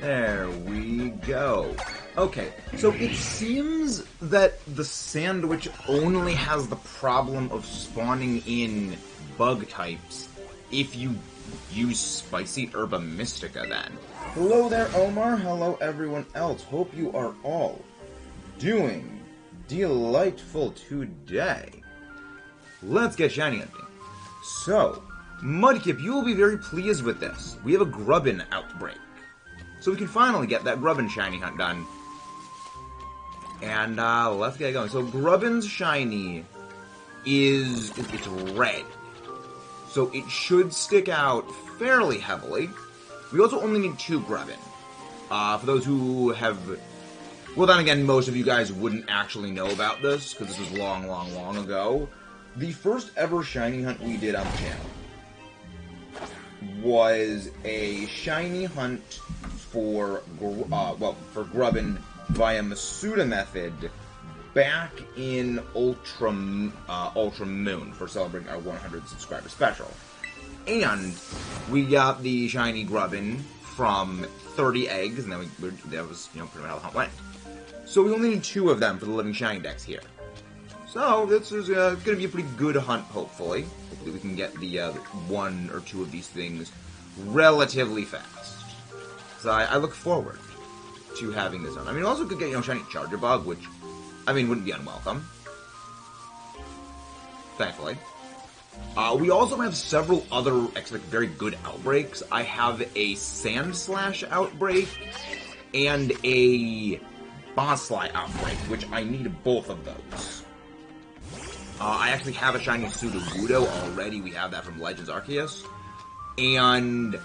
There we go. Okay, so it seems that the sandwich only has the problem of spawning in bug types if you use spicy herba mystica then. Hello there, Omar. Hello, everyone else. Hope you are all doing delightful today. Let's get shiny hunting. So, Mudkip, you will be very pleased with this. We have a Grubbin outbreak. So we can finally get that Grubbin shiny hunt done. And let's get going. So Grubbin's shiny it's red. So it should stick out fairly heavily. We also only need 2 Grubbin. For those who have... Well, then again, most of you guys wouldn't actually know about this, because this was long, long, long ago. The first ever shiny hunt we did on the channel was a shiny hunt for Grubbin via Masuda method back in Ultra Moon for celebrating our 100 subscriber special. And we got the shiny Grubbin from 30 eggs, and then that was, pretty much how the hunt went. So we only need 2 of them for the living shiny decks here. So this is going to be a pretty good hunt, hopefully. Hopefully we can get the 1 or 2 of these things relatively fast. So I look forward to having this on. I mean, we also could get, shiny Charger Bug, which, wouldn't be unwelcome. Thankfully. We also have several other, very good outbreaks. I have a Sand Slash outbreak and a Bonsly outbreak, which I need both of those. I actually have a shiny Sudowoodo already. We have that from Legends Arceus. And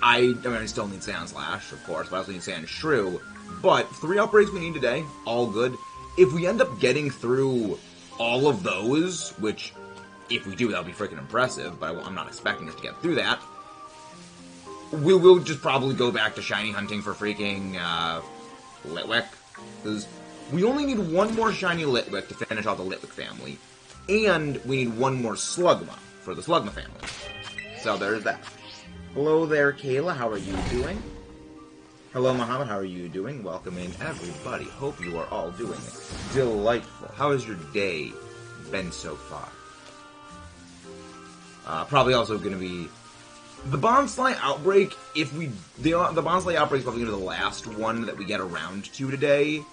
I still need Sand Slash, of course, but I also need Sand Shrew. But 3 outbreaks we need today, all good. If we end up getting through all of those, which, if we do, that'll be freaking impressive, but I'm not expecting us to get through that, we will just probably go back to shiny hunting for freaking, Litwick. Because we only need 1 more shiny Litwick to finish off the Litwick family. And we need 1 more Slugma for the Slugma family. So there's that. Hello there, Kayla. How are you doing? Hello, Muhammad. How are you doing? Welcome in, everybody. Hope you are all doing delightful. How has your day been so far? Probably also going to be the Bonsly outbreak. If we the Bonsly outbreak is probably going to be the last one that we get around to today.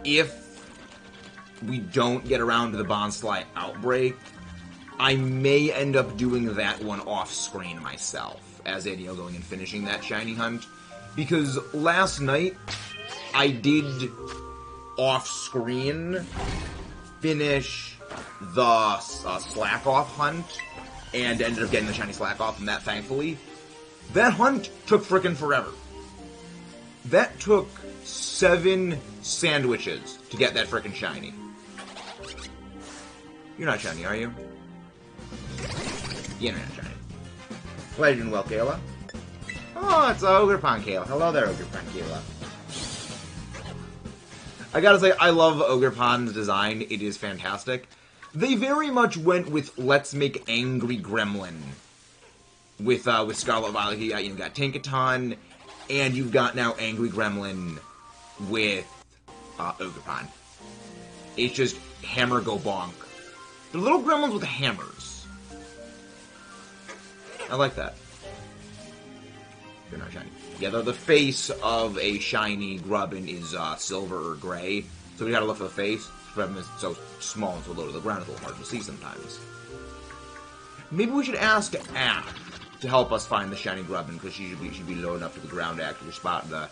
If we don't get around to the Bonsly outbreak, I may end up doing that one off-screen myself, as in, going and finishing that shiny hunt. Because last night, I did, off-screen, finish the Slack-Off hunt, and ended up getting the shiny Slack-Off from that, thankfully. That hunt took frickin' forever. That took 7 sandwiches to get that frickin' shiny. You're not shiny, are you? Yeah, no, not shiny. Glad you're doing well, Kayla. Oh, it's Ogerpon Kayla. Hello there, Ogerpon Kayla. I gotta say, I love Ogerpon's design. It is fantastic. They very much went with let's make Angry Gremlin with Scarlet Violet. You got Tinkaton, and you've got now Angry Gremlin with Ogerpon. It's just hammer go bonk. They're little gremlins with hammers. I like that. They're not shiny. Yeah, the face of a shiny Grubbin is silver or gray, so we gotta look for the face. Grubbin is so small and so low to the ground, it's a little hard to see sometimes. Maybe we should ask App to help us find the shiny Grubbin, because she should be low enough to the ground to actually spot the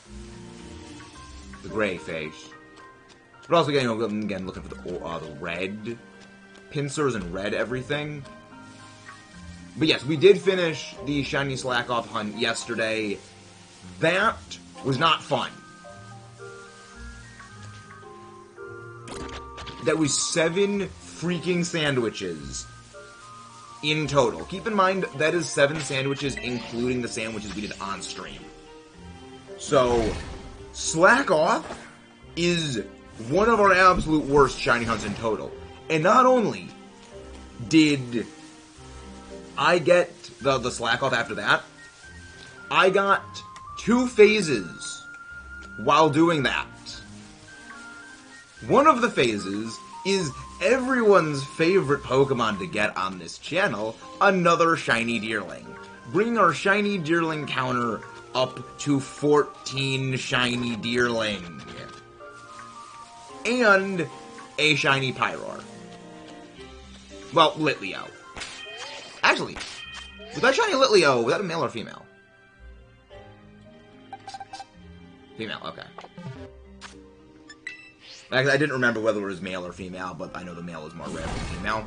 gray face. But also, again, looking for the red pincers and red everything. But yes, we did finish the shiny Slack-Off hunt yesterday. That was not fun. That was 7 freaking sandwiches in total. Keep in mind, that is 7 sandwiches, including the sandwiches we did on stream. So, Slack-Off is one of our absolute worst shiny hunts in total. And not only did I get the Slack-Off after that, I got 2 phases while doing that. One of the phases is everyone's favorite Pokemon to get on this channel, another Shiny Deerling. Bringing our Shiny Deerling counter up to 14 Shiny Deerling. And a Shiny Pyroar. Well, Litleo. Actually, was that Shiny Litleo, was that a male or female? Female, okay. I didn't remember whether it was male or female, but I know the male is more rare than female.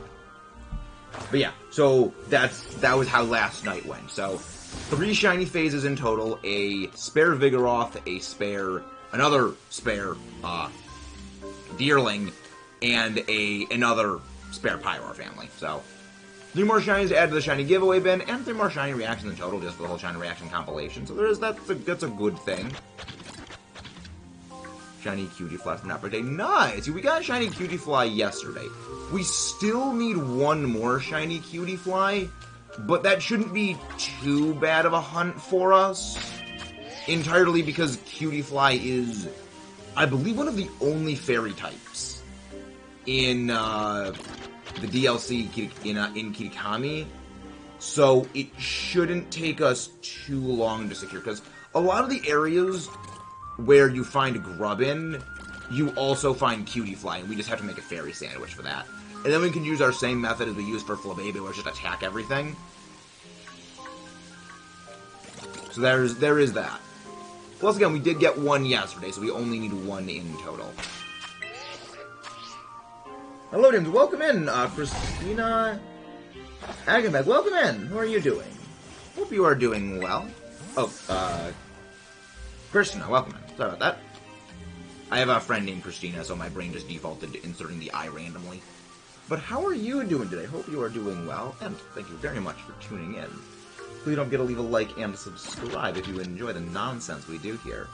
But yeah, so that was how last night went. So 3 shiny phases in total: a spare Vigoroth, another spare Deerling, and another spare Pyroar family. So 3 more shinies to add to the shiny giveaway bin, and 3 more shiny reactions in total, just for the whole shiny reaction compilation. So that's a good thing. Shiny Cutiefly from Opera Day. Nice! We got a shiny Cutiefly yesterday. We still need 1 more shiny Cutiefly, but that shouldn't be too bad of a hunt for us. Entirely because Cutiefly is, I believe, one of the only fairy types in the DLC in Kitakami. So it shouldn't take us too long to secure, because a lot of the areas where you find Grubbin, you also find Cutiefly, and we just have to make a fairy sandwich for that. And then we can use our same method as we used for Flabébé, where it's just attack everything. So there is that. Plus, again, we did get 1 yesterday, so we only need 1 in total. Hello, James. Welcome in, Christina Agamemnon. Welcome in. How are you doing? Hope you are doing well. Oh, Christina, welcome in. Sorry about that. I have a friend named Christina, so my brain just defaulted to inserting the I randomly. But how are you doing today? Hope you are doing well, and thank you very much for tuning in. Please don't forget to leave a like and subscribe if you enjoy the nonsense we do here.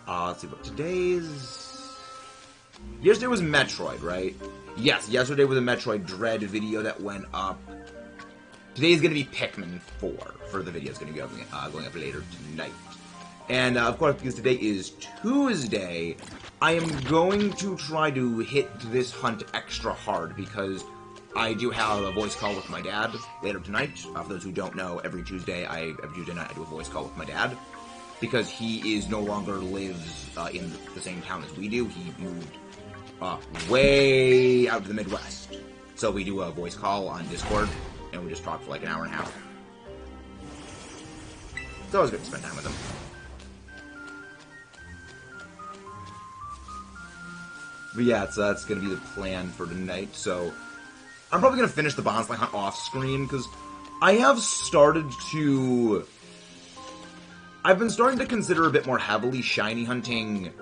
Let's see what today's... Yesterday was Metroid, right? Yes, yesterday was a Metroid Dread video that went up. Today is going to be Pikmin 4 for the video. It's going to be going up later tonight. And, of course, because today is Tuesday, I am going to try to hit this hunt extra hard, because I do have a voice call with my dad later tonight. For those who don't know, every Tuesday night I do a voice call with my dad, because he no longer lives in the same town as we do. He moved way out to the Midwest. So we do a voice call on Discord, and we just talk for like an hour and a half. It's always good to spend time with him. But yeah, that's going to be the plan for tonight. So I'm probably going to finish the Bonsly hunt off screen, because I've been starting to consider a bit more heavily shiny hunting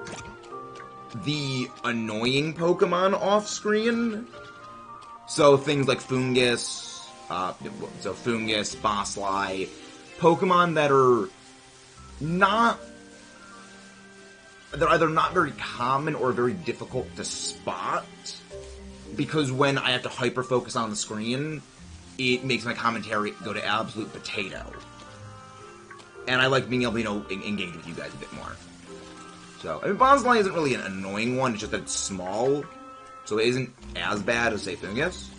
the annoying Pokemon off screen. So things like Fungus, Bonsly, Pokemon that are they're either not very common or very difficult to spot, because when I have to hyper-focus on the screen, it makes my commentary go to absolute potato. And I like being able to, engage with you guys a bit more. So, I mean, Bonsly isn't really an annoying one, it's just that it's small, so it isn't as bad as, say, Fungus.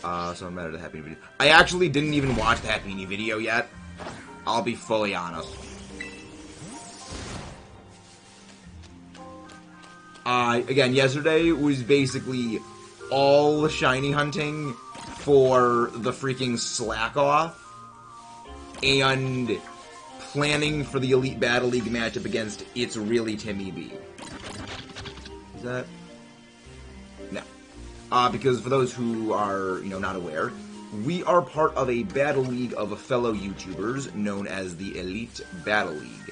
So I'm at the Happy Knee video. I actually didn't even watch the Happy Knee video yet. I'll be fully honest. Again, yesterday was basically all shiny hunting for the freaking Slack Off, and planning for the Elite Battle League matchup against It's Really Timmy B. Is that... No. Because for those who are, not aware, we are part of a battle league of fellow YouTubers known as the Elite Battle League.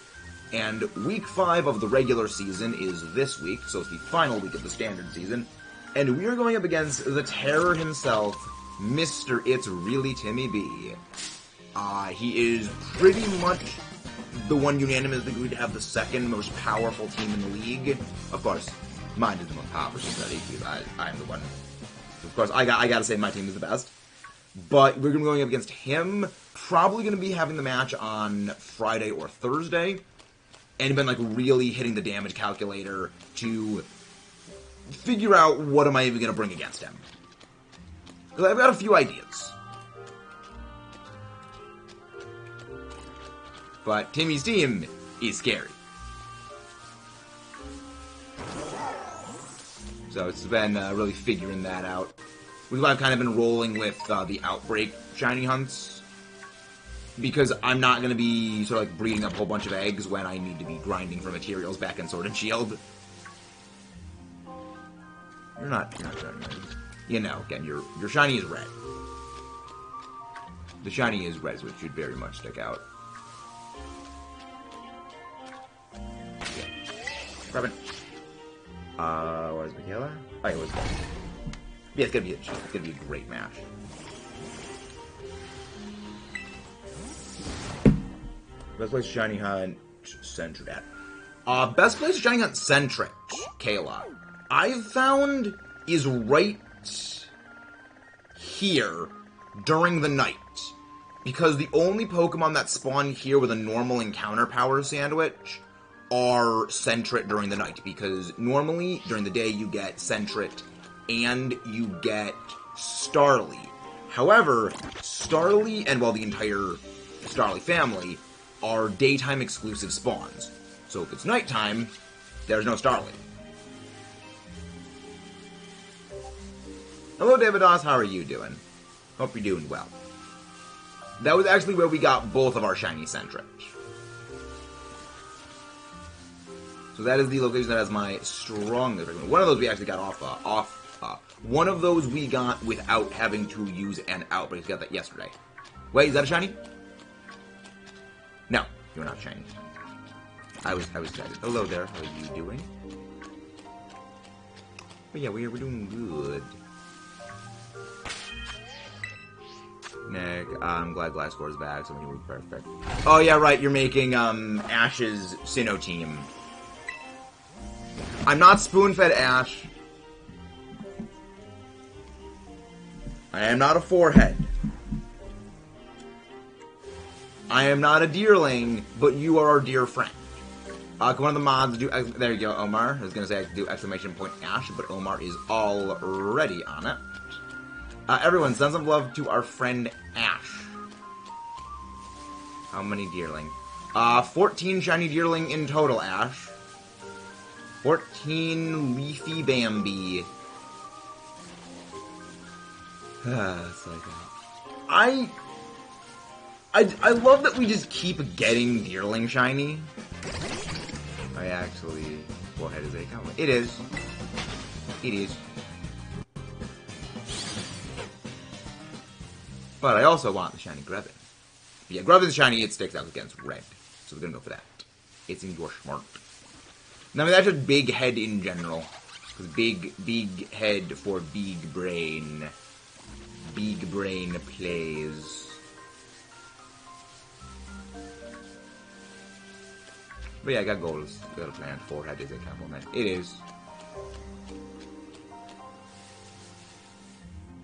And week 5 of the regular season is this week, so it's the final week of the standard season. And we are going up against the Terror himself, Mr. It's Really Timmy B. He is pretty much the one unanimously agreed to have the second most powerful team in the league. Of course, mine is the most powerful team because I'm the one. Of course, I gotta say my team is the best. But we're going to be going up against him, probably going to be having the match on Friday or Thursday, and been like really hitting the damage calculator to figure out what am I even going to bring against him. Because I've got a few ideas. But Timmy's team is scary. So it's been really figuring that out. Which is why I've kind of been rolling with the Outbreak shiny hunts. Because I'm not going to be sort of like breeding up a whole bunch of eggs when I need to be grinding for materials back in Sword and Shield. You're not shiny. You know, again, your shiny is red. The shiny is red, which should very much stick out. Yeah. Grab it. Where's Michaela? Oh, yeah, where's that? Yeah, it's gonna be a great match. Best place shiny hunt centric at. Best place shiny hunt centric, Kayla, I've found is right here during the night. Because the only Pokemon that spawn here with a normal encounter power sandwich are Sentret during the night. Because normally, during the day, you get Sentret and you get Starly. However, Starly and, well, the entire Starly family are daytime exclusive spawns. So if it's nighttime, there's no Starly. Hello, Davidos. How are you doing? Hope you're doing well. That was actually where we got both of our shiny Sentret. So that is the location that has my strongest. One of those we actually got off. One of those we got without having to use an Outbreak. We got that yesterday. Wait, is that a shiny? No, you're not shiny. I was excited. Hello there. How are you doing? But yeah, we're doing good. Nick, I'm glad Glasscore is back, so we're perfect. Oh yeah, right, you're making, Ash's Sinnoh team. I'm not spoon-fed Ash. I am not a forehead. I am not a deerling, but you are our dear friend. Can one of the mods do... there you go, Omar. I was going to say I could do exclamation point Ash, but Omar is already on it. Everyone, send some love to our friend Ash. How many deerling? 14 shiny deerling in total, Ash. 14 leafy Bambi. It's like that. I love that we just keep getting deerling shiny. I actually... Forehead is a comment. It is. It is. But I also want the shiny Grevin. But yeah, Grevin's shiny, it sticks out against red. So we're gonna go for that. It's in your smart. Now, I mean, that's just big head in general. Because big head for big brain. Big brain plays. But yeah, I got goals. Got a plan. Forehead is a compliment. It is.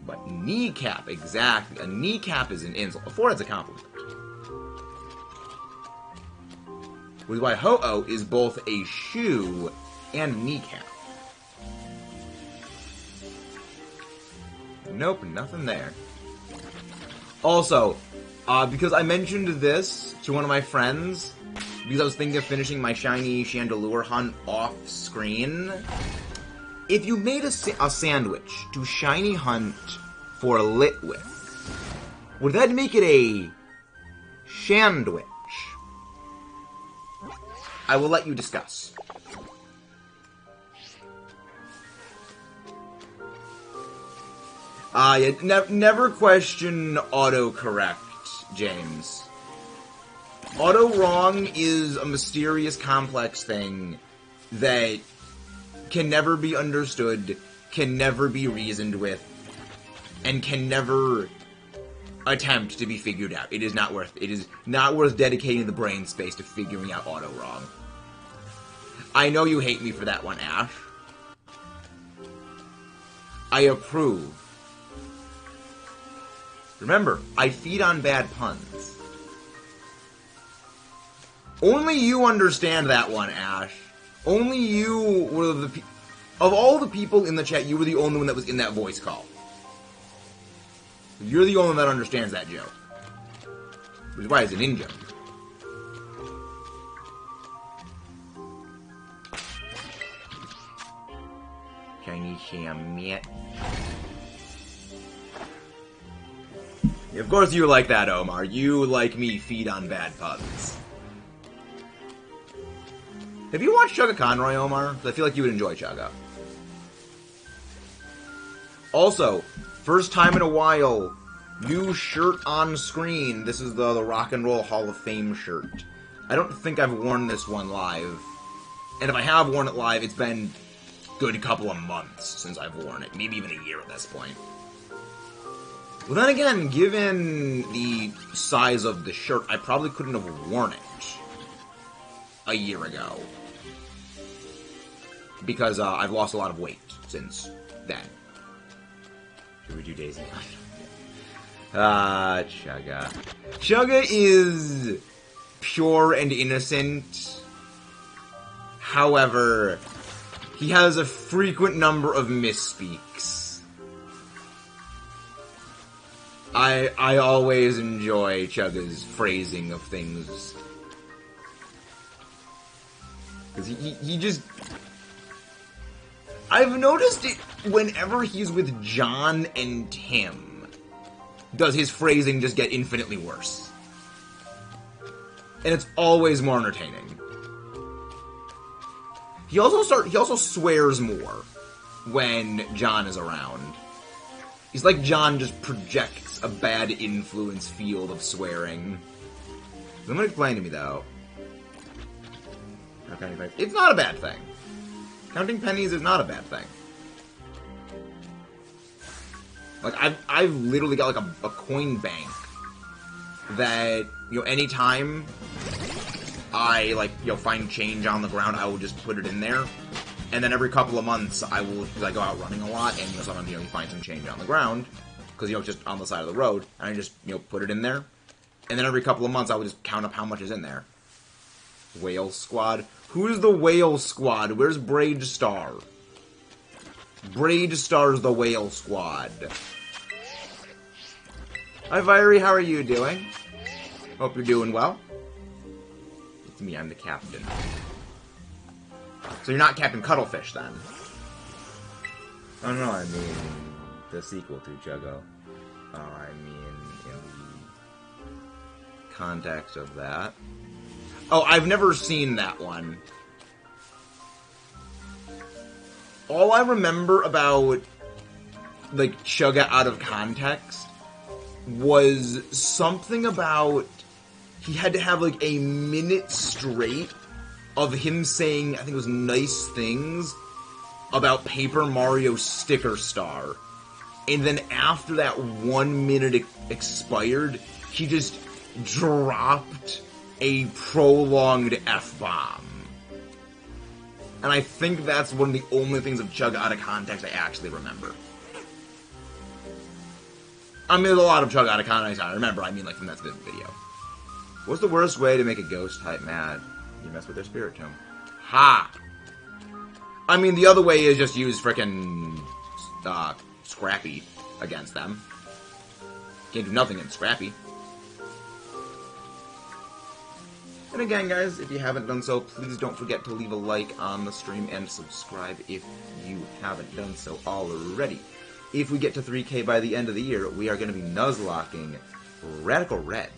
But kneecap, exactly. A kneecap is an insult. A forehead's a compliment. Which is why Ho-Oh is both a shoe and a kneecap. Nope, nothing there. Also, because I mentioned this to one of my friends, because I was thinking of finishing my shiny Chandelure hunt off-screen, if you made a sandwich to shiny hunt for Litwick, would that make it a Shandwich? I will let you discuss. Yeah, never question autocorrect, James. Auto wrong is a mysterious, complex thing that can never be understood, can never be reasoned with, and can never attempt to be figured out. It is not worth dedicating the brain space to figuring out auto wrong. I know you hate me for that one, Ash. I approve. Remember, I feed on bad puns. Only you understand that one, Ash. Only you were the... Of all the people in the chat, you were the only one that was in that voice call. You're the only one that understands that joke. Which is why it's an in-joke. Chinese ham meat. Of course you like that, Omar. You, like me, feed on bad puns. Have you watched Chugga Conroy, Omar? I feel like you would enjoy Chugga. Also, first time in a while, new shirt on screen. This is the Rock and Roll Hall of Fame shirt. I don't think I've worn this one live. And if I have worn it live, it's been a good couple of months since I've worn it. Maybe even a year at this point. Well, then again, given the size of the shirt, I probably couldn't have worn it a year ago. Because I've lost a lot of weight since then. Should we do Daisy? Chugga. Chugga is pure and innocent. However, he has a frequent number of misspeaks. I always enjoy Chugga's phrasing of things. Because he just... I've noticed it whenever he's with John and Tim. Does his phrasing just get infinitely worse? And it's always more entertaining. He also swears more when John is around. He's like John just projects a bad influence field of swearing. Someone explain to me though. It's not a bad thing. Counting pennies is not a bad thing. Like, I've literally got, like, a coin bank that, you know, anytime I, like, you know, find change on the ground, I will just put it in there. And then every couple of months, I will, because I go out running a lot, and, you know, sometimes, you know, you find some change on the ground, because, you know, it's just on the side of the road, and I just, you know, put it in there. And then every couple of months, I will just count up how much is in there. Whale Squad. Who's the Whale Squad? Where's Braid Star? Braid Star's the Whale Squad. Hi, Fiery. How are you doing? Hope you're doing well. It's me. I'm the captain. So you're not Captain Cuttlefish, then? Oh, no. I mean, the sequel to Chugga. I mean, in the context of that. Oh, I've never seen that one. All I remember about, like, Chugga out of context was something about he had to have, like, a minute straight of him saying, I think it was nice things about Paper Mario Sticker Star. And then after that 1 minute expired, he just dropped a prolonged F-bomb. And I think that's one of the only things of Chugga out of context I actually remember. I mean, there's a lot of Chugga out of context I remember. I mean, like, from that video. What's the worst way to make a ghost type mad? You mess with their spirit tomb. Ha! I mean, the other way is just use frickin' Scrappy against them. Can't do nothing in Scrappy. And again, guys, if you haven't done so, please don't forget to leave a like on the stream and subscribe if you haven't done so already. If we get to 3K by the end of the year, we are going to be nuzlocking Radical Red.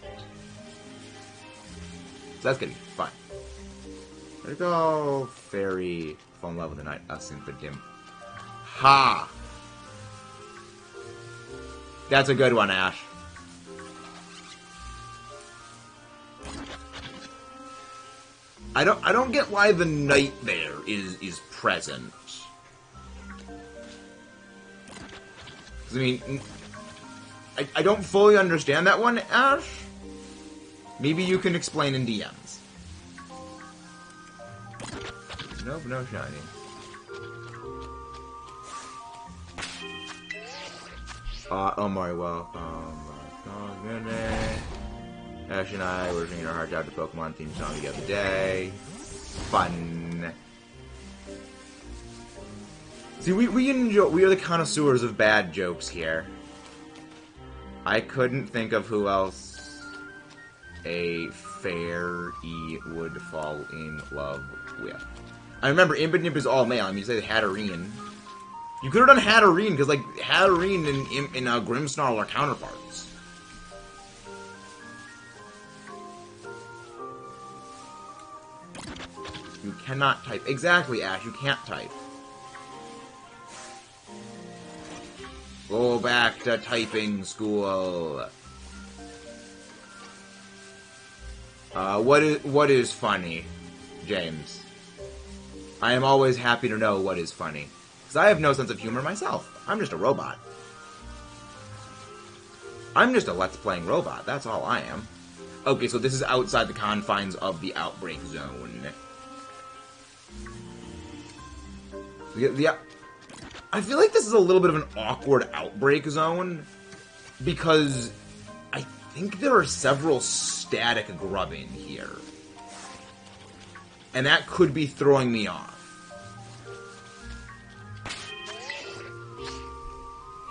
So that's going to be fun. Radical Fairy, fall in love with the night, us and for dim. Ha! That's a good one, Ash. I don't get why the knight there is present. I mean, I don't fully understand that one, Ash. Maybe you can explain in DMs. Nope, no shiny. Omar, welcome. Oh, goodness. Ash and I were singing our hearts out to Pokemon theme song the other day. Fun. See, we enjoy. We are the connoisseurs of bad jokes here. I couldn't think of who else a fairy would fall in love with. I remember Impidimp is all male. I mean, you say Hatterene. You could have done Hatterene, because, like, Hatterene and Grimmsnarl are counterparts. You cannot type. Exactly, Ash, you can't type. Go back to typing school. What is funny, James? I am always happy to know what is funny. Because I have no sense of humor myself. I'm just a robot. I'm just a Let's Playing robot. That's all I am. Okay, so this is outside the confines of the outbreak zone. I feel like this is a little bit of an awkward outbreak zone. Because I think there are several static grubbin here. And that could be throwing me off.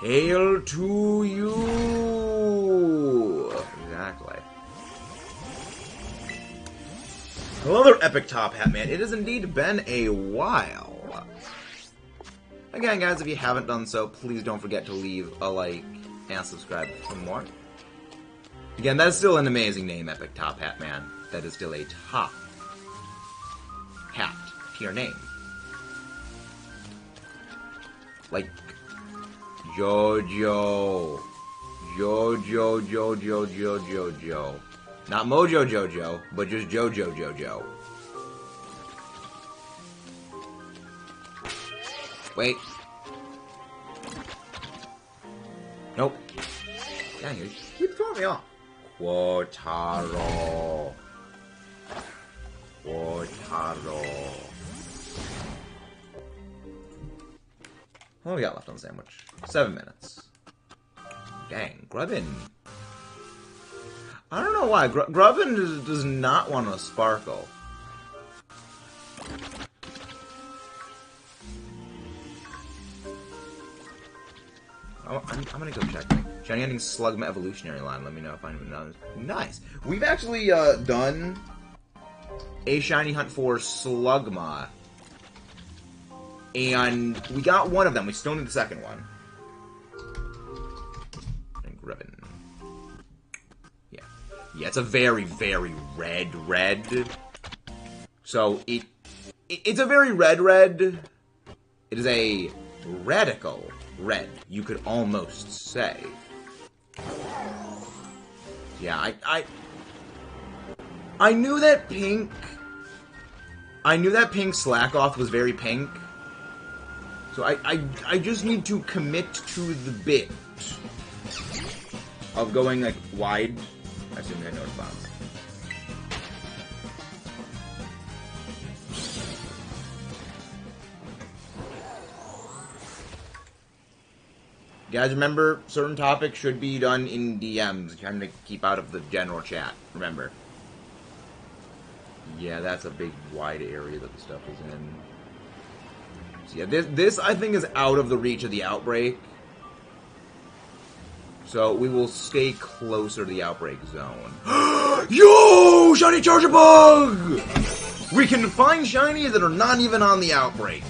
Hail to you! Exactly. Hello there, Epic Top Hat Man. It has indeed been a while. Again, guys, if you haven't done so, please don't forget to leave a like and subscribe for more. Again, that's still an amazing name, Epic Top Hat Man. That is still a top hat tier name. Like Jojo. Jojo. Not Mojo Jojo, but just Jojo. Wait. Nope. Dang, you keep throwing me off. Quotaro. What do we got left on the sandwich? 7 minutes. Dang, Grubbin. I don't know why. Grubbin does not want to sparkle. I'm gonna go check. Shiny ending Slugma evolutionary line. Let me know if I know. Nice. We've actually done a shiny hunt for Slugma. And we got one of them. We still need the second one. And Grubbin. Yeah. Yeah, it's a very, very red. So, it's a very red. It is a radical red, you could almost say. Yeah, I knew that pink... I knew that pink Slackoth was very pink. So I just need to commit to the bit of going, like, wide. I assume I know it's bombs. Guys, remember, certain topics should be done in DMs, trying to keep out of the general chat. Remember. Yeah, that's a big, wide area that the stuff is in. So yeah, this I think is out of the reach of the outbreak. So we will stay closer to the outbreak zone. Yo! Shiny Charger Bug! We can find shinies that are not even on the outbreak.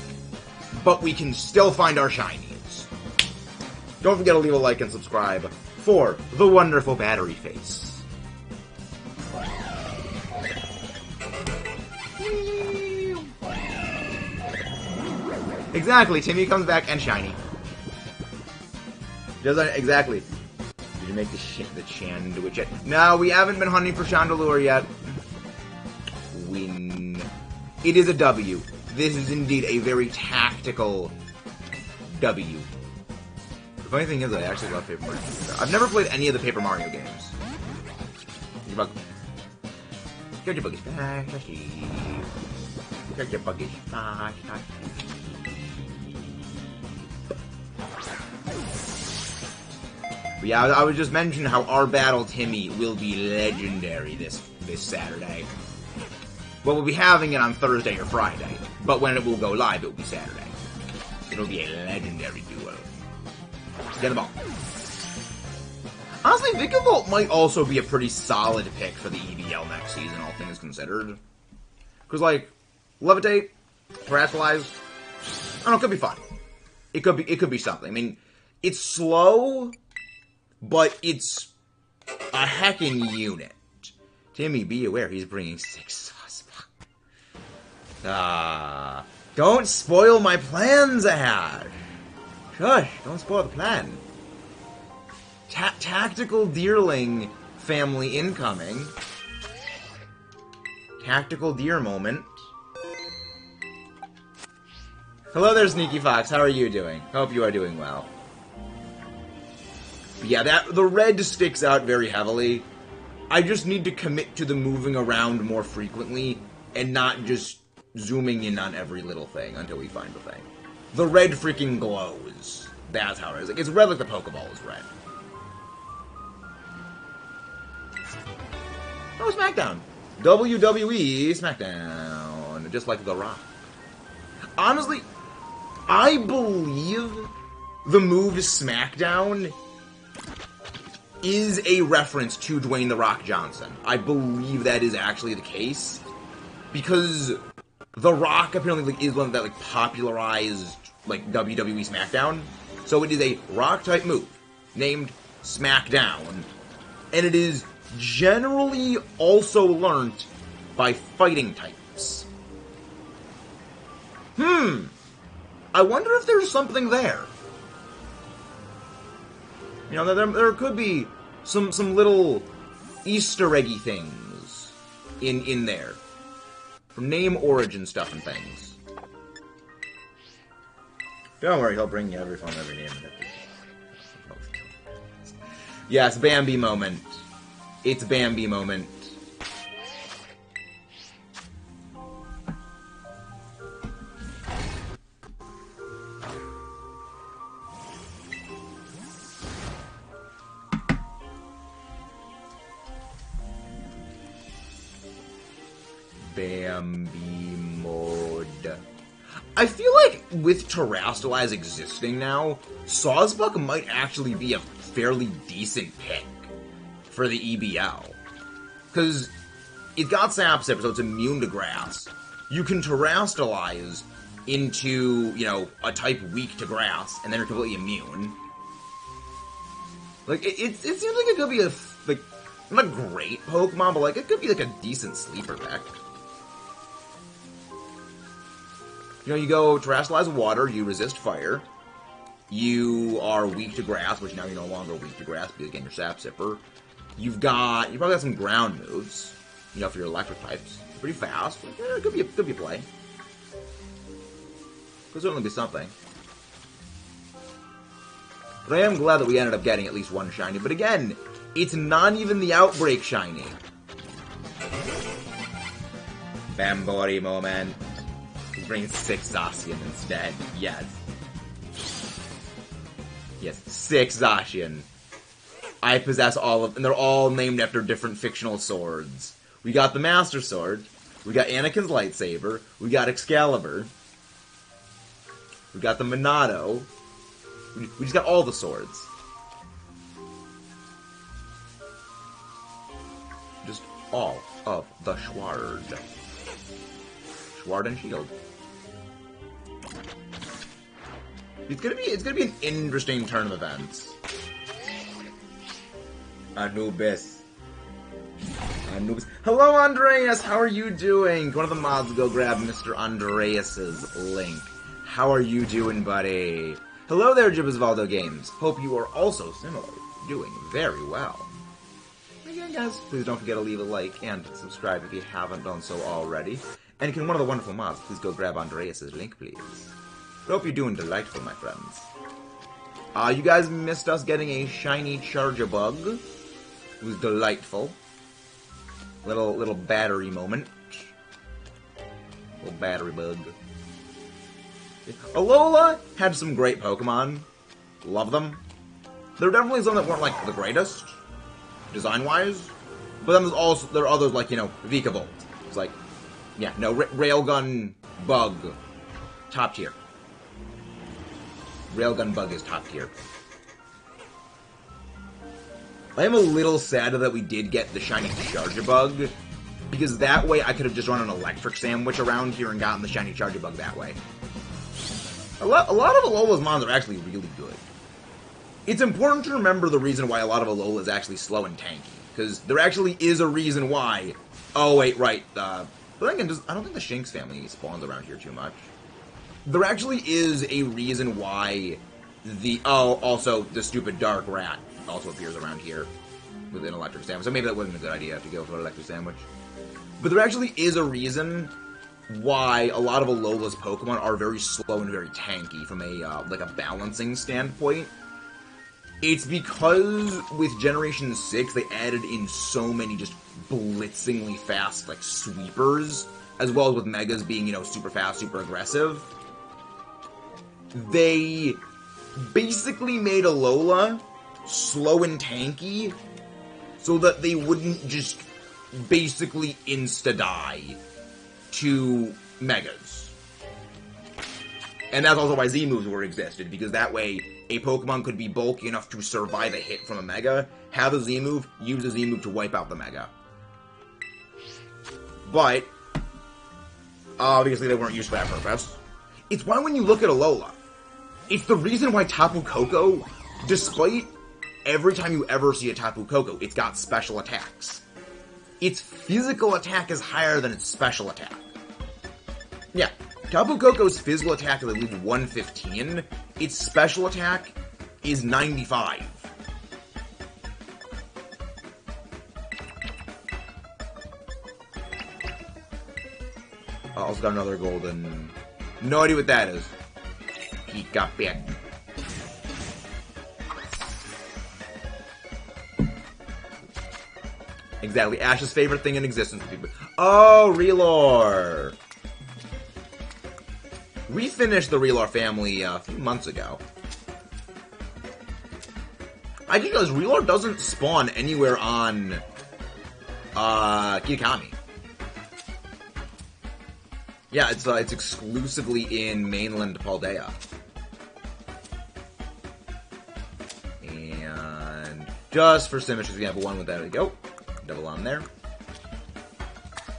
But we can still find our shinies. Don't forget to leave a like and subscribe for the wonderful battery face. Exactly, Timmy comes back and shiny. Exactly. Did you make the Chandelure yet? No, we haven't been hunting for Chandelure yet. Win. It is a W. This is indeed a very tactical W. The funny thing is, I actually love Paper Mario. I've never played any of the Paper Mario games. Your bug. Your bug is fast. Your bug is fast. But yeah, I was just mentioning how our battle Timmy will be legendary this Saturday. Well, we'll be having it on Thursday or Friday, but when it will go live, it will be Saturday. It'll be a legendary duo. Get the ball. Honestly, Vikavolt might also be a pretty solid pick for the EVL next season, all things considered. Because, like, Levitate, Terastallize, I don't know, it could be fun. It could be something. I mean, it's slow, but it's a heckin' unit. Timmy, be aware, he's bringing 6 sauce. Don't spoil my plans, Ash. Shush, don't spoil the plan. Tactical Deerling family incoming. Tactical Deer moment. Hello there, Sneaky Fox. How are you doing? Hope you are doing well. But yeah, the red sticks out very heavily. I just need to commit to the moving around more frequently and not just zooming in on every little thing until we find the thing. The red freaking glows. That's how it is. Like, it's red like the Pokeball is red. Oh, SmackDown. WWE SmackDown. Just like The Rock. Honestly, I believe the move SmackDown is a reference to Dwayne The Rock Johnson. I believe that is actually the case. Because The Rock apparently is one that popularized WWE SmackDown. So it is a Rock-type move named SmackDown. And it is generally also learnt by fighting types. I wonder if there's something there. You know, there could be some little Easter eggy things in there. From name origin stuff and things. Don't worry, he'll bring you every phone, every name. Yes, Bambi moment. It's Bambi moment. Bambi mode. I feel like with Terastallize existing now, Sawsbuck might actually be a fairly decent pick for the EBL. Because it's got Sap Sipper, so it's immune to grass. You can Terastallize into, you know, a type weak to grass, and then you're completely immune. Like, it seems like it could be a, like, not a great Pokemon, but, like, it could be, like, a decent sleeper pick. You know, you go Terastallize water, you resist fire. You are weak to grass, which now you're no longer weak to grass because, again, you're Sap Sipper. You probably got some ground moves, you know, for your electric types. Pretty fast. Like, it could be a play. Could certainly be something. But I am glad that we ended up getting at least one shiny. But again, it's not even the Outbreak shiny. Bambori moment. We bring 6 Zacian instead. Yes. Yes, 6 Zacian. I possess all of, and they're all named after different fictional swords. We got the Master Sword. We got Anakin's lightsaber. We got Excalibur. We got the Monado. We just got all the swords. Just all of the Schward. Schward and Shield. It's gonna be an interesting turn of events. Anubis. Hello, Andreas! How are you doing? One of the mods go grab Mr. Andreas's link. How are you doing, buddy? Hello there, Jibisvaldo Games. Hope you are also similarly doing very well. Again, guys, please don't forget to leave a like and subscribe if you haven't done so already. And can one of the wonderful mods please go grab Andreas's link, please? Hope you're doing delightful, my friends. You guys missed us getting a shiny Charjabug. It was delightful. Little battery moment. Little battery bug. Alola had some great Pokemon. Love them. There are definitely some that weren't, like, the greatest, design-wise. But then there are others, like, you know, Vika Volt. It's like, yeah, no, Railgun Bug, top tier. Railgun Bug is top tier. I am a little sad that we did get the shiny Charger Bug, because that way I could have just run an electric sandwich around here and gotten the shiny Charger Bug that way. A lot of Alola's mons are actually really good. It's important to remember the reason why a lot of Alola is actually slow and tanky, because there actually is a reason why. Oh wait, right. But then again, I don't think the Shinx family spawns around here too much. There actually is a reason why also the stupid Dark Rat also appears around here with an electric sandwich. So maybe that wasn't a good idea to go for an electric sandwich. But there actually is a reason why a lot of Alola's Pokemon are very slow and very tanky from a like a balancing standpoint. It's because with Generation 6 they added in so many just blitzingly fast like sweepers, as well as with Megas being, you know, super fast, super aggressive. They basically made Alola slow and tanky so that they wouldn't just basically insta-die to Megas. And that's also why Z-moves were existed, because that way a Pokemon could be bulky enough to survive a hit from a Mega, have a Z-move, use a Z-move to wipe out the Mega. But obviously they weren't used for that purpose. It's why when you look at Alola, it's the reason why Tapu Koko, despite every time you ever see a Tapu Koko, it's got special attacks. Its physical attack is higher than its special attack. Yeah, Tapu Koko's physical attack is, I believe, 115. Its special attack is 95. Also got another golden... No idea what that is. Pika Pig. Exactly, Ash's favorite thing in existence. Oh, Relore! We finished the Relore family a few months ago. I didn't realize Relore doesn't spawn anywhere on Kitakami. Yeah, it's exclusively in mainland Paldea. And just for symmetry, we have one with that. There we go. Double on there.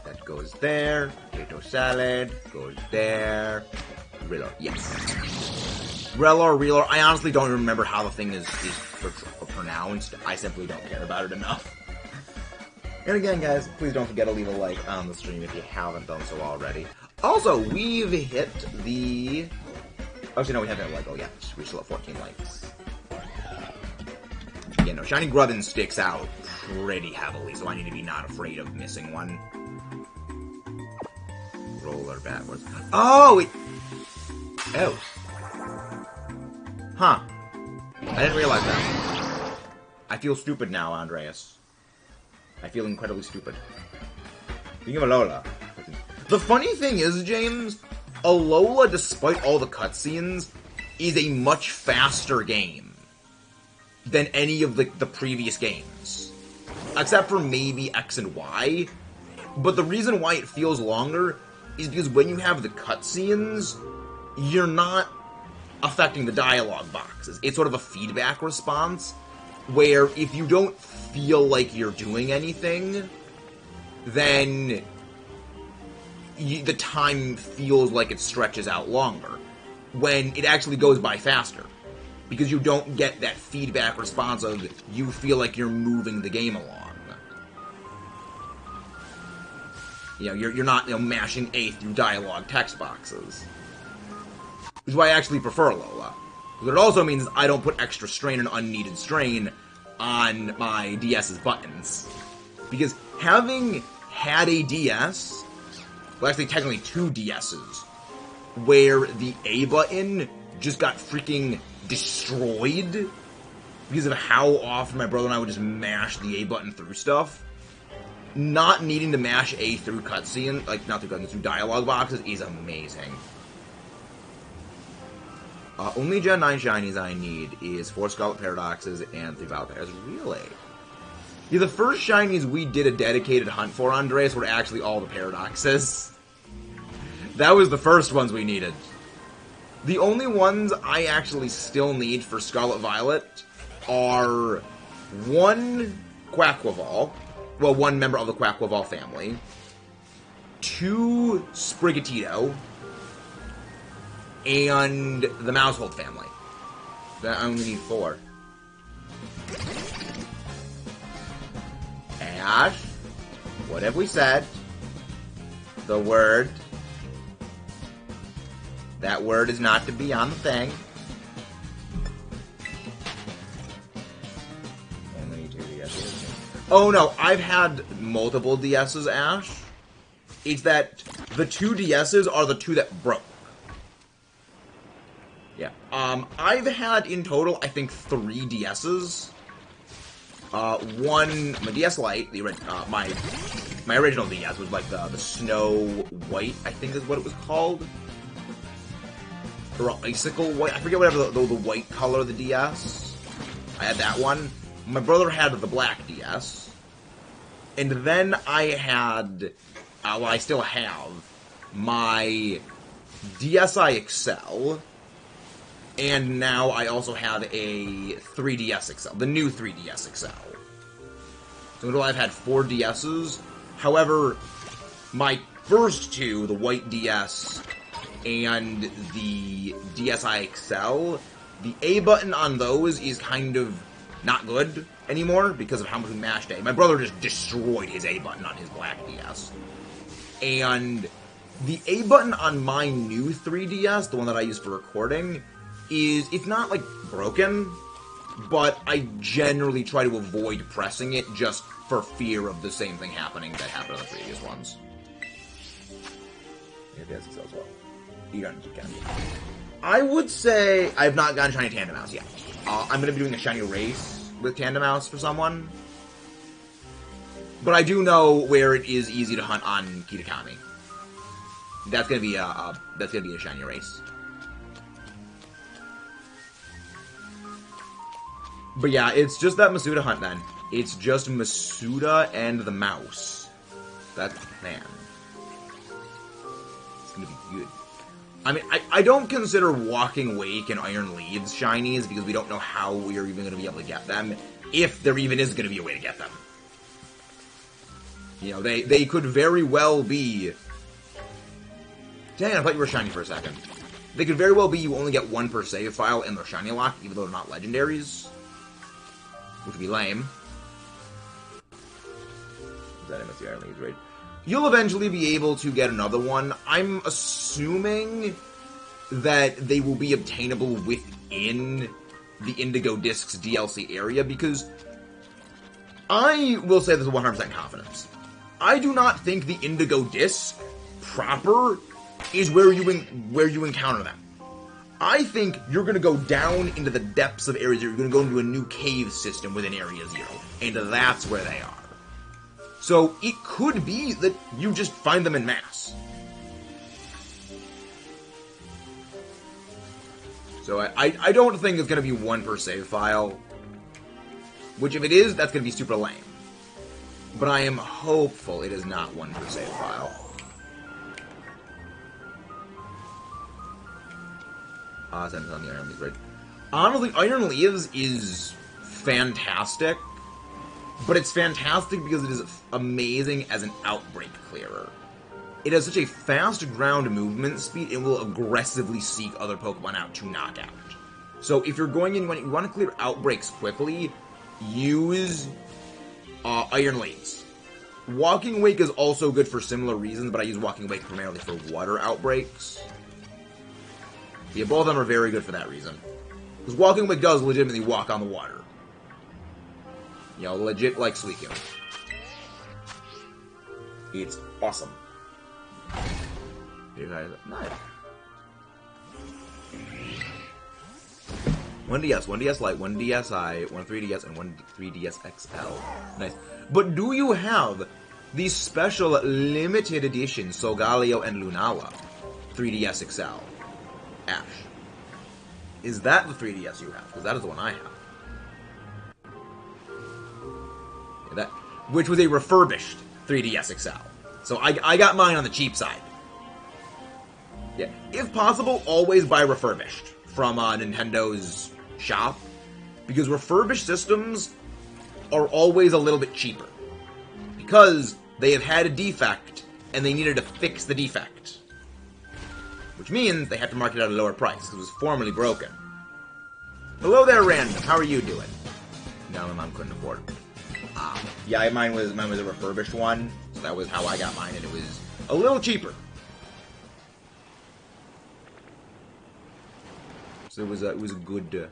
That goes there. Potato salad goes there. Relore, yes. Relore. I honestly don't remember how the thing is pronounced. I simply don't care about it enough. And again, guys, please don't forget to leave a like on the stream if you haven't done so already. Also, we've hit the... Actually, no, we haven't hit like, oh yeah, we still have 14 likes. Yeah, no, Shiny Grubbin sticks out pretty heavily, so I need to be not afraid of missing one. Roller backwards. Oh, it... Oh. Huh. I didn't realize that. I feel stupid now, Andreas. I feel incredibly stupid. Speaking of Alola... The funny thing is, James, Alola, despite all the cutscenes, is a much faster game than any of the previous games. Except for maybe X and Y. But the reason why it feels longer is because when you have the cutscenes, you're not affecting the dialogue boxes. It's sort of a feedback response, where if you don't feel like you're doing anything, then... the time feels like it stretches out longer, when it actually goes by faster. Because you don't get that feedback response of, you feel like you're moving the game along. You know, you're not, you know, mashing A through dialogue text boxes. Which is why I actually prefer Alola. But it also means I don't put extra strain and unneeded strain on my DS's buttons. Because having had a DS... well, actually, technically 2 DSs, where the A button just got freaking destroyed because of how often my brother and I would just mash the A button through stuff. Not needing to mash A through cutscene, like, not through cutscenes, through dialogue boxes, is amazing. Only Gen 9 shinies I need is 4 Scarlet Paradoxes and 3 Violet Pairs. Really? Yeah, the first shinies we did a dedicated hunt for, Andreas, were actually all the Paradoxes. That was the first ones we needed. The only ones I actually still need for Scarlet Violet are 1 Quaquaval, well, 1 member of the Quaquaval family, 2 Sprigatito, and the Mousehold family. I only need 4. Ash, what have we said? The word. That word is not to be on the thing. Only 2 DSs. Oh no, I've had multiple DSs, Ash. It's that the 2 DSs are the 2 that broke. Yeah. I've had in total, I think, 3 DSs. 1, my DS Lite, my original DS was like the Snow White, I think is what it was called. Or Icicle White, I forget whatever the white color of the DS. I had that one. My brother had the black DS. And then I had, well, I still have, my DSi XL. And now I also have a 3DS XL, the new 3DS XL. So in total I've had 4 DSs. However, my first 2, the white DS and the DSi XL, the A button on those is kind of not good anymore because of how much we mashed A. My brother just destroyed his A button on his black DS. And the A button on my new 3DS, the one that I use for recording, it's not, like, broken, but I generally try to avoid pressing it just for fear of the same thing happening that happened on the previous ones. Yeah, that's as well. You got it, I would say I have not gotten Shiny Tandem Mouse yet. I'm going to be doing a Shiny Race with Tandem Mouse for someone. But I do know where it is easy to hunt on Kitakami. That's going to be a Shiny Race. But yeah, it's just that Masuda hunt then. It's just Masuda and the mouse. That, man. It's gonna be good. I mean, I don't consider Walking Wake and Iron Leaves shinies because we don't know how we're even gonna be able to get them. If there even is gonna be a way to get them. You know, they could very well be... Dang, I thought you were shiny for a second. They could very well be you only get 1 per save file in their shiny lock, even though they're not legendaries. Which would be lame. Is that MSC Iron Leaves, right? You'll eventually be able to get another one. I'm assuming that they will be obtainable within the Indigo Discs DLC area, because I will say this with 100% confidence. I do not think the Indigo Disc proper is where you encounter them. I think you're going to go down into the depths of Area 0. You're going to go into a new cave system within Area 0. And that's where they are. So, it could be that you just find them en masse. So, I don't think it's going to be 1 per save file. Which, if it is, that's going to be super lame. But I am hopeful it is not 1 per save file. Send it on the Iron Leaves, right? Honestly, Iron Leaves is fantastic, but it's fantastic because it is amazing as an outbreak clearer. It has such a fast ground movement speed, it will aggressively seek other Pokemon out to knock out. So if you're going in, when you want to clear outbreaks quickly, use Iron Leaves. Walking Wake is also good for similar reasons, but I use Walking Wake primarily for water outbreaks. Yeah, both of them are very good for that reason. Because Walking Wake does legitimately walk on the water. You know, legit like Suicune. It's awesome. Nice. 1DS, 1DS Lite, 1DSi, 1 3DS, and 1 3DS XL. Nice. But do you have the special limited edition Solgaleo and Lunala 3DS XL? Ash. Is that the 3DS you have? Because that is the one I have. Yeah, that, which was a refurbished 3DS XL. So I got mine on the cheap side. Yeah, if possible, always buy refurbished from Nintendo's shop, because refurbished systems are always a little bit cheaper, because they have had a defect and they needed to fix the defect, which means they have to market it at a lower price because it was formerly broken. Hello there, Random. How are you doing? No, my mom couldn't afford it. Yeah, mine was a refurbished one, so that was how I got mine, and it was a little cheaper. So it was a good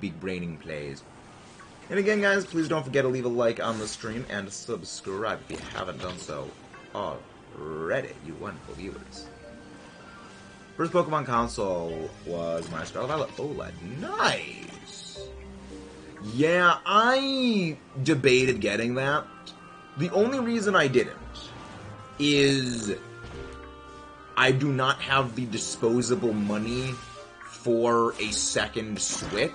big braining plays. And again, guys, please don't forget to leave a like on the stream and subscribe if you haven't done so already, you wonderful viewers. First Pokemon console was my Scarlet Violet OLED. Nice! Yeah, I debated getting that. The only reason I didn't is I do not have the disposable money for a second Switch,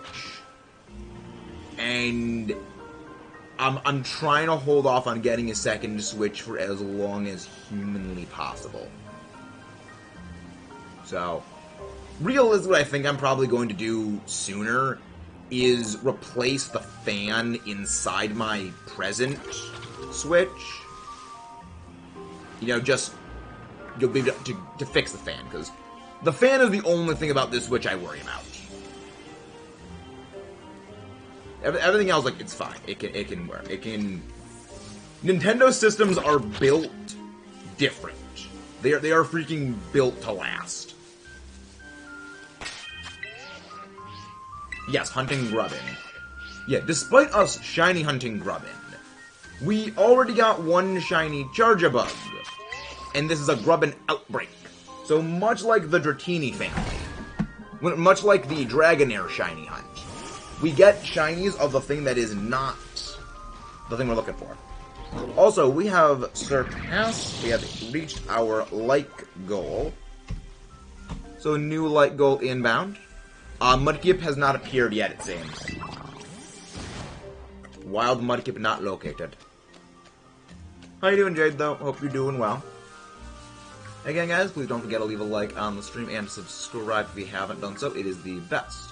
and I'm trying to hold off on getting a second Switch for as long as humanly possible. So, realistically, I think I'm probably going to do sooner is replace the fan inside my present Switch. You know, just to fix the fan, because the fan is the only thing about this Switch I worry about. Everything else, like, it's fine. It can work. Nintendo systems are built different. They are freaking built to last. Yes, hunting Grubbin. Yeah, despite us shiny hunting Grubbin, we already got one shiny Charjabug, and this is a Grubbin outbreak. So much like the Dratini family, much like the Dragonair shiny hunt, we get shinies of the thing that is not the thing we're looking for. Also, we have reached our like goal. So, new like goal inbound. Mudkip has not appeared yet, it seems. Wild Mudkip not located. How you doing, Jade, though? Hope you're doing well. Again, guys, please don't forget to leave a like on the stream and subscribe if you haven't done so. It is the best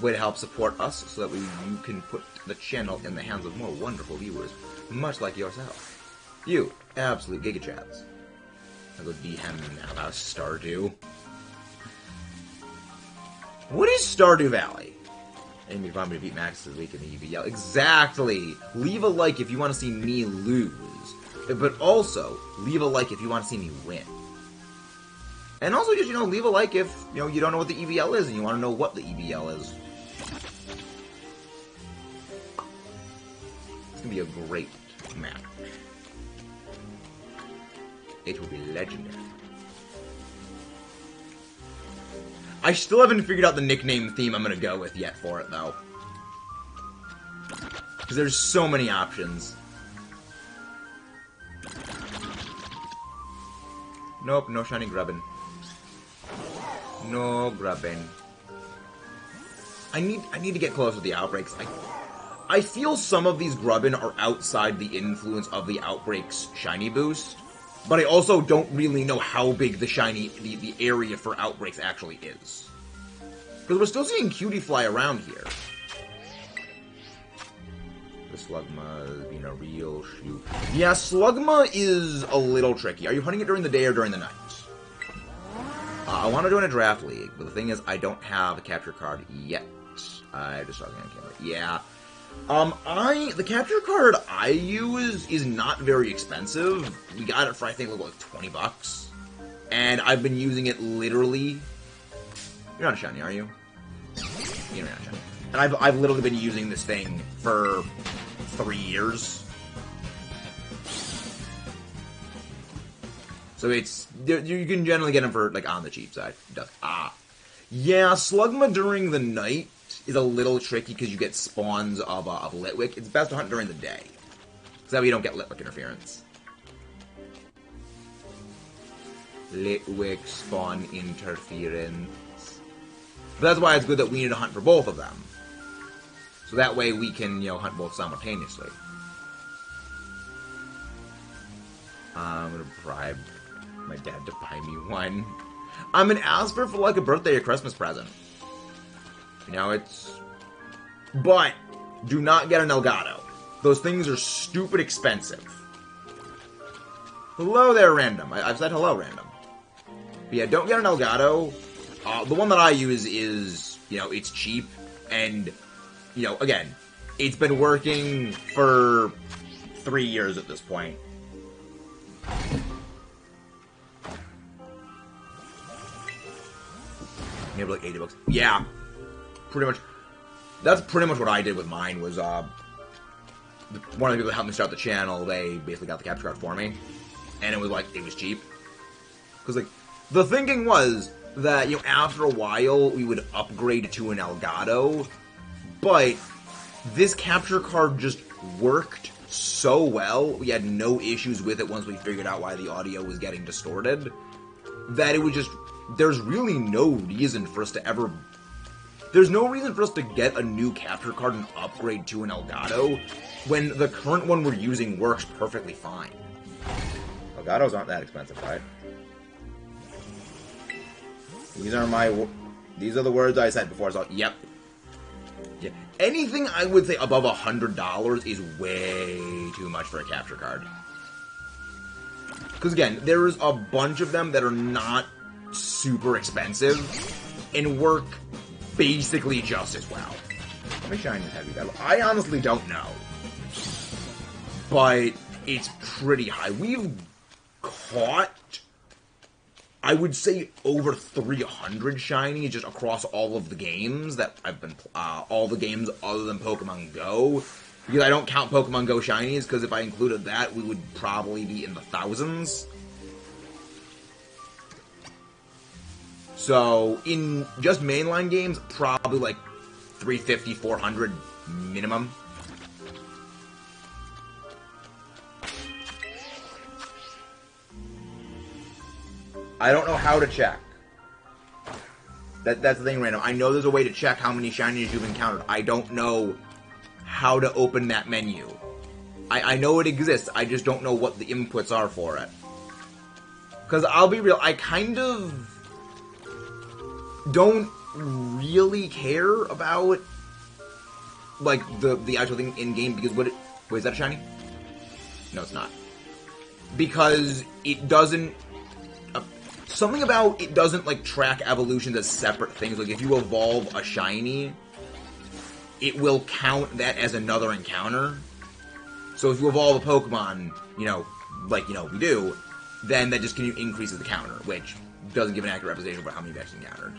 way to help support us so that you can put the channel in the hands of more wonderful viewers, much like yourself. You absolute gigachads. I'll go DM now about Stardew. What is Stardew Valley? And you want me to beat Max this week in the EVL. Exactly! Leave a like if you want to see me lose. But also, leave a like if you want to see me win. And also just, leave a like if, you don't know what the EVL is and you want to know what the EVL is. It's going to be a great match. It will be legendary. I still haven't figured out the nickname theme I'm going to go with yet for it, though. Because there's so many options. Nope, no shiny Grubbin. No Grubbin. I need to get close with the outbreaks. I feel some of these Grubbin are outside the influence of the outbreaks shiny boost, but I also don't really know how big the area for outbreaks actually is. Because we're still seeing Cutie fly around here. The Slugma is being a real shoot. Yeah, Slugma is a little tricky. Are you hunting it during the day or during the night? I want to join a draft league, but the thing is, I don't have a capture card yet. I just saw it on camera. Yeah. The capture card I use is not very expensive. We got it for, I think, like $20. And I've been using it literally... You're not a shiny, are you? You're not a shiny. And I've literally been using this thing for 3 years. So you can generally get them for, like, on the cheap side. Yeah, Slugma during the night is a little tricky because you get spawns of Litwick. It's best to hunt during the day. So that way you don't get Litwick interference. Litwick spawn interference. But that's why it's good that we need to hunt for both of them. So that way we can, hunt both simultaneously. I'm gonna bribe my dad to buy me one. I'm gonna ask for like a birthday or Christmas present. But do not get an Elgato. Those things are stupid expensive. Hello there, random. I've said hello, random. But yeah, don't get an Elgato. The one that I use is, it's cheap. And, again, it's been working for 3 years at this point. Maybe like $80. Yeah, pretty much. That's pretty much what I did with mine. Was one of the people that helped me start the channel, they basically got the capture card for me, and it was cheap. Because the thinking was that after a while we would upgrade to an Elgato, but this capture card just worked so well. We had no issues with it once we figured out why the audio was getting distorted. That it was just. There's really no reason for us to ever... There's no reason for us to get a new capture card and upgrade to an Elgato when the current one we're using works perfectly fine. Elgatos aren't that expensive, right? These are the words I said before, so yep. Yeah. Anything I would say above $100 is way too much for a capture card. Because again, there's a bunch of them that are not super expensive and work basically just as well. How many shinies have you got? I honestly don't know. But it's pretty high. We've caught, I would say, over 300 shinies just across all of the games that I've been, all the games other than Pokemon Go. Because I don't count Pokemon Go shinies, because if I included that, we would probably be in the thousands. So, in just mainline games, probably like 350, 400 minimum. I don't know how to check. That's the thing, random. I know there's a way to check how many shinies you've encountered. I don't know how to open that menu. I know it exists, I just don't know what the inputs are for it. Because I'll be real, I kind of don't really care about like the actual thing in game, because wait, is that a shiny? No, it's not. Because it doesn't something about it doesn't like track evolutions as separate things. Like if you evolve a shiny, it will count that as another encounter. So if you evolve a Pokemon, we do, then that just increases the counter, which doesn't give an accurate representation about how many you've actually encountered.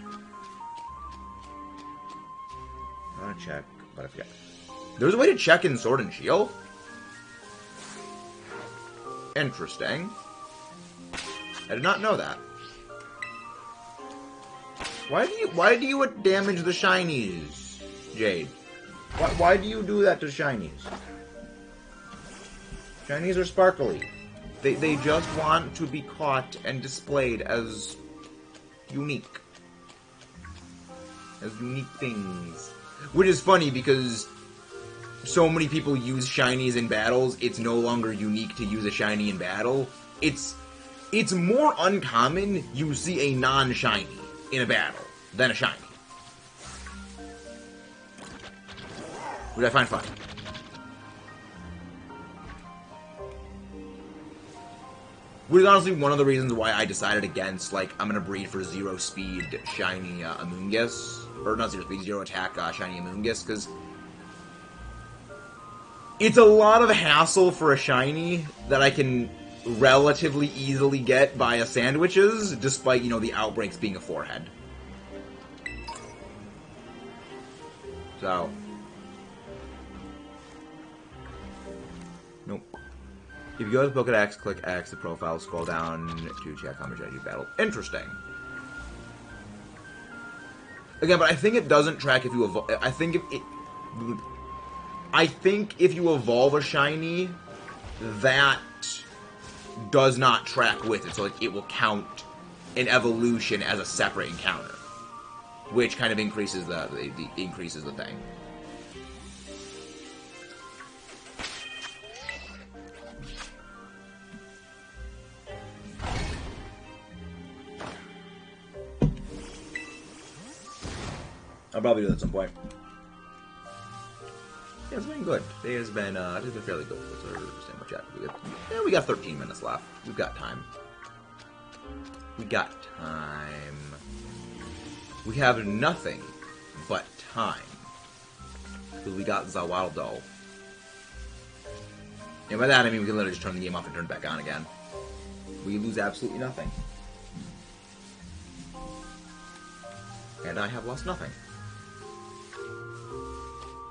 I want to check, but I forget. There's a way to check in Sword and Shield? Interesting. I did not know that. Why do you damage the shinies, Jade? Why do you do that to shinies? Shinies are sparkly. They just want to be caught and displayed as unique. As unique things. Which is funny because so many people use shinies in battles, it's no longer unique to use a shiny in battle. It's more uncommon you see a non-shiny in a battle than a shiny. Which I find funny. Which is honestly one of the reasons why I decided against, I'm gonna breed for 0 speed shiny Amoonguss. Or not 0 speed, 0 attack shiny Amoonguss, because it's a lot of hassle for a shiny that I can relatively easily get via sandwiches, despite, the outbreaks being a forehead. So. Nope. If you go to the Pokédex, click X, the profile, scroll down to check how much you battle. Interesting. Again, but I think it doesn't track if you evolve. I think if you evolve a shiny, that does not track with it. So it will count an evolution as a separate encounter. which kind of increases the thing. I'll probably do that at some point. Yeah, it's been good. Today has been fairly good. What's our sandwich at? We got 13 minutes left. We've got time. We got time. We have nothing but time. Because we got Zawaldo. And by that I mean we can literally just turn the game off and turn it back on again. We lose absolutely nothing. And I have lost nothing.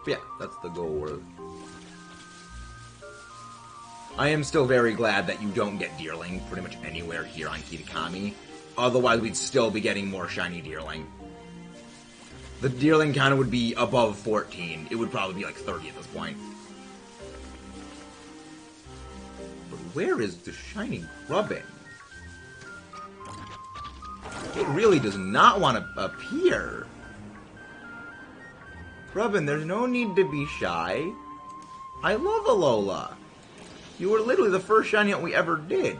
But yeah, that's the goal. I am still very glad that you don't get Deerling pretty much anywhere here on Kitakami. Otherwise, we'd still be getting more shiny Deerling. The Deerling kind of would be above 14. It would probably be like 30 at this point. But where is the shiny Grubbin? It really does not want to appear. Grubbin, there's no need to be shy. I love Alola. You were literally the first shiny hunt we ever did.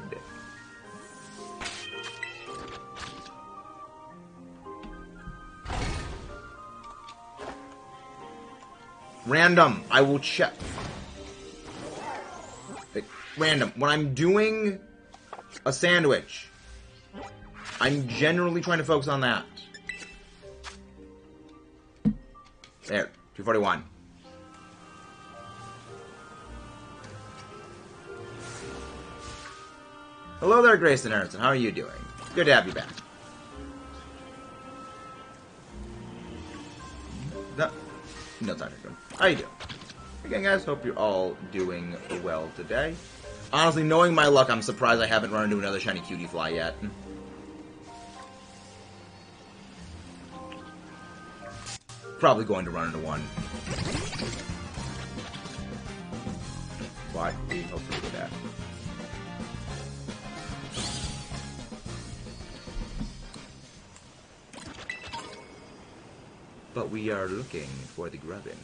Random, I will check. Random, when I'm doing a sandwich, I'm generally trying to focus on that. There, 241. Hello there, Grayson Ernst. How are you doing? Good to have you back. No time to go. How you doing? Again, guys, hope you're all doing well today. Honestly, knowing my luck, I'm surprised I haven't run into another shiny cutie fly yet. Probably going to run into one. But we hopefully do that. But we are looking for the Grubbin.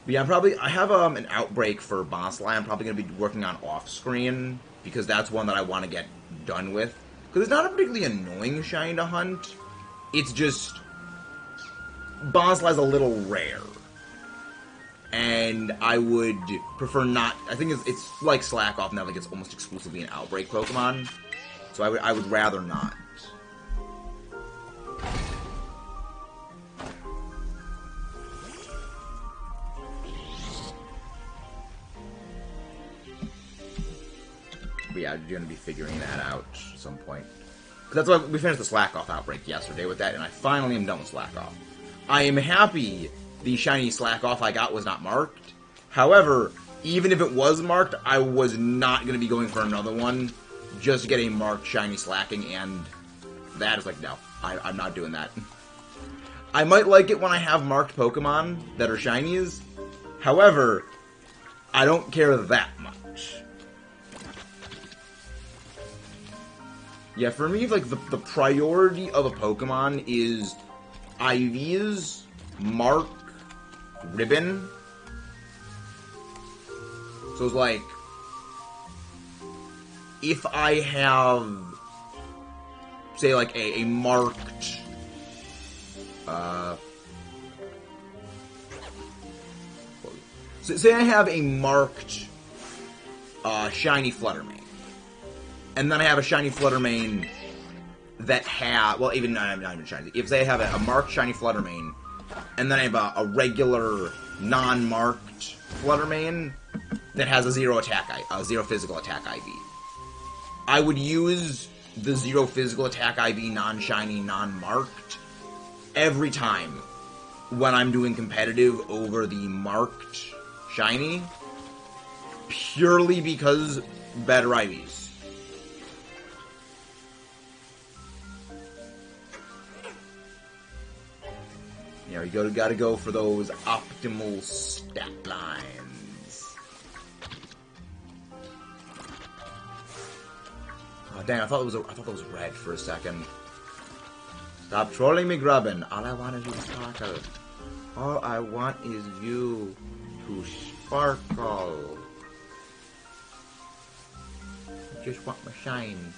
But yeah, I have an outbreak for Bonsly. I'm probably going to be working on off-screen, because that's one that I want to get done with. Because it's not a particularly annoying shiny to hunt. It's just... Bonsly's a little rare. And I would prefer not... I think it's like Slack Off now, like it's almost exclusively an outbreak Pokemon. So I would rather not. But yeah, you're going to be figuring that out at some point. That's why we finished the Slack Off outbreak yesterday with that, and I finally am done with Slack Off. I am happy the shiny Slack Off I got was not marked. However, even if it was marked, I was not going to be going for another one just to get a marked shiny Slacking, and that is like, no, I'm not doing that. I might like it when I have marked Pokemon that are shinies. However, I don't care that much. Yeah, for me, like, the priority of a Pokemon is IVs, Mark, Ribbon. So it's like, if I have, say, like, a marked, so say I have a marked, shiny Fluttermane. And then I have a shiny Fluttermane that well, even not even shiny. If say I have a marked shiny Fluttermane, and then I have a regular non-marked Fluttermane that has a zero physical attack IV, I would use the zero physical attack IV non-shiny, non-marked every time when I'm doing competitive over the marked shiny, purely because better IVs. You know, you gotta go for those optimal stat lines. Oh dang! I thought it was red for a second. Stop trolling me, Grubbin. All I want is you to sparkle. All I want is you to sparkle. I just want my shine.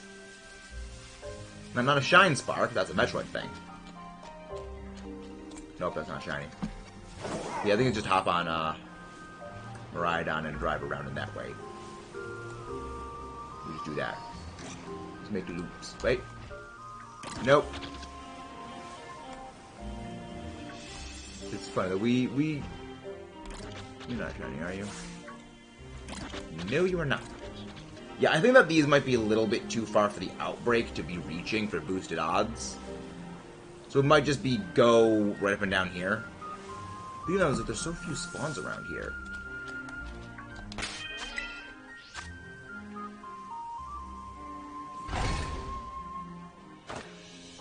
No, not a shine spark. That's a Metroid thing. Nope, that's not shiny. Yeah, I think it's just hop on Maridon and drive around in that way. We just do that. Let's make loops. Wait. Nope. It's funny that we... You're not shiny, are you? No, you are not. Yeah, I think that these might be a little bit too far for the Outbreak to be reaching for boosted odds. So it might just be go right up and down here. But you know, there's so few spawns around here.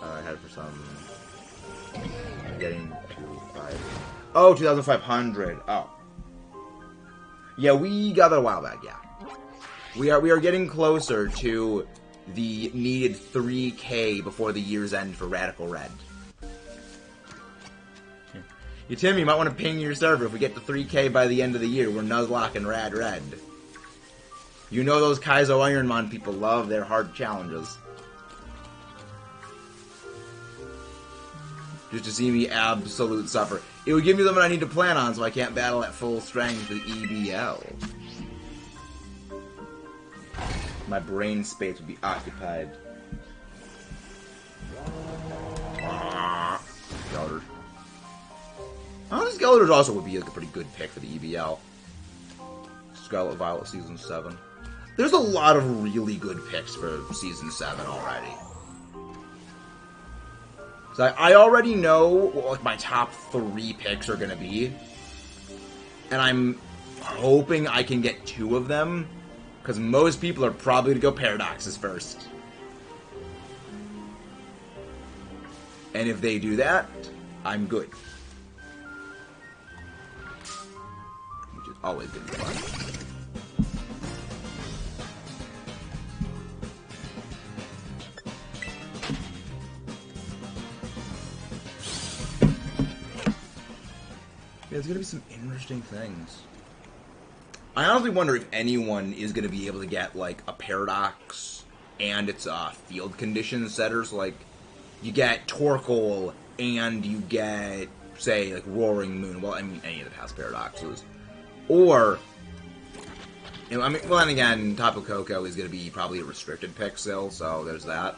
I had it for some... I'm getting to 5... Oh, 2,500. Oh. Yeah, we got that a while back, yeah. We are getting closer to the needed 3K before the year's end for Radical Red. You, Tim, you might want to ping your server if we get to 3K by the end of the year. We're Nuzlocke and Rad Red. You know those Kaizo Ironmon people love their hard challenges. Just to see me absolute suffer. It would give me something I need to plan on so I can't battle at full strength with EBL. My brain space would be occupied. Skeletors. Skeletors also would be like a pretty good pick for the EBL. Scarlet Violet Season 7. There's a lot of really good picks for Season 7 already. So I already know what like, my top 3 picks are going to be. And I'm hoping I can get 2 of them. Because most people are probably going to go Paradoxes first. And if they do that, I'm good. Which is always going to be fun. There's going to be some interesting things. I honestly wonder if anyone is going to be able to get, like, a Paradox and its field condition setters. Like, you get Torkoal and you get, say, like, Roaring Moon. Well, I mean, any of the past Paradoxes. Or, you know, I mean, well, and again, Tapu Koko is going to be probably a restricted pick still, so there's that.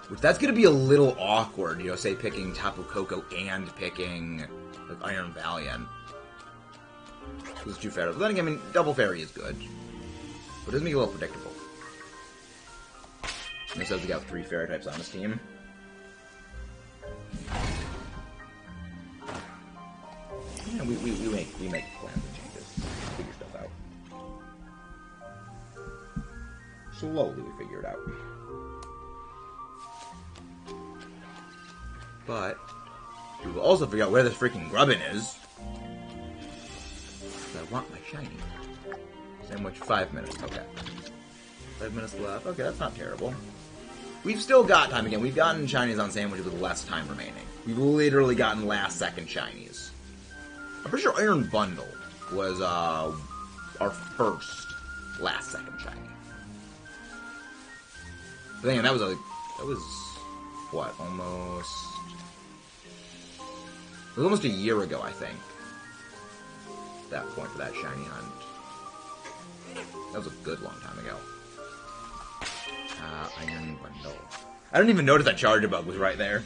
Which, that's going to be a little awkward, you know, say, picking Tapu Koko and picking... like Iron Valiant. It's too fair. But then again, I mean, Double Fairy is good. But it does make it a little predictable. And it says we got 3 Fairy types on this team. Yeah, we make plans and changes. Figure stuff out. Slowly we figure it out. But we will also figure out where this freaking Grubbin is. I want my shiny. Sandwich 5 minutes. Okay. 5 minutes left. Okay, that's not terrible. We've still got time again. We've gotten shinies on sandwiches with less time remaining. We've literally gotten last second shinies. I'm pretty sure Iron Bundle was our first last second shiny. But anyway, that was what, almost... It was almost a year ago, I think. At that point for that shiny hunt. That was a good long time ago. Iron Bundle. I didn't even notice that Charger Bug was right there.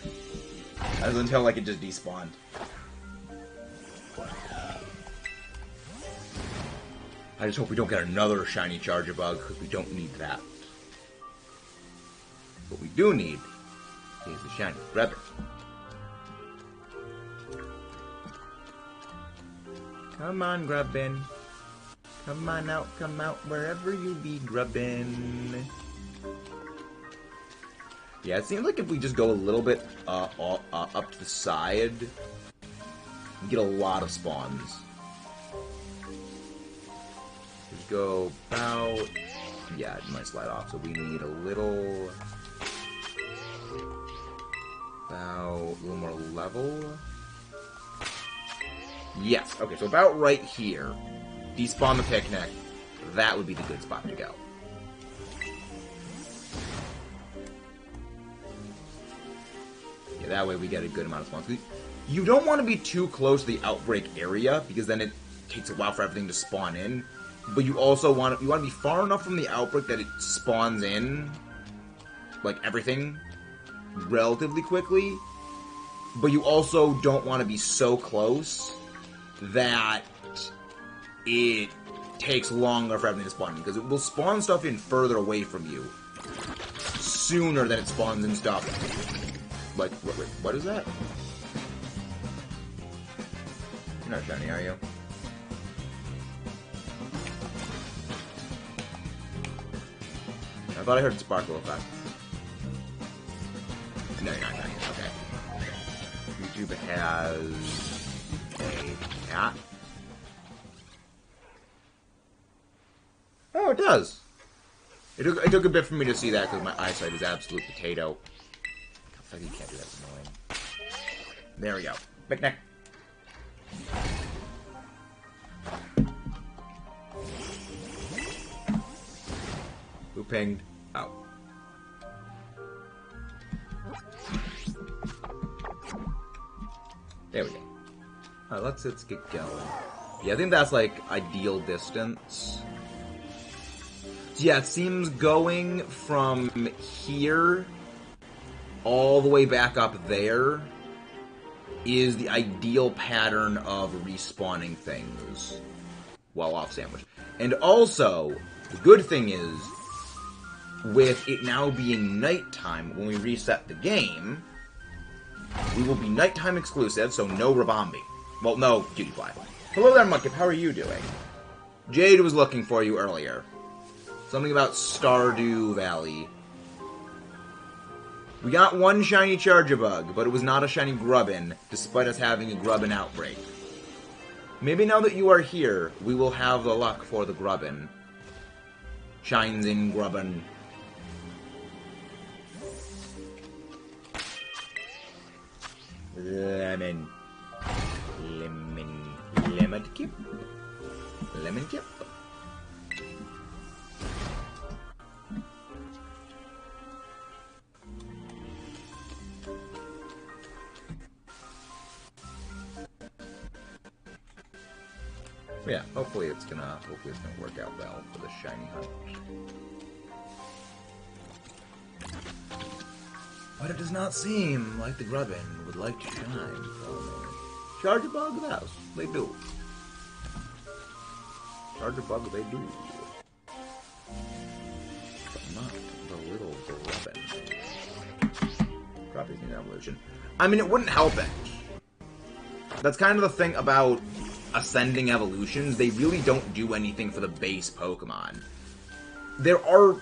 That was until like it just despawned. I just hope we don't get another shiny Charger Bug, because we don't need that. What we do need is the shiny Grubbin. Come on, Grubbin. Come on out, come out, wherever you be, Grubbin. Yeah, it seems like if we just go a little bit up to the side, we get a lot of spawns. Just go about... Yeah, it might slide off, so we need a little... About a little more level. Yes, okay, so about right here. Despawn the picnic. That would be the good spot to go. Yeah, that way we get a good amount of spawns. You don't want to be too close to the outbreak area, because then it takes a while for everything to spawn in. But you also want to be far enough from the outbreak that it spawns in, like, everything relatively quickly. But you also don't want to be so close that it takes longer for everything to spawn in, because it will spawn stuff in further away from you sooner than it spawns in stuff. Like, wait, what is that? You're not shiny, are you? I thought I heard sparkle effect. No, you're not shiny. Okay. YouTube has a cat. Oh, it does. It took a bit for me to see that because my eyesight is absolute potato. I think you can't do that. It's annoying. There we go. Picnic. Who pinged? Oh. There we go. Alright, let's get going. Yeah, I think that's like ideal distance. So yeah, it seems going from here all the way back up there is the ideal pattern of respawning things while off sandwich. And also, the good thing is, with it now being nighttime when we reset the game, we will be nighttime exclusive, so no Rabombi. Well, no Cutie Fly. Hello there, Mudkip, how are you doing? Jade was looking for you earlier. Something about Stardew Valley. We got one shiny Charger Bug, but it was not a shiny Grubbin, despite us having a Grubbin outbreak. Maybe now that you are here, we will have the luck for the Grubbin. Shines in Grubbin. Lemon. Lemon kip. Lemon kip. Yeah, hopefully it's gonna work out well for the shiny hunt. But it does not seem like the Grubbin would like to shine for me. Charger Bug, yes, they do. Charger Bug, they do. But not the little Grubbin. Grubbin's an evolution. I mean, it wouldn't help it. That's kind of the thing about ascending evolutions. They really don't do anything for the base Pokemon. There are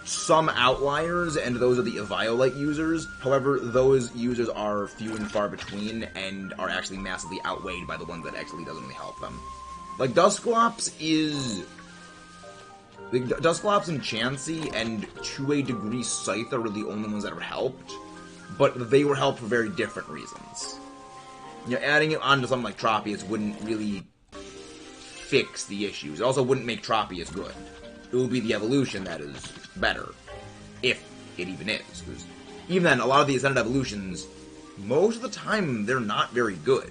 some outliers, and those are the Eviolite users. However, those users are few and far between, and are actually massively outweighed by the ones that actually doesn't really help them. Like, Dusclops is... Like, Dusclops and Chansey, and to a degree Scyther are the only ones that are helped, but they were helped for very different reasons. You know, adding it onto something like Tropius wouldn't really fix the issues. It also wouldn't make Tropius good. It would be the evolution that is better. If it even is. Because even then, a lot of the Ascended evolutions, most of the time, they're not very good.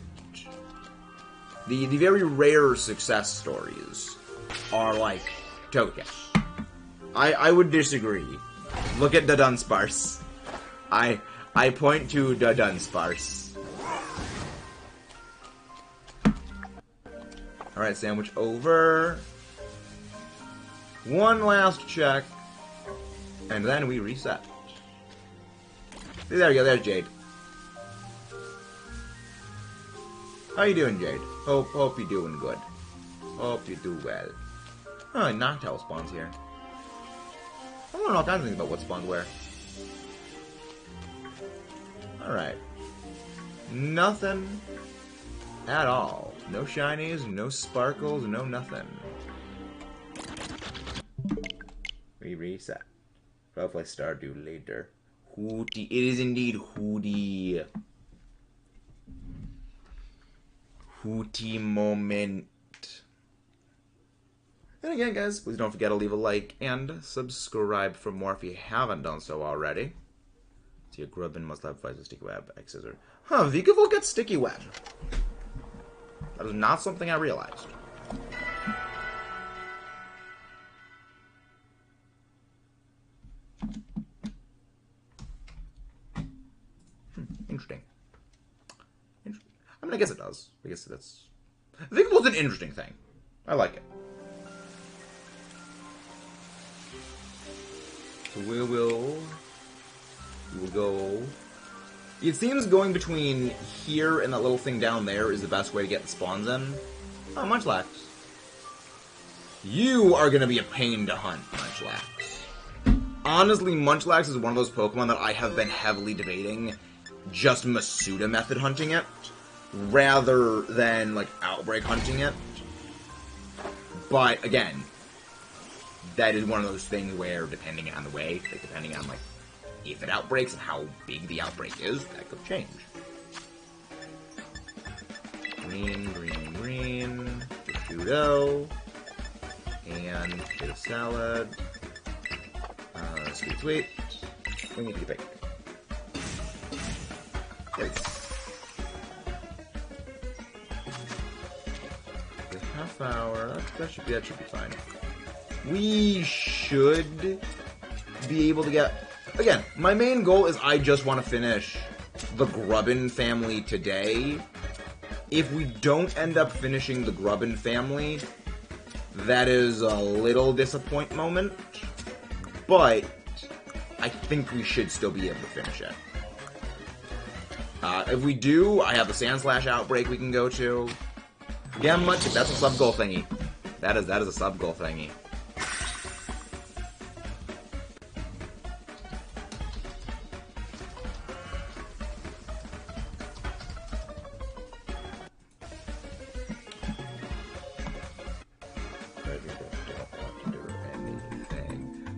The very rare success stories are like Togekiss. I would disagree. Look at the Dunsparce. I point to the Dunsparce. Alright, sandwich over. One last check. And then we reset. There we go, there's Jade. How you doing, Jade? Hope you're doing good. Hope you do well. Oh, Noctowl spawns here. I don't know all kinds of things about what spawned where. Alright. Nothing at all. No shinies, no sparkles, no nothing. We reset. Hopefully Stardew later. Hootie. It is indeed Hootie. Hootie moment. And again, guys, please don't forget to leave a like and subscribe for more if you haven't done so already. So your grubbin must have fights with sticky web, X scissor. Huh, Vikavolt gets sticky web. That is not something I realized. Interesting. I mean, I guess it does. I guess that's... Vikavolt's an interesting thing. I like it. So we will go... It seems going between here and that little thing down there is the best way to get the spawns in. Oh, Munchlax. You are going to be a pain to hunt, Munchlax. Honestly, Munchlax is one of those Pokemon that I have been heavily debating just Masuda method hunting it, rather than, like, Outbreak hunting it. But, again, that is one of those things where, depending on the way, like, depending on, like, if it outbreaks and how big the outbreak is, that could change. Green, green, green. Judo. And potato salad. Sweet, sweet. We need to get big. Nice. The half hour. That should be fine. We should be able to get... Again, my main goal is I just want to finish the Grubbin family today. If we don't end up finishing the Grubbin family, that is a little disappointment moment. But I think we should still be able to finish it. If we do, I have the Sandslash Outbreak we can go to. Again, that's a sub-goal thingy. That is a sub-goal thingy.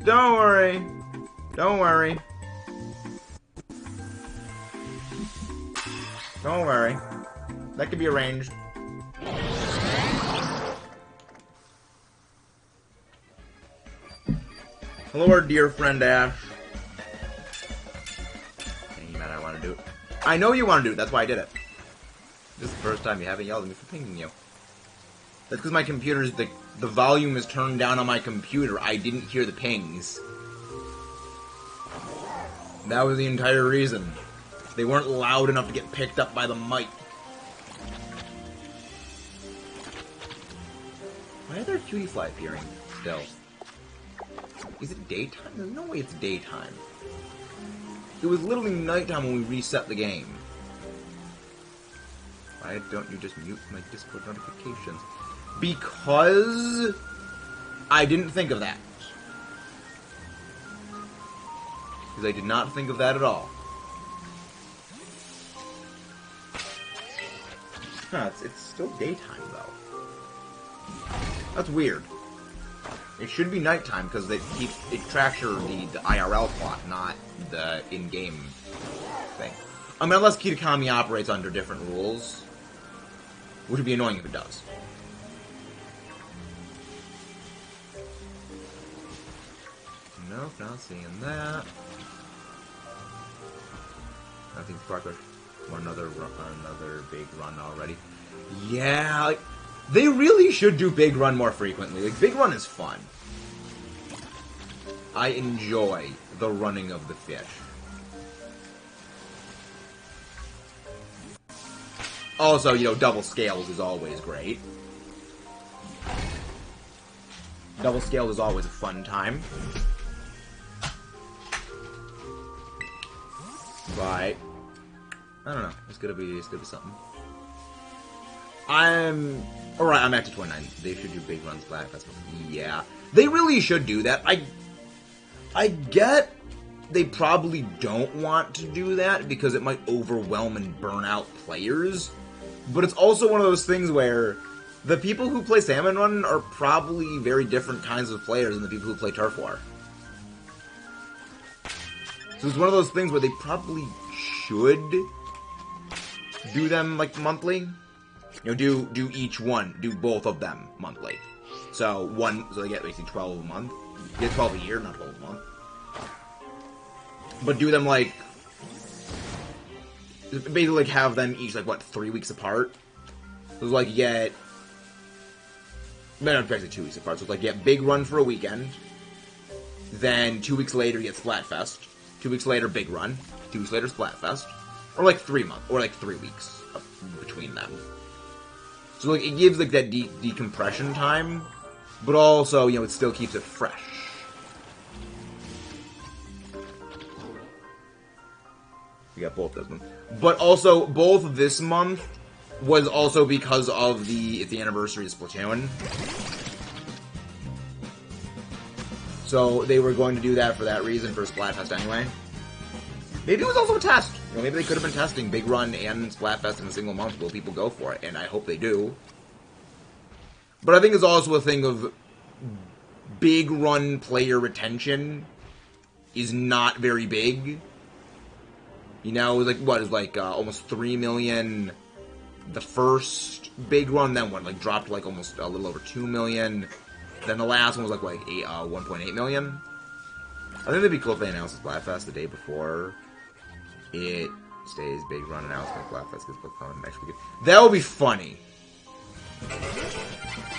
Don't worry. Don't worry. Don't worry. That could be arranged. Hello, our dear friend Ash. Hey, man, I want to do it. I know you want to do it. That's why I did it. This is the first time you haven't yelled at me for pinging you. That's because my computer's, the volume is turned down on my computer. I didn't hear the pings. That was the entire reason. They weren't loud enough to get picked up by the mic. Why are there cutie fly appearing still? Is it daytime? There's no way it's daytime. It was literally nighttime when we reset the game. Why don't you just mute my Discord notifications? Because I didn't think of that. Because I did not think of that at all. Huh, it's still daytime, though. That's weird. It should be nighttime, because it tracks the IRL clock, not the in-game thing. I mean, unless Kitakami operates under different rules. Which would be annoying if it does. Nope, not seeing that. Nothing's progress. Another big run already. Yeah, like, they really should do big run more frequently. Like, big run is fun. I enjoy the running of the fish. Also, you know, double scales is always great. Double scale is always a fun time. But I don't know. It's gonna be something. Alright, I'm at to 29. They should do big runs back. That's what, yeah. They really should do that. I get they probably don't want to do that because it might overwhelm and burn out players. But it's also one of those things where the people who play Salmon Run are probably very different kinds of players than the people who play Turf War. So it's one of those things where they probably should do them, like, monthly. You know, do each one, do both of them monthly. So they get basically 12 a month. You get 12 a year, not 12 a month. But do them, like, basically, like, have them each, like, what, 3 weeks apart? So it's like, you get, no, actually 2 weeks apart. So it's like, you get Big Run for a weekend. Then 2 weeks later, you get Splatfest. 2 weeks later, Big Run. 2 weeks later, Splatfest. Or, like, 3 months. Or, like, 3 weeks between them. So, like, it gives, like, that decompression time. But also, you know, it still keeps it fresh. We got both this month. But also, both this month was also because of it's the anniversary of Splatoon. So they were going to do that for that reason for Splatfest anyway. Maybe it was also a test. You know, maybe they could have been testing Big Run and Splatfest in a single month. Will people go for it? And I hope they do. But I think it's also a thing of Big Run player retention is not very big. You know, it was like, what, it was like almost 3 million the first Big Run, then what, like dropped like almost a little over 2 million. Then the last one was like 1.8 million. I think it'd be cool if they announced Splatfest the day before it stays Big Run announcement. Splatfest gets postponed next week. That would be funny.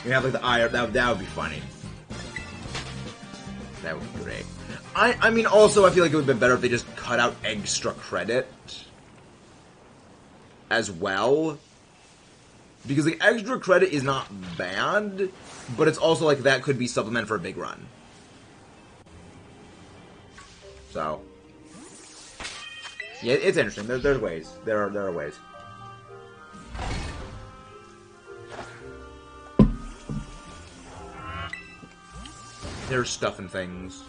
You have like the IR. That would be funny. That would be great. I mean, also, I feel like it would have been better if they just cut out extra credit as well. Because, like, extra credit is not bad, but it's also, like, that could be supplement for a Big Run. So. Yeah, it's interesting. There's ways. There are ways. There's stuff and things.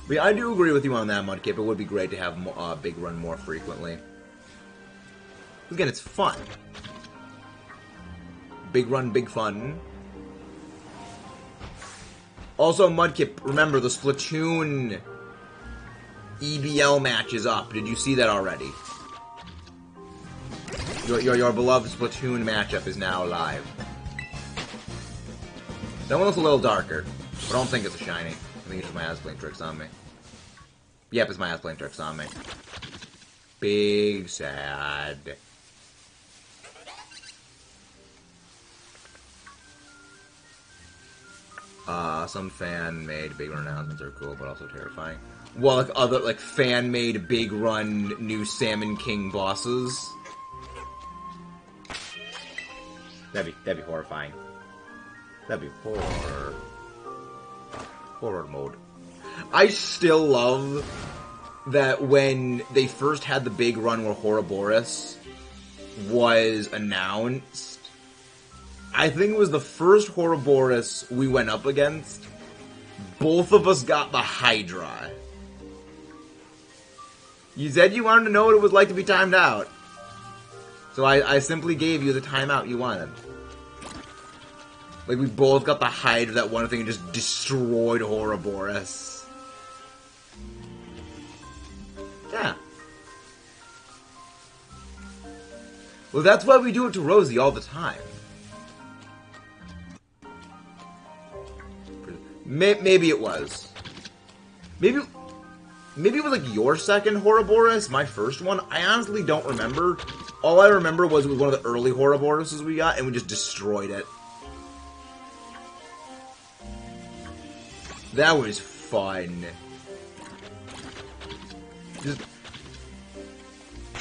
But yeah, I do agree with you on that, Mudkip. It would be great to have Big Run more frequently. Again, it's fun. Big Run, big fun. Also, Mudkip, remember, the Splatoon EBL match is up. Did you see that already? Your beloved Splatoon matchup is now live. That one looks a little darker, but I don't think it's a shiny. I think it's just my ass playing tricks on me. Yep, it's my ass playing tricks on me. Big sad. Some fan-made Big Run announcements are cool, but also terrifying. Well, like other, like, fan-made Big Run new Salmon King bosses. That'd be horrifying. That'd be horror mode. I still love that when they first had the big run where Ouroboros was announced, I think it was the first Ouroboros we went up against, both of us got the Hydra. You said you wanted to know what it was like to be timed out. So I simply gave you the timeout you wanted. Like, we both got the Hydra, that one thing, and just destroyed Ouroboros. Yeah. Well, that's why we do it to Rosie all the time. Maybe it was. Maybe it was like your second Ouroboros, my first one. I honestly don't remember. All I remember was it was one of the early Ouroboroses we got, and we just destroyed it. That was fun. Just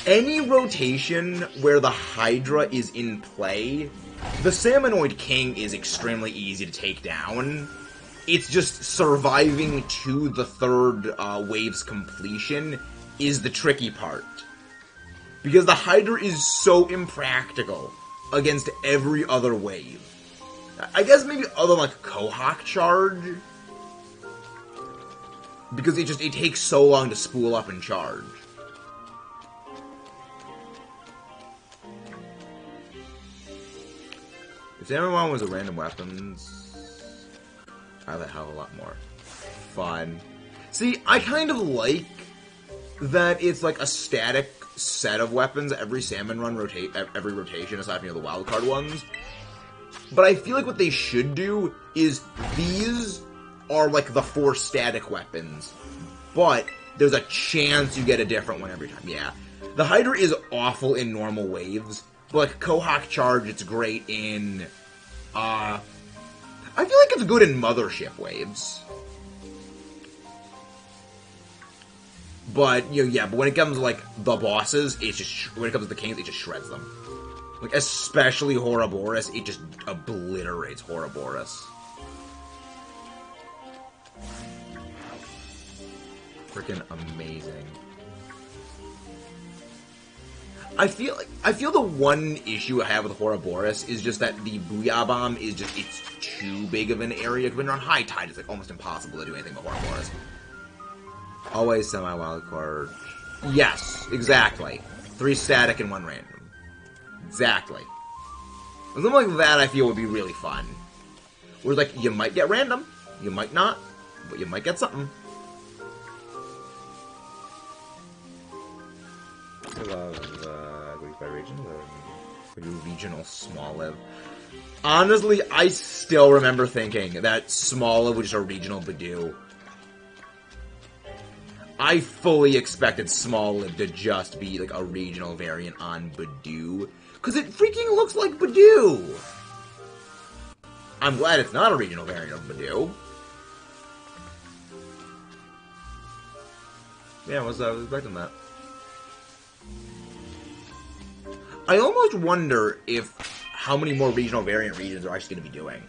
any rotation where the Hydra is in play, the Salmonoid King is extremely easy to take down. It's just surviving to the third wave's completion is the tricky part. Because the Hydra is so impractical against every other wave. I guess maybe other than like Kohawk Charge. Because it takes so long to spool up and charge. If everyone was a random weapons, I have a hell of a lot more fun. See, I kind of like that it's like a static set of weapons every salmon run every rotation aside from the wildcard ones. But I feel like what they should do is these are like the 4 static weapons, but there's a chance you get a different one every time. Yeah. The Hydra is awful in normal waves, but like Kohak Charge, it's great in, I feel like it's good in Mothership waves. But, yeah, but when it comes to, like, the bosses, it's just, when it comes to the kings, it just shreds them. Like, especially Ouroboros, it just obliterates Ouroboros. Freaking amazing. I feel the one issue I have with Ouroboros is just that the Booyah Bomb is just, it's too big of an area. When you're on high tide, it's, like, almost impossible to do anything with Ouroboros. Always semi-wildcard. Yes, exactly. 3 static and 1 random. Exactly. Something like that I feel would be really fun. Where, like, you might get random, you might not, but you might get something. I love, Greek by region, the regional small live. Honestly, I still remember thinking that small live was just a regional Badoo. I fully expected Small Live to just be, like, a regional variant on Badoo. Because it freaking looks like Badoo! I'm glad it's not a regional variant of Badoo. Yeah, I was expecting that. I almost wonder if how many more regional variant regions are actually going to be doing.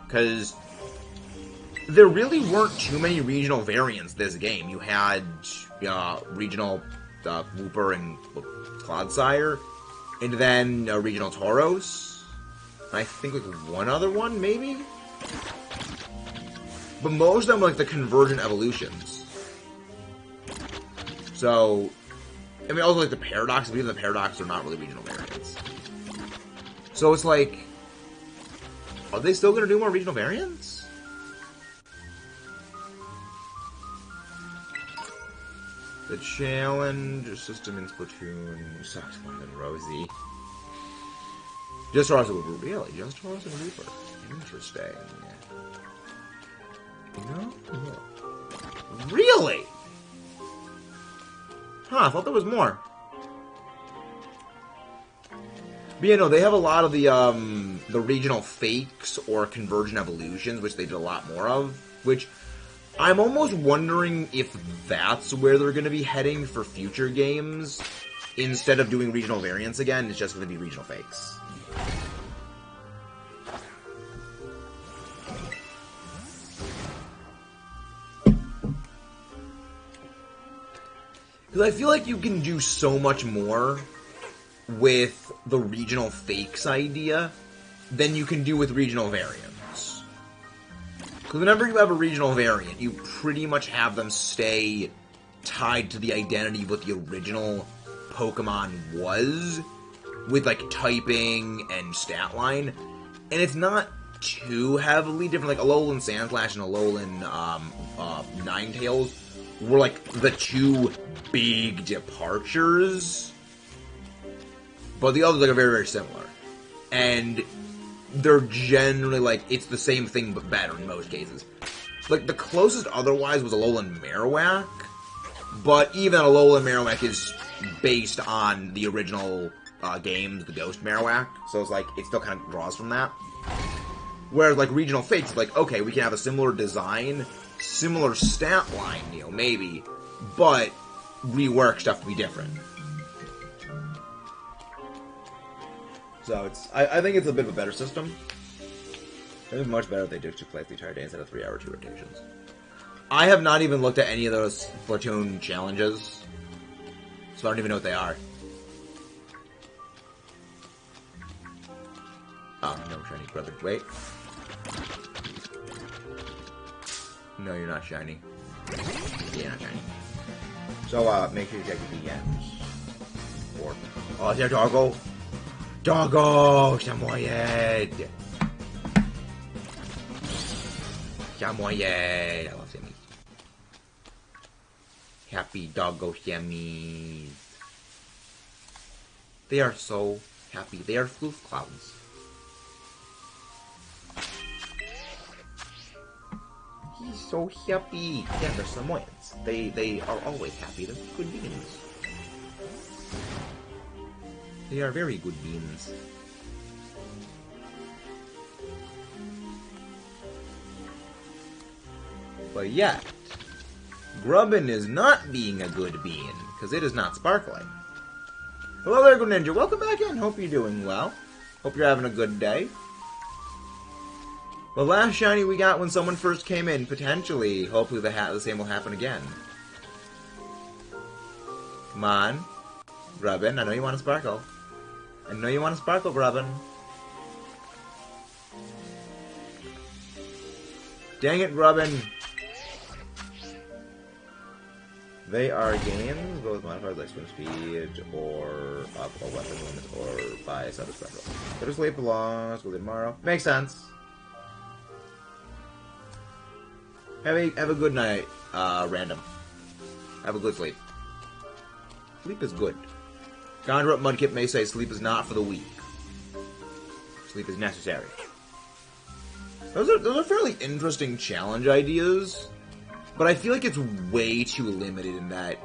Because there really weren't too many regional variants this game. You had regional Wooper and Clodsire, and then regional Tauros. And I think like one other one, maybe? But most of them are like the convergent evolutions. So, I mean, also like the Paradox, but even the Paradox are not really regional variants. So it's like, are they still going to do more regional variants? The challenge system in Splatoon sucks more than Rosie. Just Tauros and Wooper. Really? Just Tauros and Wooper. Interesting. No? Really? Huh, I thought there was more. But yeah, no, they have a lot of the regional fakes or convergent evolutions, which they did a lot more of, which I'm almost wondering if that's where they're going to be heading for future games. Instead of doing regional variants again, it's just going to be regional fakes. Because I feel like you can do so much more with the regional fakes idea than you can do with regional variants. Because whenever you have a regional variant, you pretty much have them stay tied to the identity of what the original Pokemon was, with like typing and stat line, and it's not too heavily different. Like Alolan Sandslash and Alolan Ninetales were like the 2 big departures, but the others like are very, very similar. And they're generally like, it's the same thing but better in most cases. Like, the closest otherwise was Alolan Marowak, but even Alolan Marowak is based on the original games, the Ghost Marowak, so it's like, it still kind of draws from that. Whereas, like, regional fakes, it's like, okay, we can have a similar design, similar stat line, maybe, but rework stuff to be different. So it's, I think it's a bit of a better system. I think it's much better if they just play the entire day instead of 3-hour 2 rotations. I have not even looked at any of those Splatoon challenges, so I don't even know what they are. Oh, no, shiny brother. Wait. No, you're not shiny. Yeah, you're not shiny. So, make sure you check the DMs. Or, oh, is there Doggo? Doggo! Samoyed! Chamoyed. I love Siamese. Happy doggo Siamese. They are so happy. They are floof clouds. He's so happy. Yeah, they're Samoyeds. They are always happy. They're good beans. They are very good beans. But yet, Grubbin is not being a good bean, because it is not sparkling. Hello there, Good Ninja. Welcome back in. Hope you're doing well. Hope you're having a good day. The last shiny we got when someone first came in, potentially, hopefully the same will happen again. Come on. Grubbin, I know you want to sparkle. I know you want to sparkle, Grubbin. Dang it, Grubbin. They are games, both modifiers like swim speed, or up a weapon limit, or by sub special. Go to sleep belongs, we'll tomorrow. Makes sense. Have a good night, random. Have a good sleep. Sleep is good. Conjure Up Mudkip may say sleep is not for the weak. Sleep is necessary. Those are fairly interesting challenge ideas. But I feel like it's way too limited in that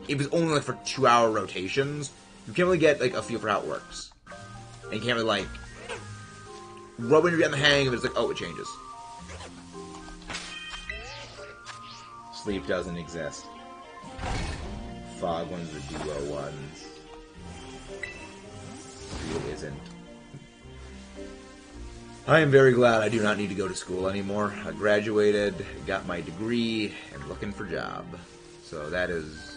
if it's only like for 2-hour rotations, you can't really get like a feel for how it works. And you can't really like rub when you're getting the hang of it, it's like, oh, it changes. Sleep doesn't exist. Fog ones are duo ones. Steel isn't. I am very glad I do not need to go to school anymore. I graduated, got my degree, and looking for a job. So that is...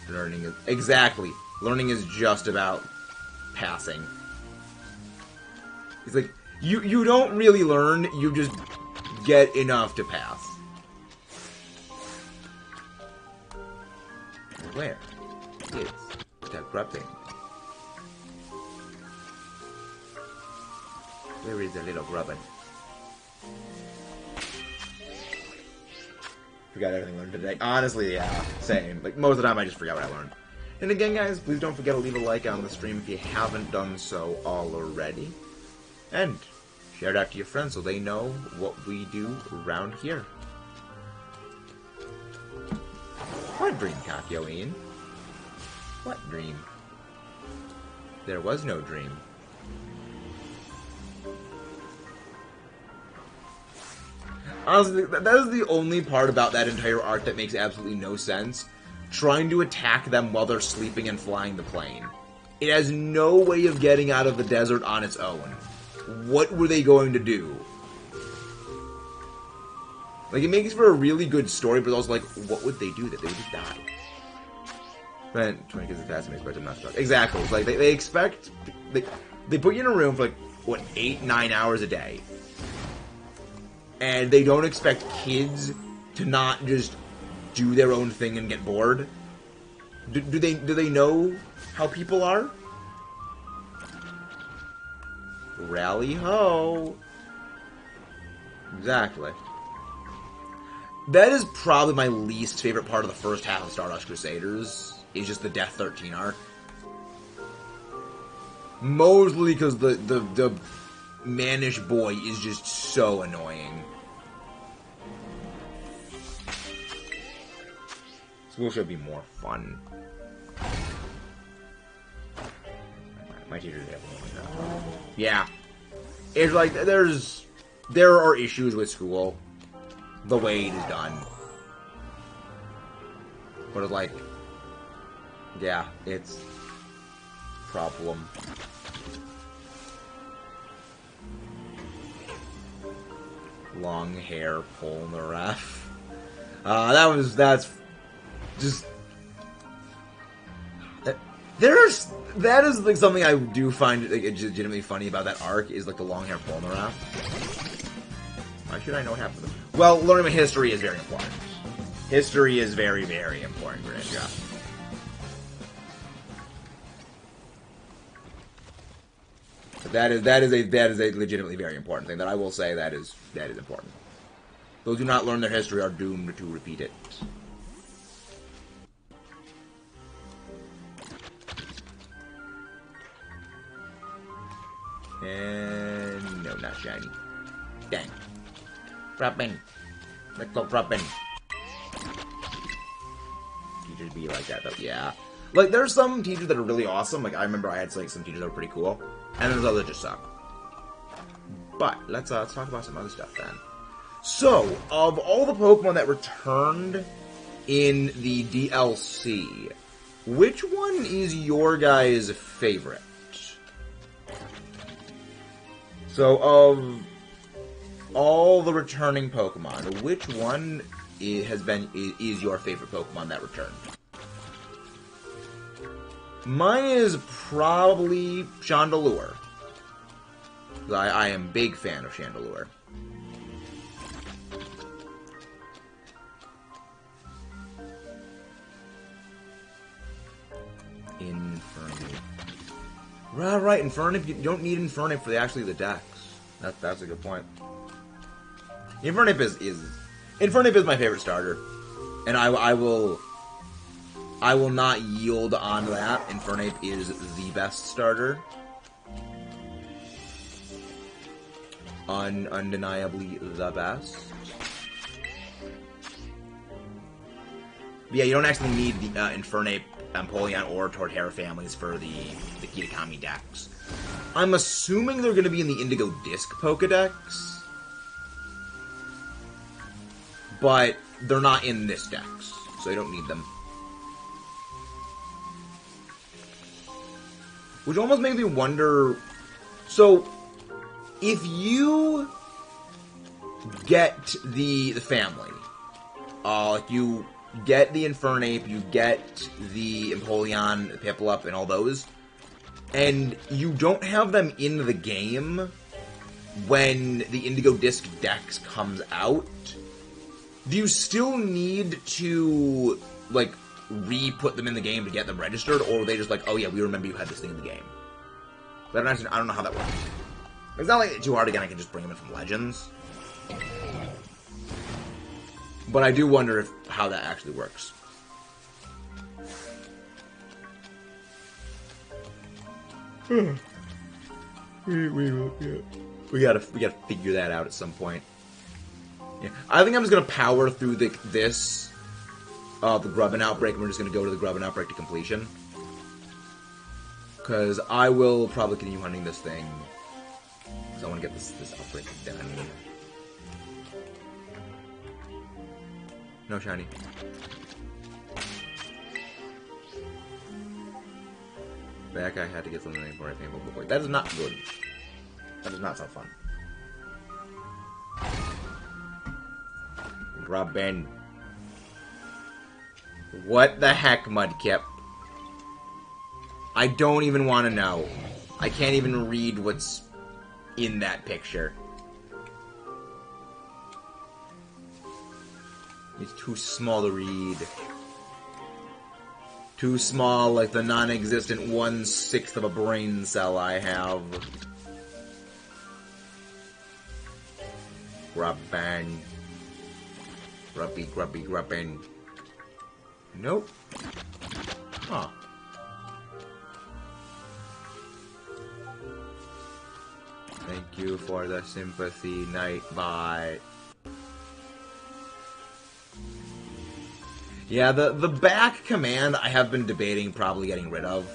learning. Exactly. Learning is just about passing. It's like, you don't really learn, you just get enough to pass. Where? Kids. Stop grubbing. Where is the little Grubbin? Forgot everything I learned today. Honestly, yeah, same. Like, most of the time I just forget what I learned. And again, guys, please don't forget to leave a like on the stream if you haven't done so already. And share it out to your friends so they know what we do around here. What dream, Kakyoin? What dream? There was no dream. Honestly, that is the only part about that entire arc that makes absolutely no sense. Trying to attack them while they're sleeping and flying the plane. It has no way of getting out of the desert on its own. What were they going to do? Like, it makes for a really good story, but also, like, what would they do? That they would just die. But 20 kids fast makes I'm not stuck. Exactly. It's like, they expect... They put you in a room for, like, what, 8-9 hours a day. And they don't expect kids to not just do their own thing and get bored. Do they know how people are? Rally ho! Exactly. That is probably my least favorite part of the first half of Stardust Crusaders, is just the Death 13 arc. Mostly because the mannish boy is just so annoying. School should be more fun. My teachers have yeah. It's like, there are issues with school. The way it is done. But it's like, yeah, it's a problem. Long hair pulling the ref. That's just... That is like something I do find like legitimately funny about that arc, is like the long hair pulling the ref. Why should I know what happened? Well, learning my history is very important. History is very, very important, Greninja. That is a legitimately very important thing that I will say that is important. Those who do not learn their history are doomed to repeat it. And no, not shiny. Dang. Dropping. Let's go dropping. Teachers be like that though, yeah. Like, there's some teachers that are really awesome. Like, I remember I had like some teachers that were pretty cool. And there's others that just suck. But, let's talk about some other stuff then. So, of all the Pokemon that returned in the DLC, which one is your guys' favorite? So, of all the returning Pokemon, which one is your favorite Pokemon that returned? Mine is probably Chandelure. I am a big fan of Chandelure. Infernape. Right, Infernape. You don't need Infernape for the Dex. That's a good point. Infernape is my favorite starter, and I will not yield on that. Infernape is the best starter. Undeniably the best. But yeah, you don't actually need the Infernape, Empoleon, or TERA families for the Kitakami Dex. I'm assuming they're going to be in the Indigo Disc Pokedex, but they're not in this Dex, so you don't need them. Which almost makes me wonder, so if you get the family, you get the Infernape, you get the Empoleon, the Piplup, and all those, and you don't have them in the game when the Indigo Disc Dex comes out, do you still need to, like, re-put them in the game to get them registered, or are they just like, oh yeah, we remember you had this thing in the game? I don't know how that works. It's not like it's too hard again, I can just bring them in from Legends. But I do wonder how that actually works. We gotta figure that out at some point. Yeah, I think I'm just gonna power through the Grubbin Outbreak, and we're just gonna go to the Grubbin Outbreak to completion. Because I will probably continue hunting this thing. Because I want to get this outbreak done. No shiny. Back, I had to get something before I came up before. That is not good. That does not sound fun. Grubbin. What the heck, Mudkip? I don't even want to know. I can't even read what's in that picture. It's too small to read. Too small, like the non-existent 1/6 of a brain cell I have. Grubbin. Grubbin. Nope. Huh. Thank you for the sympathy, Nightbot. Yeah, the back command I have been debating probably getting rid of.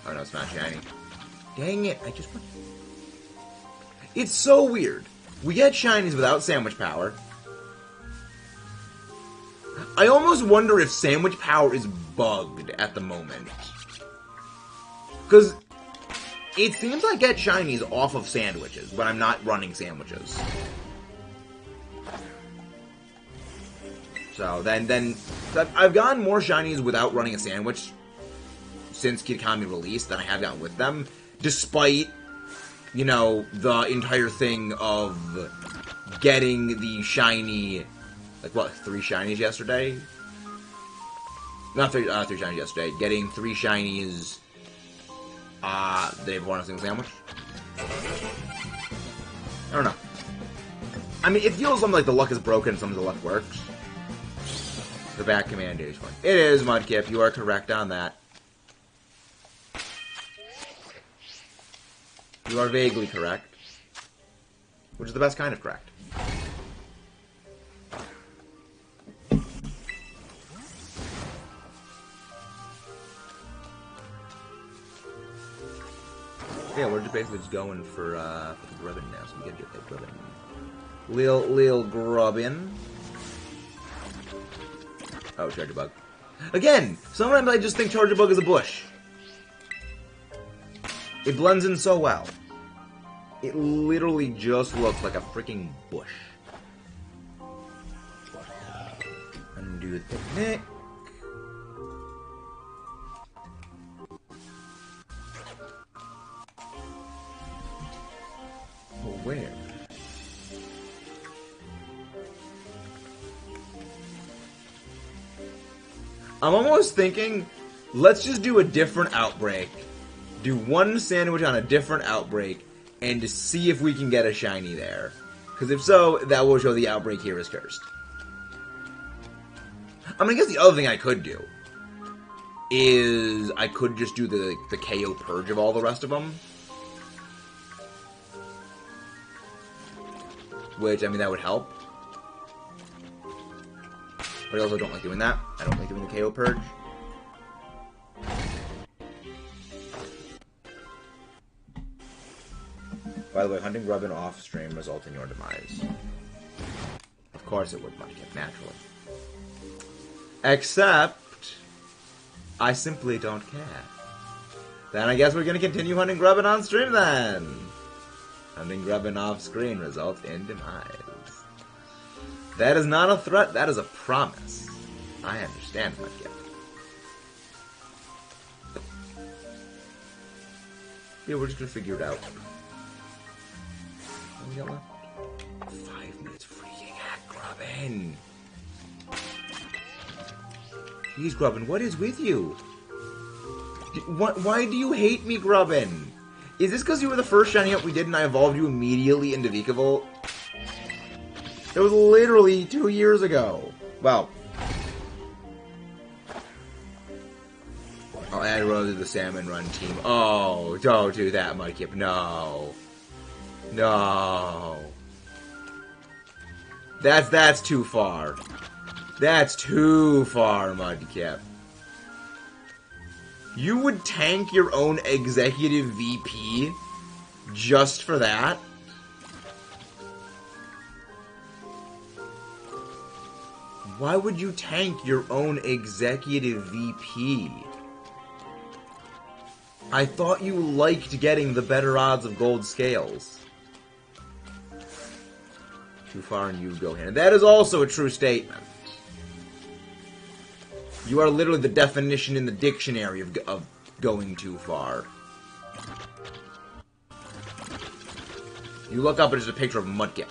Oh no, it's not shiny. Dang it, I just want... It's so weird. We get shinies without sandwich power. I almost wonder if sandwich power is bugged at the moment. Because it seems I get shinies off of sandwiches, but I'm not running sandwiches. So then I've gotten more shinies without running a sandwich since Kitakami released than I have gotten with them, despite, you know, the entire thing of getting the shiny, like what, 3 shinies yesterday? Not 3 shinies yesterday. Getting 3 shinies they have one a single sandwich. I don't know. I mean, it feels something like the luck is broken, some of the luck works. The back command is fun. It is, Mudkip. You are correct on that. You are vaguely correct. Which is the best kind of correct. Yeah, we're just basically just going for the grubbin now, so we gotta get that grubbin. Lil grubbin. Oh, Charger Bug. Again! Sometimes I just think Charger Bug is a bush. It blends in so well. It literally just looks like a freaking bush. Undo the picnic. Where? I'm almost thinking, let's just do a different outbreak. Do one sandwich on a different outbreak, and to see if we can get a shiny there. Because if so, that will show the outbreak here is cursed. I mean, I guess the other thing I could do is I could just do the KO purge of all the rest of them. Which, I mean, that would help. But I also don't like doing that. I don't like doing the KO purge. By the way, hunting Grubbin off stream results in your demise. Of course it would, Mudkip, naturally. Except, I simply don't care. Then I guess we're gonna continue hunting Grubbin on stream then. Hunting Grubbin off screen results in demise. That is not a threat, that is a promise. I understand, Mudkip. Yeah, we're just gonna figure it out. What do we got left? 5 minutes freaking at Grubbin. Jeez, Grubbin, what is with you? Why do you hate me, Grubbin? Is this because you were the first shiny up we did and I evolved you immediately into Vikavolt? It was literally 2 years ago. Well. I'll add Rose to the Salmon Run team. Oh, don't do that, Mudkip. No. No. That's too far. That's too far, Mudkip. You would tank your own executive VP just for that? Why would you tank your own executive VP? I thought you liked getting the better odds of gold scales. Too far and you go hand. That is also a true statement. You are literally the definition in the dictionary of going too far. You look up and there's a picture of Mudkip.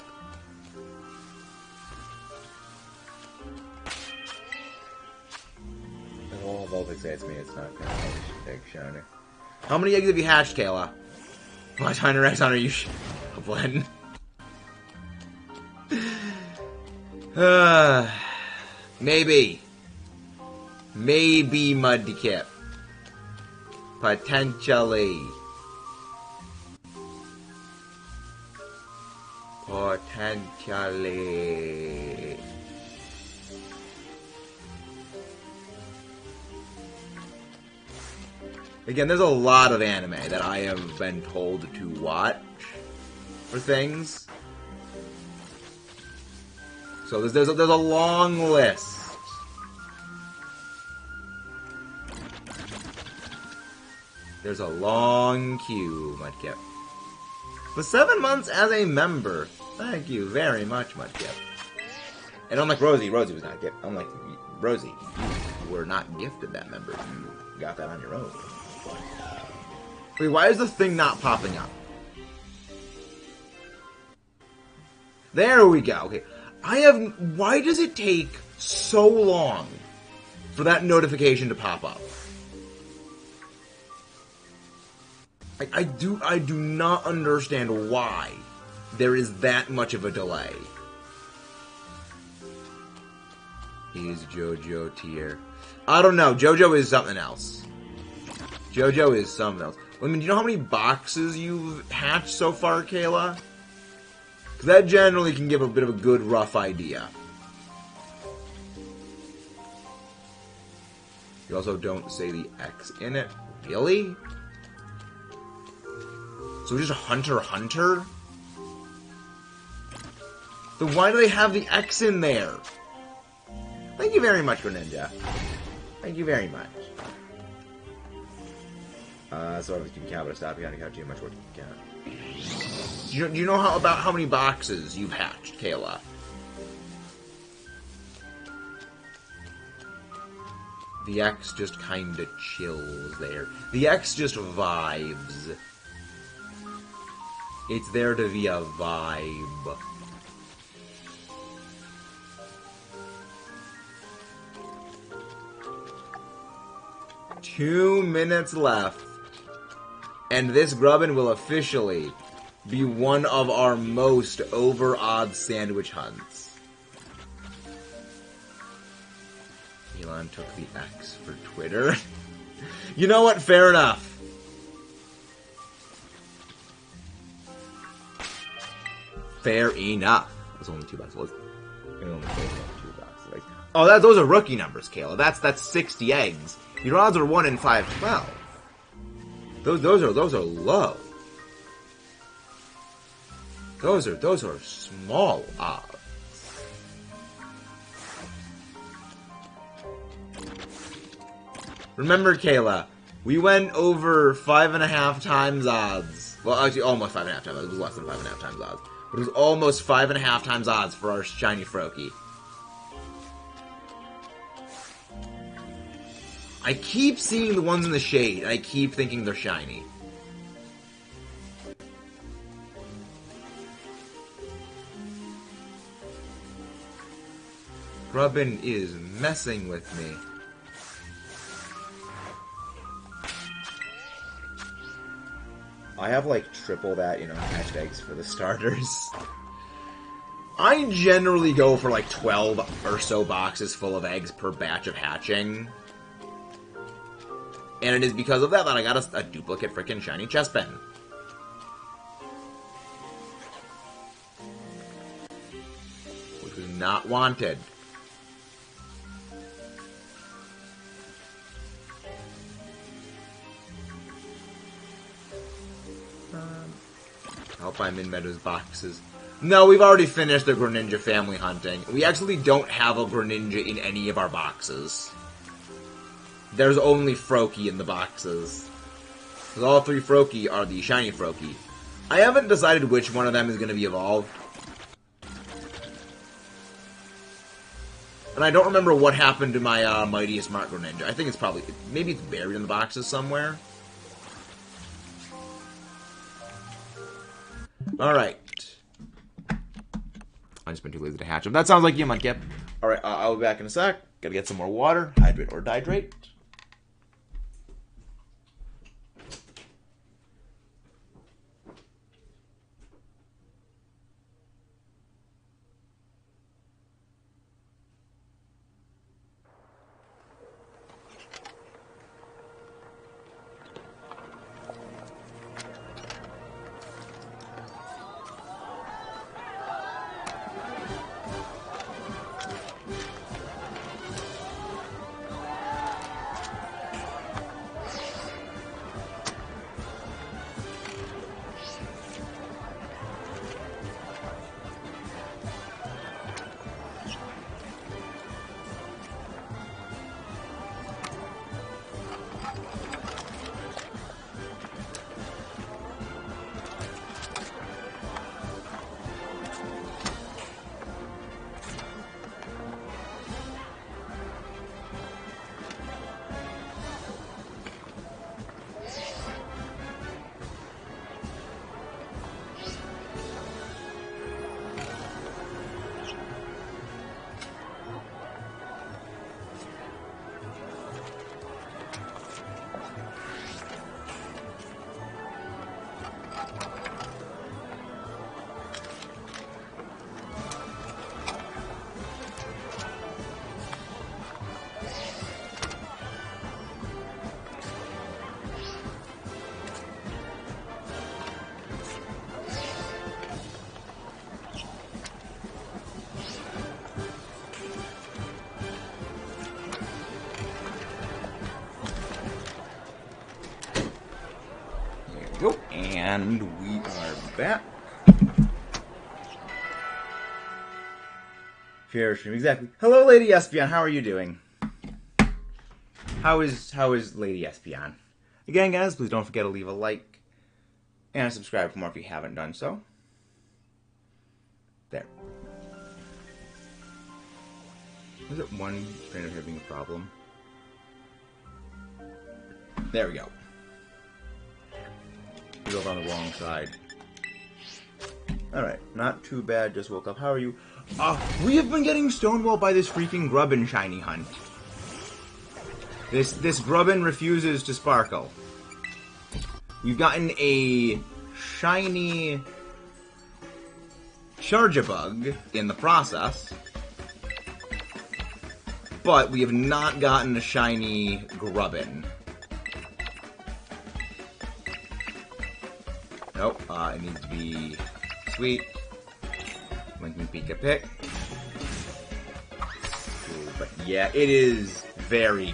Oh, Voltic says me it's not gonna take shiny. How many eggs have you hatched, Kayla? What kind of eggs are you blend? Maybe. Maybe Mudkip. Potentially. Potentially. Again, there's a lot of anime that I have been told to watch for things. So there's a long list. There's a long queue, Mudkip. For 7 months as a member. Thank you very much, Mudkip. And unlike Rosie was not gifted. Unlike Rosie, you were not gifted that member. You got that on your own. Wait, why is the thing not popping up? There we go. Okay. Why does it take so long for that notification to pop up? I do not understand why there is that much of a delay. Is JoJo tier? I don't know. JoJo is something else. JoJo is something else. I mean, do you know how many boxes you've hatched so far, Kayla? Because that generally can give a bit of a good, rough idea. You also don't say the X in it. Really? So just a Hunter? Then why do they have the X in there? Thank you very much, Greninja. Thank you very much. So if you can count, but stop. You gotta count too much work to count. Do you know about how many boxes you've hatched, Kayla? The X just kinda chills there. The X just vibes. It's there to be a vibe. Two minutes left. And this Grubbin will officially be one of our most over-odds sandwich hunts. Elon took the X for Twitter. You know what? Fair enough. Fair enough. That's only 2 boxes. Only 2 boxes. Oh, those are rookie numbers, Kayla. That's 60 eggs. Your odds are 1 in 512. Those are low. Those are small odds. Remember, Kayla, we went over 5.5 times odds. Well, actually, almost 5.5 times. It was less than 5.5 times odds. But it was almost 5.5 times odds for our shiny Froakie. I keep seeing the ones in the shade, and I keep thinking they're shiny. Grubbin is messing with me. I have, like, triple that, hatched eggs for the starters. I generally go for, like, 12 or so boxes full of eggs per batch of hatching. And it is because of that I got a duplicate frickin' shiny Chespin. Which was not wanted. I'll find Min-Meadow's boxes. No, we've already finished the Greninja family hunting. We actually don't have a Greninja in any of our boxes. There's only Froakie in the boxes. Because all 3 Froakie are the shiny Froakie. I haven't decided which one of them is going to be evolved. And I don't remember what happened to my Mighty Smart Greninja. I think it's probably... Maybe it's buried in the boxes somewhere. Alright. I just been too lazy to hatch them. That sounds like you, Mudkip. Alright, I'll be back in a sec. Gotta get some more water. Hydrate or dihydrate. And we are back. Fair stream, exactly. Hello, Lady Espion. How are you doing? How is Lady Espion? Again, guys, please don't forget to leave a like and subscribe for more if you haven't done so. There. Was it one trainer having a problem? There we go. He's over on the wrong side. Alright, not too bad, just woke up. How are you? We have been getting stonewalled by this freaking Grubbin shiny hunt. This Grubbin refuses to sparkle. We've gotten a shiny Charjabug in the process. But we have not gotten a shiny Grubbin. Nope, it needs to be sweet. Linking Pika Pick. Ooh, but yeah, it is very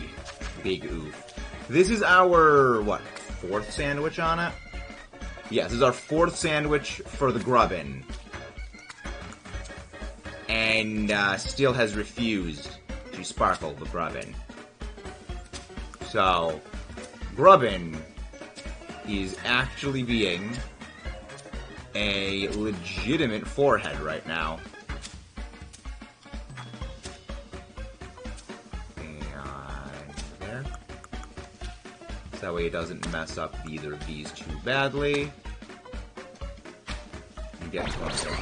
big oof. This is our, what, 4th sandwich on it? Yes, this is our 4th sandwich for the Grubbin. And still has refused to sparkle the Grubbin. So, Grubbin is actually being a legitimate forehead right now. And there. So that way it doesn't mess up either of these too badly.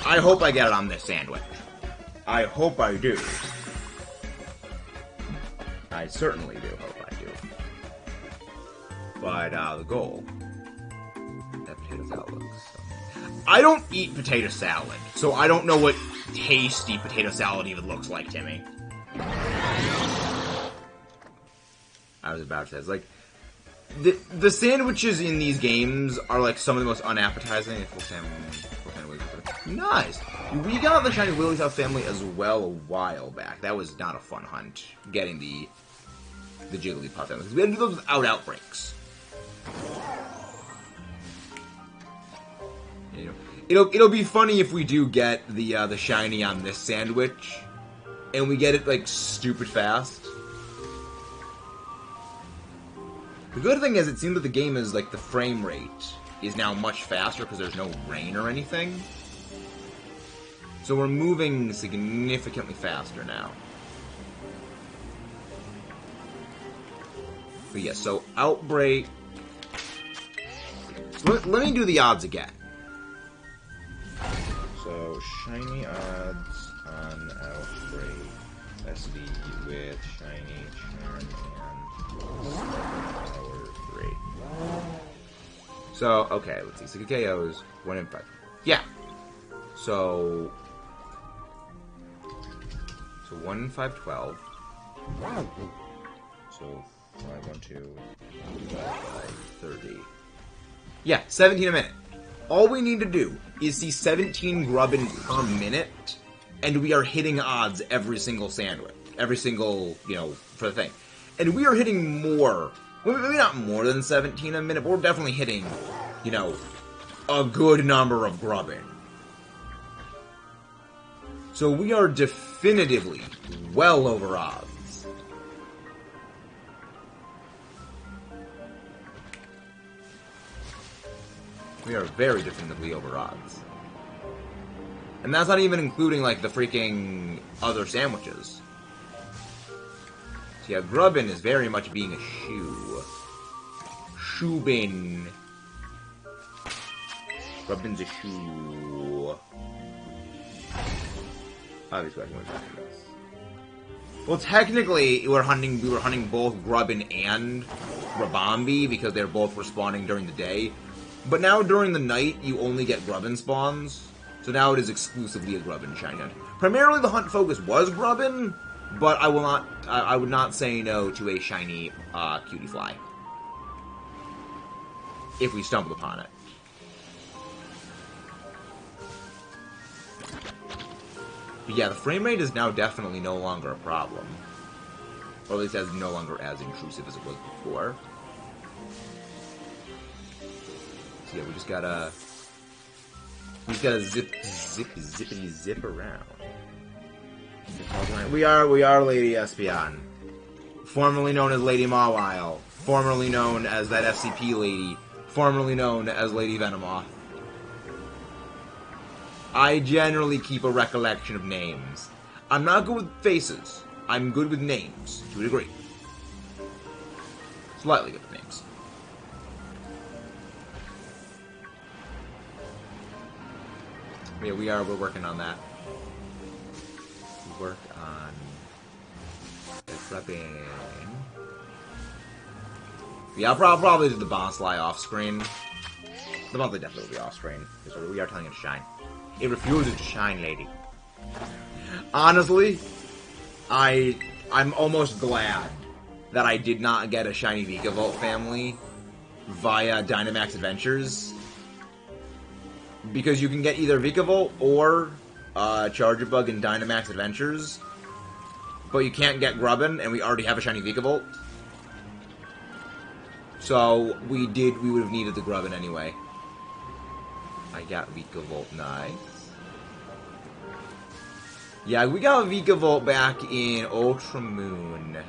I hope I get it on this sandwich. I hope I do. I certainly do hope I do. But, the goal. That potato salad looks so... I don't eat potato salad, so I don't know what tasty potato salad even looks like, Timmy. I was about to say, it's like... The sandwiches in these games are, like, some of the most unappetizing. Nice! We got the shiny Lily's House family as well a while back. That was not a fun hunt, getting the Jigglypuff family. Because we had to do those without outbreaks. You know, it'll be funny if we do get the shiny on this sandwich, and we get it like stupid fast. The good thing is, it seems that the game is like the frame rate is now much faster because there's no rain or anything. So we're moving significantly faster now. But yeah, so Outbreak. So let me do the odds again. So, shiny odds on Outbreak. SD with shiny charm and power 3. So, okay, let's see. 6 KOs, 1 in 5. Yeah. So 1 in 5, 12. So 5, 1, 2, 5, 30. Yeah, 17 a minute. All we need to do is see 17 Grubbin per minute, and we are hitting odds every single sandwich. Every single, for the thing. And we are hitting more. Well, maybe not more than 17 a minute, but we're definitely hitting, a good number of Grubbin. So we are definitively well over odds. We are very definitively over odds. And that's not even including, like, the freaking other sandwiches. So yeah, Grubbin is very much being a shoe. Shoebin. Grubbin's a shoe. Obviously, I can win this. Well, technically, we were hunting both Grubbin and Rabombi because they're both respawning during the day. But now during the night, you only get Grubbin spawns. So now it is exclusively a Grubbin shiny hunt. Primarily, the hunt focus was Grubbin, but I would not say no to a shiny Cutie Fly if we stumbled upon it. But yeah, the frame rate is now definitely no longer a problem. Or at least as no longer as intrusive as it was before. yeah, we just gotta zip around. We are Lady Espeon, formerly known as Lady Mawile, formerly known as that FCP lady, formerly known as Lady Venomoth. I generally keep a recollection of names. I'm not good with faces. I'm good with names, to a degree. Slightly good with names. Yeah, we're working on that. We work on the prepping. Yeah, I'll probably do the boss lie off screen. The monthly definitely will be off screen, because we are telling it to shine. It refuses to shine, lady. Honestly, I'm almost glad that I did not get a shiny Vikavolt family via Dynamax Adventures. Because you can get either Vikavolt or Charjabug in Dynamax Adventures, but you can't get Grubbin, and we already have a shiny Vikavolt. So we would have needed the Grubbin anyway. I got Vikavolt, nice. Yeah, we got Vikavolt back in Ultramoon.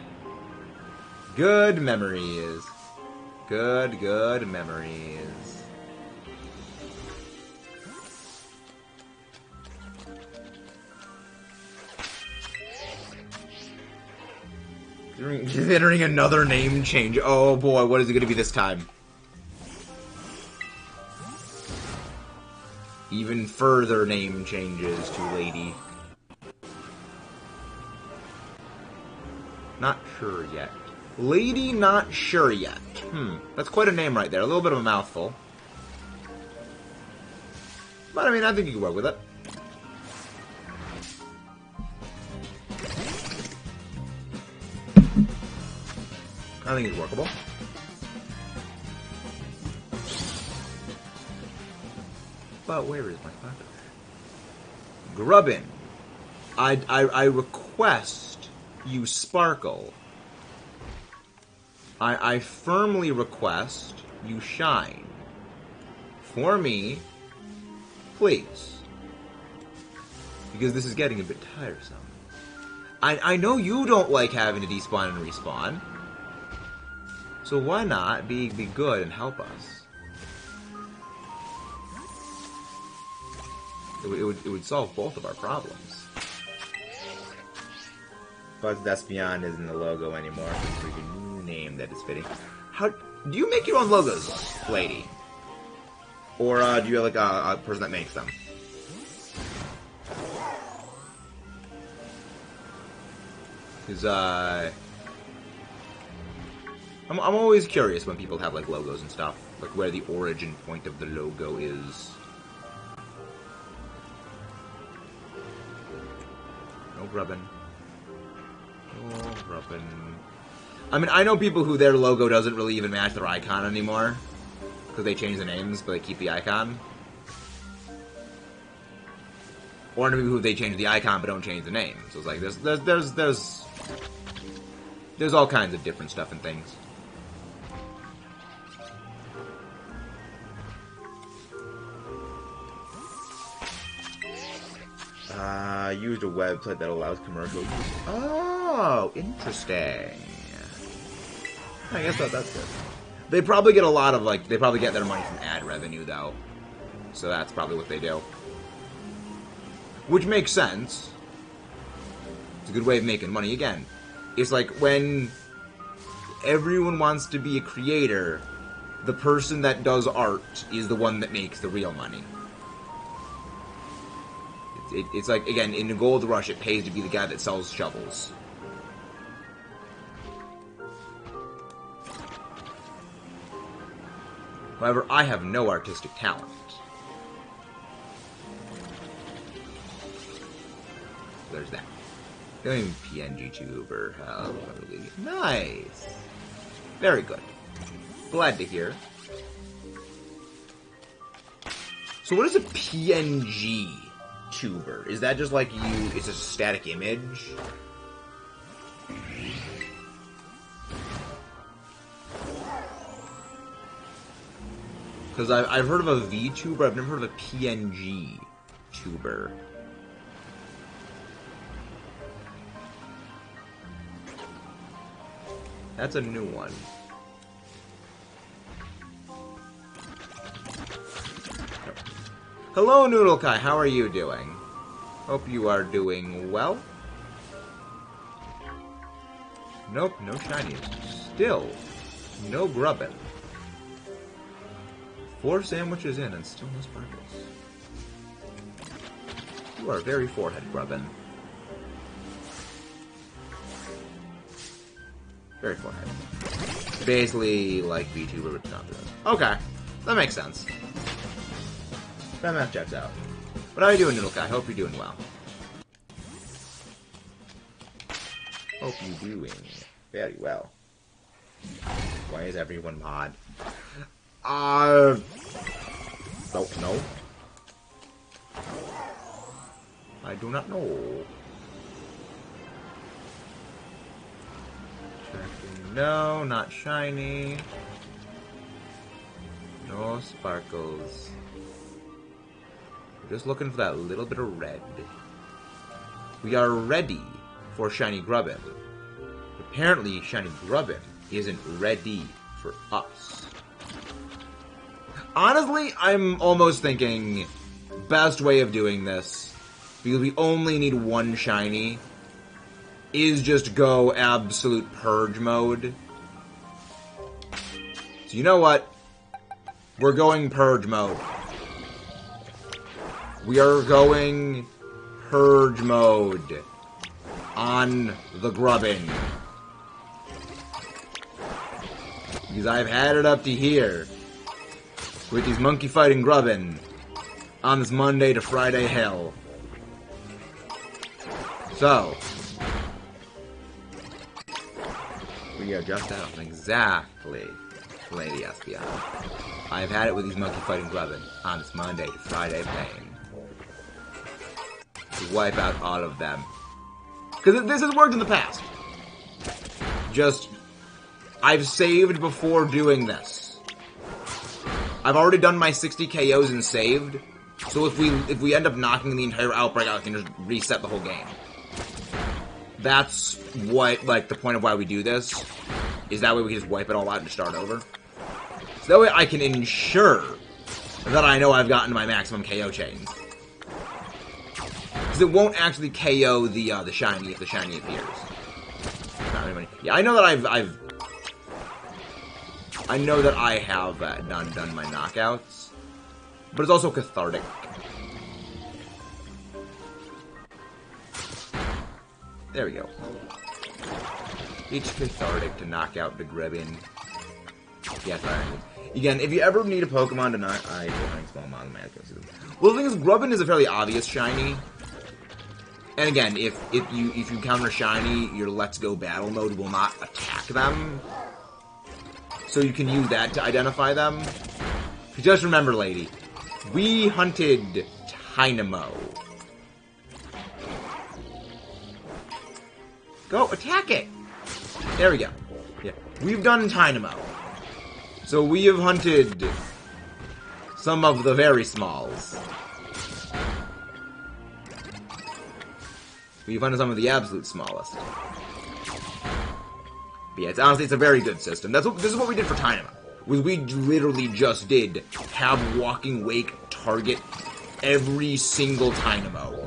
Good memories. Good memories. Considering another name change. Oh boy, what is it going to be this time? Even further name changes to Lady. Not sure yet. Lady not sure yet. That's quite a name right there. A little bit of a mouthful. But I mean, I think you can work with it. I think it's workable. But where is my father? Grubbin. I request you sparkle. I firmly request you shine. For me, please. Because this is getting a bit tiresome. I know you don't like having to despawn and respawn. So why not be good and help us? It would solve both of our problems. But that's beyond isn't the logo anymore. It's a freaking new name that is fitting. How do you make your own logos, lady? Or do you have like a person that makes them? Because I'm always curious when people have like logos and stuff, like where the origin point of the logo is. No Grubbin. No Grubbin. I mean, I know people who their logo doesn't really even match their icon anymore because they change the names, but they keep the icon. Or I know people who they change the icon but don't change the name. So it's like there's all kinds of different stuff and things. Used a website that allows commercial use. Oh, interesting. I guess that's good. They probably get a lot of, like, they probably get their money from ad revenue, though. So that's probably what they do. Which makes sense. It's a good way of making money. Again, it's like when everyone wants to be a creator, the person that does art is the one that makes the real money. It's like, again, in the Gold Rush, it pays to be the guy that sells shovels. However, I have no artistic talent. There's that. Going PNG tuber, lovely. Nice! Very good. Glad to hear. So what is a PNG tuber? Is that just like it's just a static image? Because I've heard of a VTuber, I've never heard of a PNG tuber. That's a new one. Hello, Noodle Kai. How are you doing? Hope you are doing well. Nope, no shinies. Still, no grubbin. 4 sandwiches in and still no sparkles. You are very forehead grubbin. Very forehead. Basically like VTuber, but not this. Okay, that makes sense. That math checks out. What are you doing, Noodle Kai? Hope you're doing well. Hope you're doing very well. Why is everyone mod? Don't know. I do not know. Checking. No, not shiny. No sparkles. We're just looking for that little bit of red. We are ready for shiny grubbin. Apparently, shiny grubbin isn't ready for us. Honestly, I'm almost thinking best way of doing this, because we only need 1 shiny, is just go absolute purge mode. So you know what? We're going purge mode. We are going purge mode on the grubbin. Because I've had it up to here with these monkey fighting grubbin on this Monday to Friday hell. So, we are just out exactly, Lady Espion. I've had it with these monkey fighting grubbin on this Monday to Friday pain. To wipe out all of them. Because this has worked in the past. Just, I've saved before doing this. I've already done my 60 KOs and saved. So if we end up knocking the entire outbreak out, I can just reset the whole game. That's what, like, the point of why we do this. Is that way we can just wipe it all out and start over. So that way I can ensure that I know I've gotten my maximum KO chains. Because it won't actually KO the shiny if the shiny appears. Yeah, I know that I know that I have done my knockouts, but it's also cathartic. There we go. It's cathartic to knock out the grubbin. Yes, again, if you ever need a Pokemon to knock, I don't small model man. Well, the thing is, grubbin is a fairly obvious shiny. And again, if you counter shiny, your Let's Go battle mode will not attack them. So you can use that to identify them. Just remember, lady, we hunted Tynamo. Go, attack it! There we go. Yeah, we've done Tynamo. So we have hunted some of the very smalls. We've hunted some of the absolute smallest. But yeah, honestly, it's a very good system. This is what we did for Tynamo. We literally just did have Walking Wake target every single Tynamo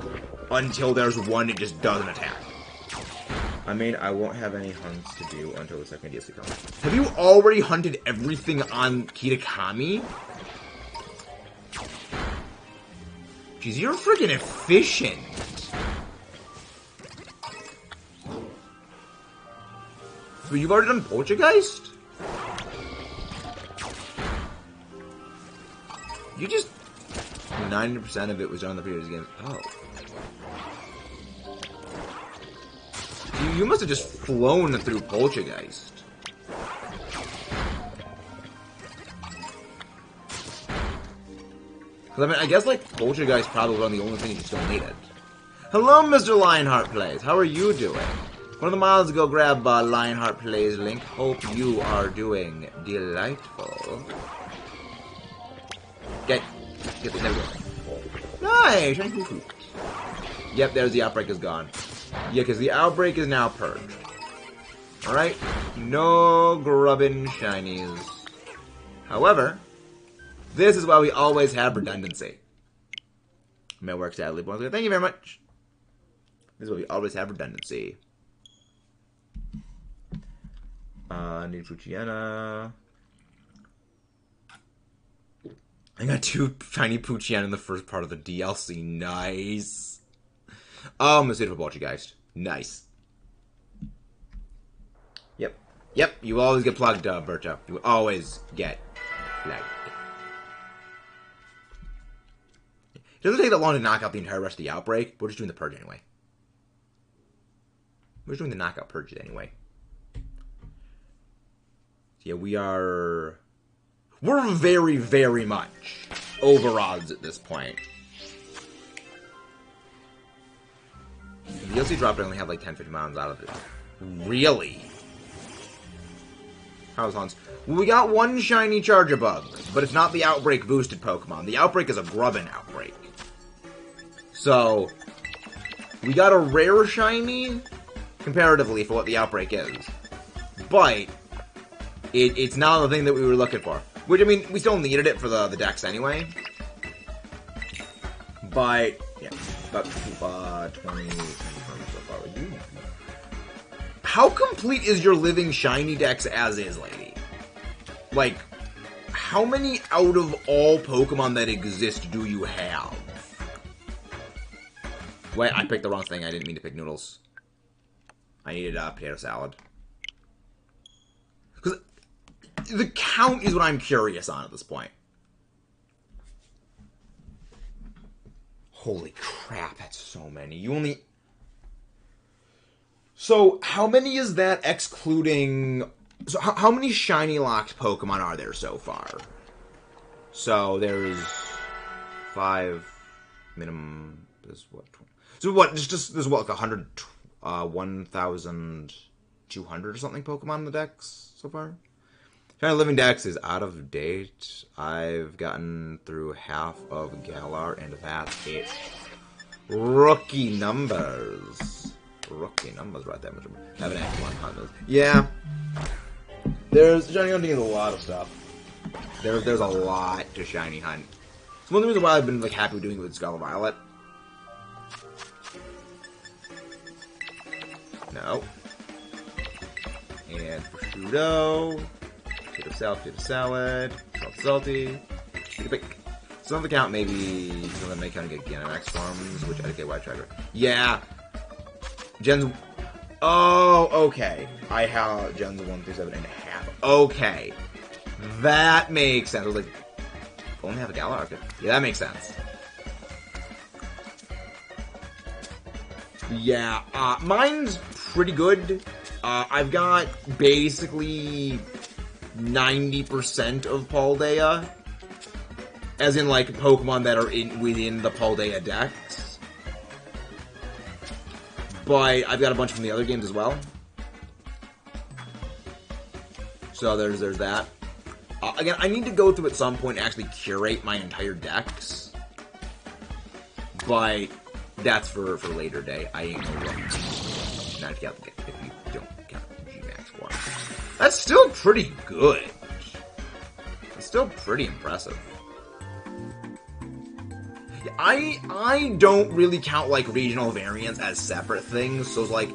until there's one it just doesn't attack. I mean, I won't have any hunts to do until the second DLC comes. Have you already hunted everything on Kitakami? Jeez, you're freaking efficient. But you've already done Poltergeist? You just... 90% of it was done in the previous game. Oh. You must have just flown through Poltergeist. Because, I mean, I guess, like, Poltergeist probably was one of the only things you still needed. Hello, Mr. Lionheart Plays. How are you doing? One of the miles to go grab Lionheart Plays link. Hope you are doing delightful. Get there we go. Nice! Shiny fruit. Yep, there's the outbreak is gone. Yeah, because the outbreak is now purged. Alright? No grubbin shinies. However, this is why we always have redundancy. May work sadly, boys. Thank you very much. This is why we always have redundancy. Need Poochyena. I got 2 shiny Poochyena in the first part of the DLC. Nice. Oh, I'm a suitable Poltergeist. Nice. Yep. Yep, you always get plugged, Berto. You always get plugged. It doesn't take that long to knock out the entire rest of the outbreak. We're just doing the purge anyway. We're just doing the knockout purge anyway. Yeah, we're very, very much over odds at this point. The DLC drop only had like 10-50 mounds out of it. Really? How's Hans? Well, we got 1 shiny Charjabug, but it's not the Outbreak boosted Pokemon. The Outbreak is a Grubbin Outbreak. So, we got a rare shiny, comparatively, for what the Outbreak is. But, it's not the thing that we were looking for. Which, I mean, we still needed it for the Dex anyway. But, yeah, about 20 so far. How complete is your living shiny Dex as is, lady? Like, how many out of all Pokemon that exist do you have? Wait, I picked the wrong thing. I didn't mean to pick noodles. I needed potato salad. Because the count is what I'm curious on at this point. Holy crap, that's so many. You only... So, how many is that excluding... So, how many shiny locked Pokemon are there so far? So, there's 5 minimum... There's what? So, what? Just there's what, like 100... 1,200 or something Pokemon in the Dex so far? Shiny Living Dex is out of date. I've gotten through half of Galar, and that's it. Rookie numbers. Rookie numbers right there. Have an X1 hunt. Yeah. There's shiny hunting is a lot of stuff. There's a lot to shiny hunt. It's one of the reasons why I've been like happy with doing it with Scarlet Violet. No. And prosciutto. Potato salad. Salty. Some of the count maybe some of them may kind of get Gigantamax forms, which I get White Tracker. Yeah. Gens. Oh, okay. I have Gens 1 through 7.5. Okay. That makes sense. I was like, only have a Galar? Okay. Yeah, that makes sense. Yeah, mine's pretty good. I've got basically 90% of Paldea. As in, like, Pokemon that are within the Paldea Dex. But I've got a bunch from the other games as well. So there's that. Again, I need to go through at some point and actually curate my entire Dex. But that's for later day. I ain't no room. Not if you don't count G-Max 1. That's still pretty good. It's still pretty impressive. I don't really count, like, regional variants as separate things. So, like,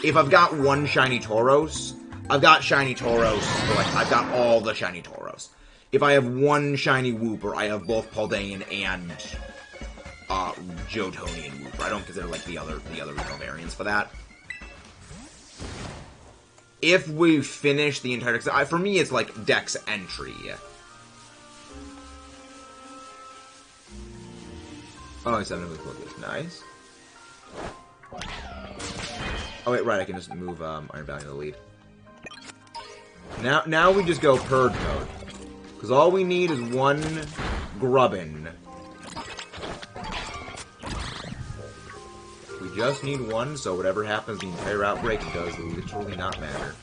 if I've got 1 shiny Tauros, I've got shiny Tauros, so, like, I've got all the shiny Tauros. If I have 1 shiny Wooper, I have both Paldean and Johtonian Wooper. I don't consider, like, the other regional variants for that. If we finish the entire Dex, for me, it's, like, Dex entry. Oh, 7 with Lucas. Nice. Oh, wait, right, I can just move Iron Valley to the lead. Now we just go Purge mode. Because all we need is 1 Grubbin. We just need 1, so whatever happens the entire outbreak does literally not matter.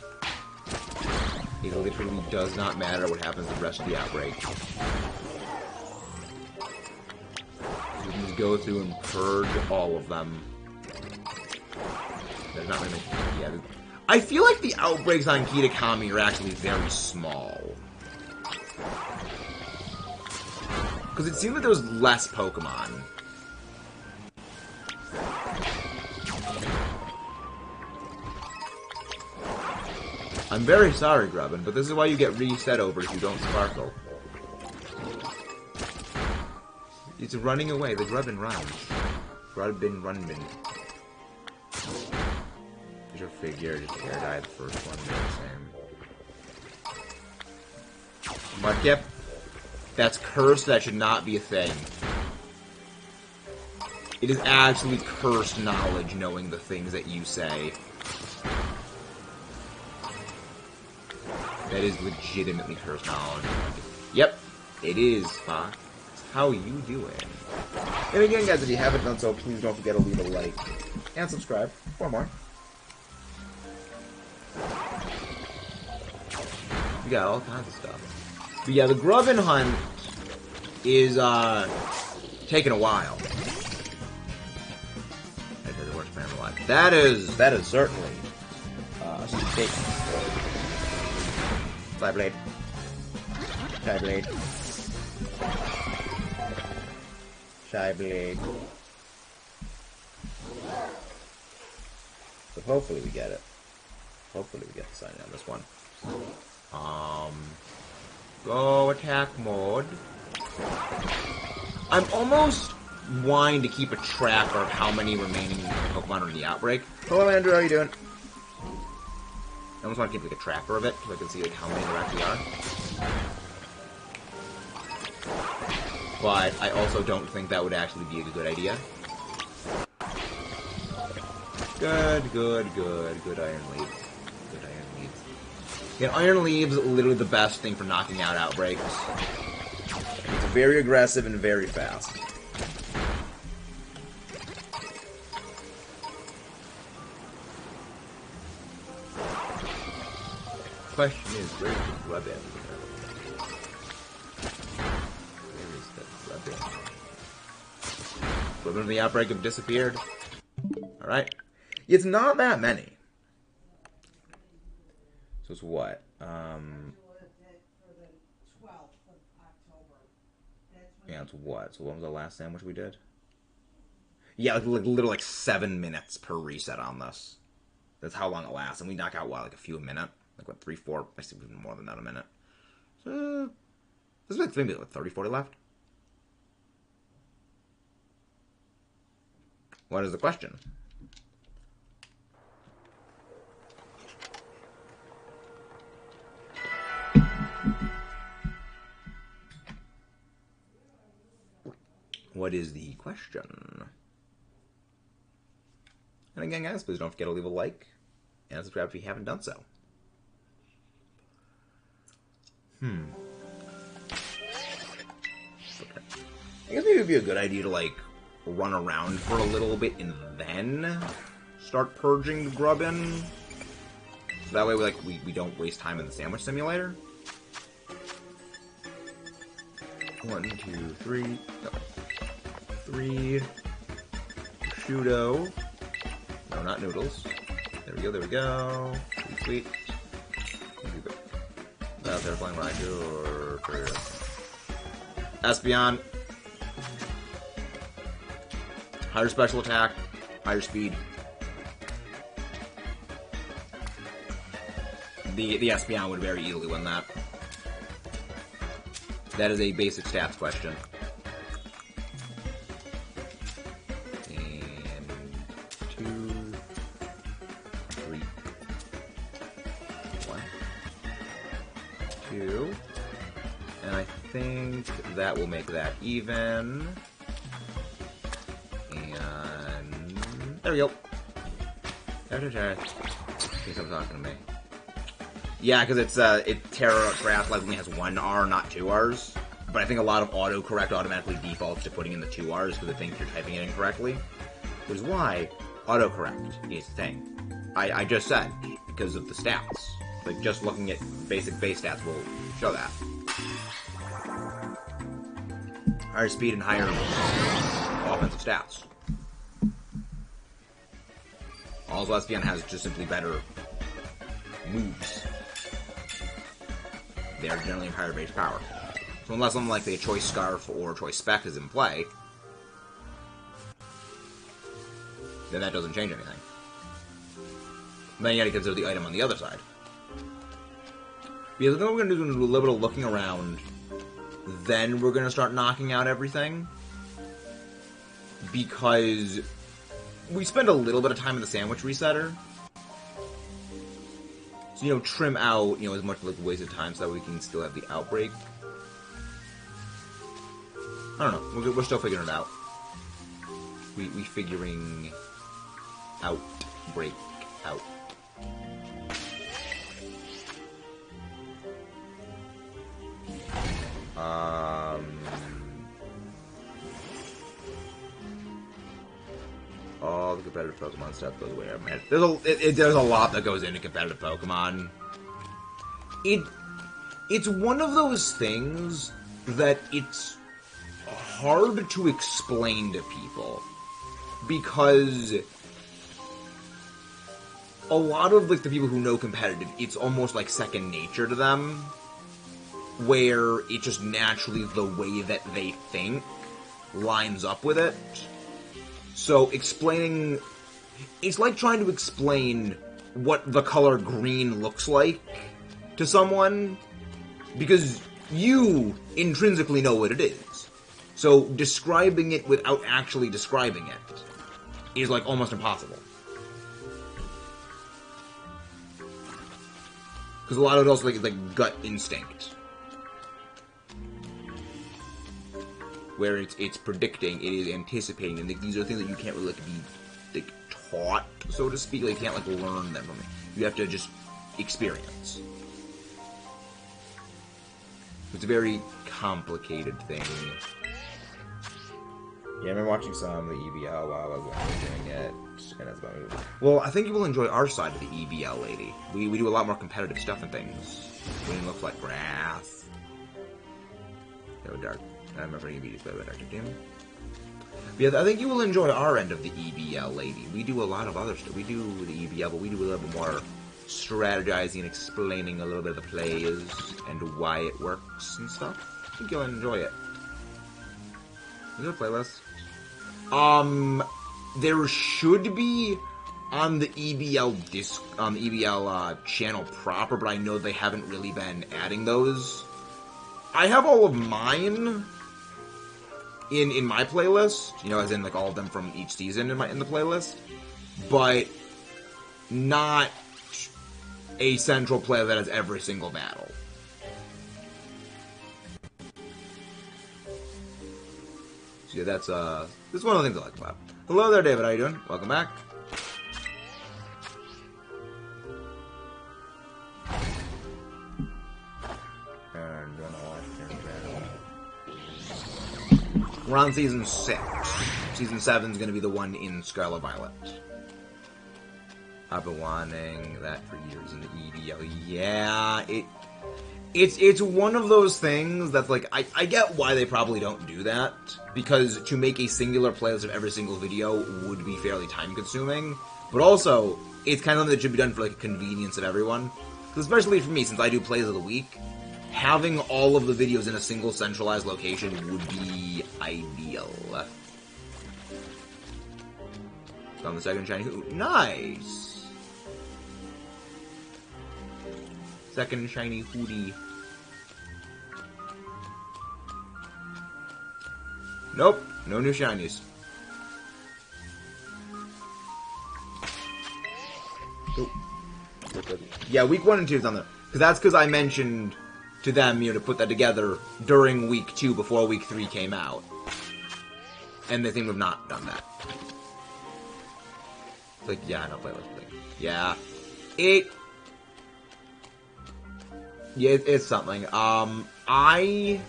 It literally does not matter what happens the rest of the outbreak. We can just go through and purge all of them. There's not really... Yeah, I feel like the outbreaks on Kitakami are actually very small. Because it seemed that there was less Pokemon. I'm very sorry, Grubbin, but this is why you get reset over if you don't sparkle. It's running away. The Grubbin runs. Grubbin Runbin. Your figure just air died the first one, the same. Mudkip. That's cursed. That should not be a thing. It is absolute cursed knowledge knowing the things that you say. That is legitimately cursed knowledge. Yep, it is, Fox. How you doing? And again, guys, if you haven't done so, please don't forget to leave a like and subscribe for more. We got all kinds of stuff. But yeah, the Grubbin hunt is taking a while. That's the worst plan of life. That is certainly some statement. Flyblade. Shyblade. Shyblade. So hopefully we get it. Hopefully we get the sign on this one. Go attack mode. I'm almost wanting to keep a track of how many remaining Pokemon are in the outbreak. Hello, Andrew, how you doing? I almost want to keep like a tracker of it, so I can see like how many there actually are. But I also don't think that would actually be a good idea. Good Iron Leaves. Good Iron Leaves. Yeah, Iron Leaves is literally the best thing for knocking out outbreaks. It's very aggressive and very fast. Question is, where is the Grubbin? Where is the Grubbin? Grubbin of the outbreak have disappeared. Alright. It's not that many. So it's what? Yeah, it's what? So what was the last sandwich we did? Yeah, like literally like 7 minutes per reset on this. That's how long it lasts. And we knock out, what, like a few a minute? Like, what, 3, 4? I think even more than that a minute. So, this is like maybe like 30, 40 left. What is the question? What is the question? And again, guys, please don't forget to leave a like and subscribe if you haven't done so. Okay. I guess maybe it would be a good idea to, like, run around for a little bit and then start purging the Grubbin. So that way, we don't waste time in the sandwich simulator. 1, 2, 3. No. 3. Prosciutto. No, not noodles. There we go, there we go. Sweet, sweet. That's their flying right here. Espeon. Higher special attack. Higher speed. The Espeon would very easily win that. That is a basic stats question. And 2, 3. 1, 2. And I think that will make that even. And there we go. TERA. He's talking to me. Yeah, because it's TERA Grass only has 1 R, not 2 R's. But I think a lot of autocorrect automatically defaults to putting in the 2 R's because it thinks you're typing it incorrectly. Which is why autocorrect is a thing. I just said, because of the stats. Like, just looking at basic base stats will show that. Higher speed and higher offensive stats. Also, Espeon has just simply better moves. They are generally in higher base power. So unless something like the Choice Scarf or Choice Spec is in play, then that doesn't change anything. Then you gotta consider the item on the other side. Because then what we're gonna do is do a little bit of looking around, then we're gonna start knocking out everything. Because we spend a little bit of time in the sandwich resetter. So, you know, trim out, you know, as much like wasted time so that we can still have the outbreak. I don't know. We're still figuring it out. We figuring out, break out. All the competitive Pokemon stuff goes away. Man, there's a lot that goes into competitive Pokemon. It's one of those things that it's hard to explain to people because a lot of like the people who know competitive, it's almost like second nature to them, where it just naturally the way that they think lines up with it. So explaining, it's like trying to explain what the color green looks like to someone, because you intrinsically know what it is. So describing it without actually describing it is like almost impossible. Because a lot of it also is like gut instinct. Where it's predicting, it is anticipating, and these are things that you can't really be taught, so to speak. Like, you can't learn them from it. You have to just experience. It's a very complicated thing. Yeah, I've been watching some of the EBL while I was doing it, and that's about it. Well, I think you will enjoy our side of the EBL, lady. We do a lot more competitive stuff and things. Green looks like grass. Go dark. I remember EBL's better than Dr. Doom. Yeah, I think you will enjoy our end of the EBL, lady. We do a lot of other stuff. We do the EBL, but we do a little bit more strategizing and explaining a little bit of the plays and why it works and stuff. I think you'll enjoy it. Is there a playlist? There should be on the EBL on the EBL channel proper, but I know they haven't really been adding those. I have all of mine in my playlist, you know, as in like all of them from each season in the playlist, but not a central playlist that has every single battle. So yeah, that's one of the things I like about. Hello there, David. How you doing? Welcome back. We're on Season 6. Season 7 is going to be the one in Scarlet Violet. I've been wanting that for years in the EBL. Yeah, it's one of those things that's like, I get why they probably don't do that, because to make a singular playlist of every single video would be fairly time-consuming, but also, it's kind of something that should be done for like a convenience of everyone. Especially for me, since I do plays of the week, having all of the videos in a single centralized location would be ideal. On the second shiny hoodie. Nice! Second shiny hoodie. Nope, no new shinies. Oh. Yeah, week 1 and 2 is on there. That's because I mentioned to them, you know, to put that together during week 2 before week 3 came out. And they seem to have not done that. It's like, yeah, I don't play this thing. Yeah. It's something. I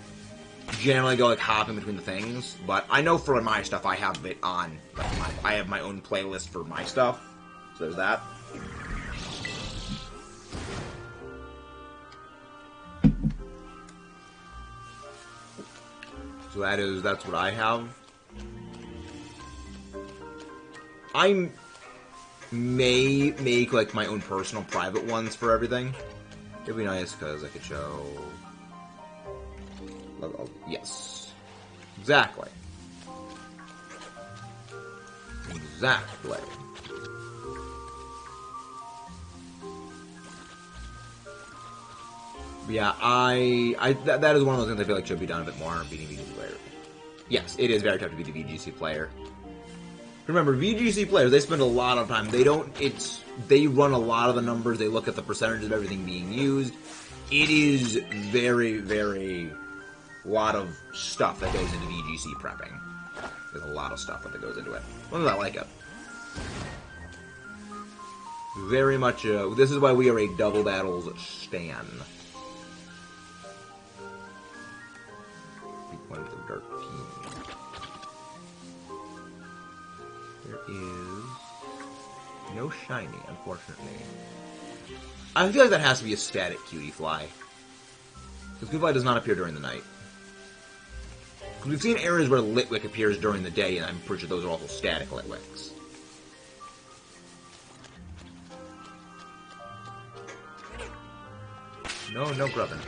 generally go, like, hopping between the things, but I know for my stuff I have it on, like, I have my own playlist for my stuff, so there's that. So that's what I have. I may make, like, my own personal private ones for everything. It'd be nice, because I could show... Yes. Exactly. Exactly. Yeah, that is one of those things I feel like should be done a bit more, beating VGC player. Yes, it is very tough to beat a VGC player. Remember, VGC players, they spend a lot of time. They run a lot of the numbers. They look at the percentage of everything being used. It is very, very lot of stuff that goes into VGC prepping. There's a lot of stuff that goes into it. Well, I like it. Very much, this is why we are a Double Battles stan. One of the dark team. There is no shiny, unfortunately. I feel like that has to be a static Cutie Fly. Because Cutie Fly does not appear during the night. Because we've seen areas where Litwick appears during the day, and I'm pretty sure those are also static Litwicks. No Grubbin.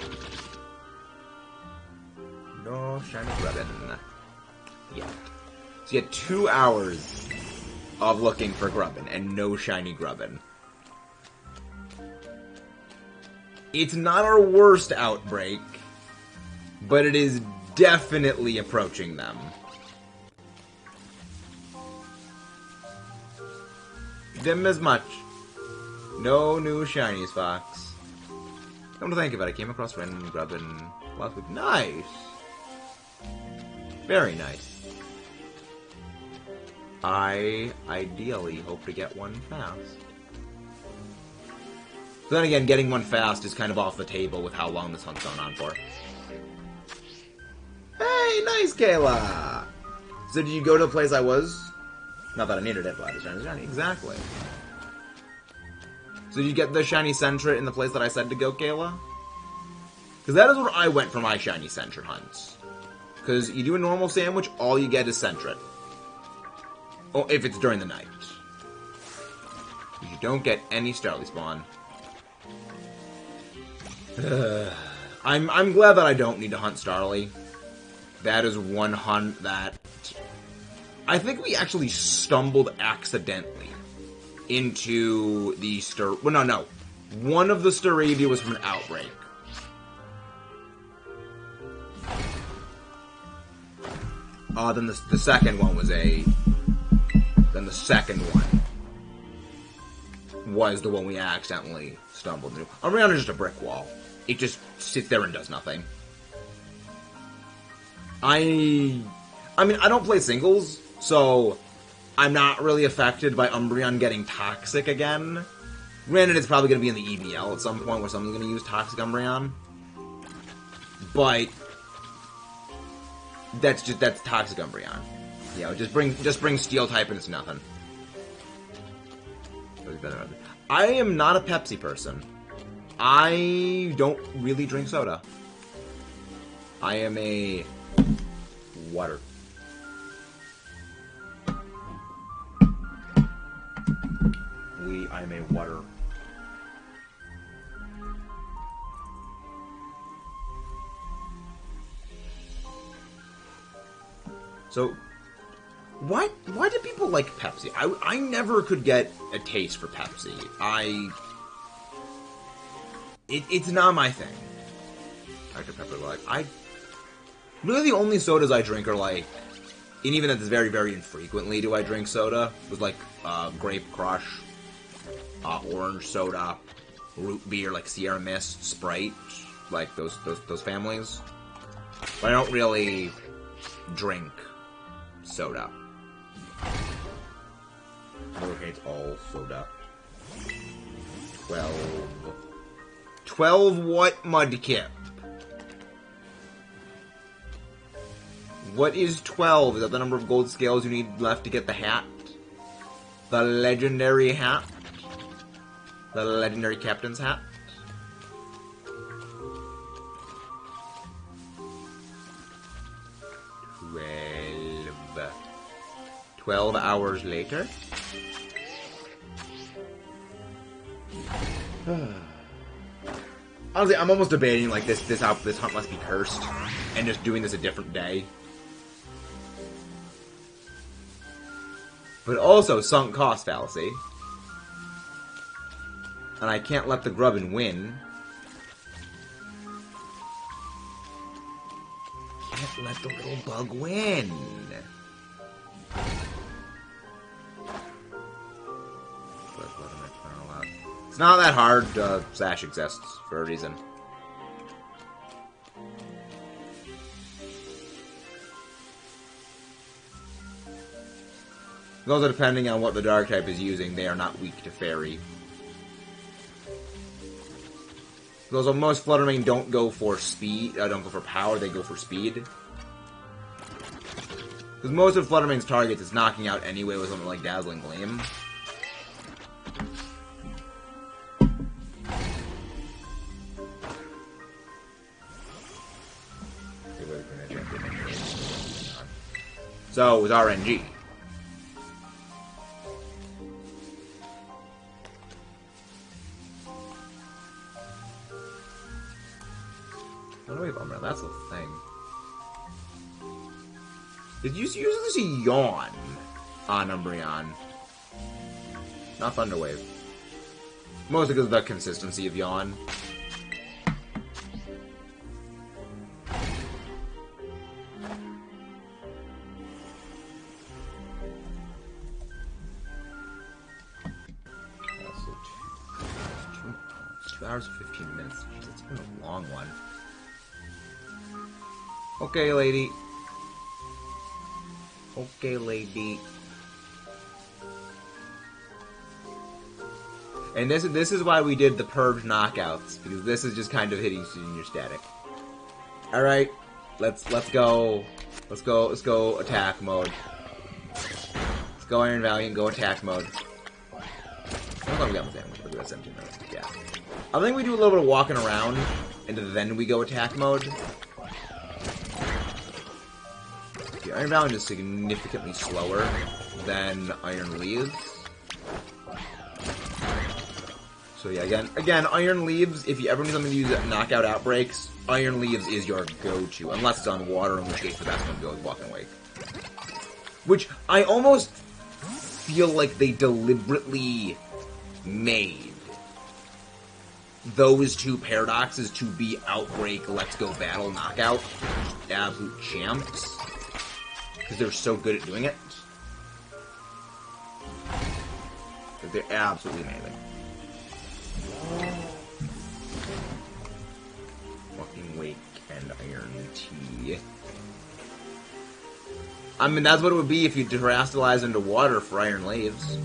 No shiny Grubbin. Yet. So you had 2 hours of looking for Grubbin, and no shiny Grubbin. It's not our worst outbreak, but it is definitely approaching them. Dim as much. No new shinies, Fox. Come to think of it, I came across random Grubbin last week. Nice! Very nice. I ideally hope to get one fast. So then again, getting one fast is kind of off the table with how long this hunt's gone on for. Hey, nice, Kayla! So did you go to the place I was? Not that I needed it, but I was trying to shiny. Exactly. So did you get the shiny Sentra in the place that I said to go, Kayla? Because that is where I went for my shiny Sentra hunts. Because you do a normal sandwich, all you get is Sentra. Oh, if it's during the night. You don't get any Starly spawn. I'm glad that I don't need to hunt Starly. That is one hunt that... I think we actually stumbled accidentally into the Well, no. One of the Staravia was from an outbreak. Then the second one was a... Then the second one was the one we accidentally stumbled into. Umbreon is just a brick wall. It just sits there and does nothing. I mean, I don't play singles, so I'm not really affected by Umbreon getting toxic again. Granted, it's probably going to be in the EVL at some point where someone's going to use Toxic Umbreon. But that's Toxic Umbreon. You know, just bring Steel type and it's nothing. I am not a Pepsi person. I don't really drink soda. I am a water. I'm a water. So, why do people like Pepsi? I never could get a taste for Pepsi. It's not my thing. Dr. Pepper, really the only sodas I drink are like, and even at this very, very infrequently do I drink soda, with like, Grape Crush, orange soda, root beer, like Sierra Mist, Sprite, like those families. But I don't really drink soda. Lowercase all soda. 12 what, Mudkip? What is 12? Is that the number of gold scales you need left to get the hat? The legendary hat? The legendary captain's hat? 12 hours later? Honestly, I'm almost debating like this hunt must be cursed, and just doing this a different day. But also sunk cost fallacy, and I can't let the Grubbin win. Can't let the little bug win. It's not that hard. Sash exists for a reason. Also, depending on what the dark type is using, they are not weak to fairy. Also, most Fluttermane don't go for speed, don't go for power, they go for speed. Because most of Fluttermane's targets is knocking out anyway with something like Dazzling Gleam. So, it was RNG. Oh, wait, bummer. That's the thing. Did you usually see Yawn on Umbreon? Not Thunderwave. Mostly because of the consistency of Yawn. Hours and 15 minutes. Jeez, it's been a long one. Okay, lady. Okay, lady. And this is why we did the purge knockouts, because this is just kind of hitting your static. All right, let's go attack mode. Let's go Iron Valiant, go attack mode. I don't know if we got my damage, but we got 17 minutes. Yeah. I think we do a little bit of walking around, and then we go attack mode. The Iron Valiant is significantly slower than Iron Leaves. So yeah, again, Iron Leaves, if you ever need something to use knockout outbreaks, Iron Leaves is your go-to, unless it's on water, in which case the best one to go is Walking Wake. Which I almost feel like they deliberately made those two paradoxes to be Outbreak, Let's Go Battle, Knockout. Absolute champs. Because they're so good at doing it. They're absolutely amazing. Walking Wake and Iron Tea. I mean, that's what it would be if you terrestrialize into water for Iron Leaves.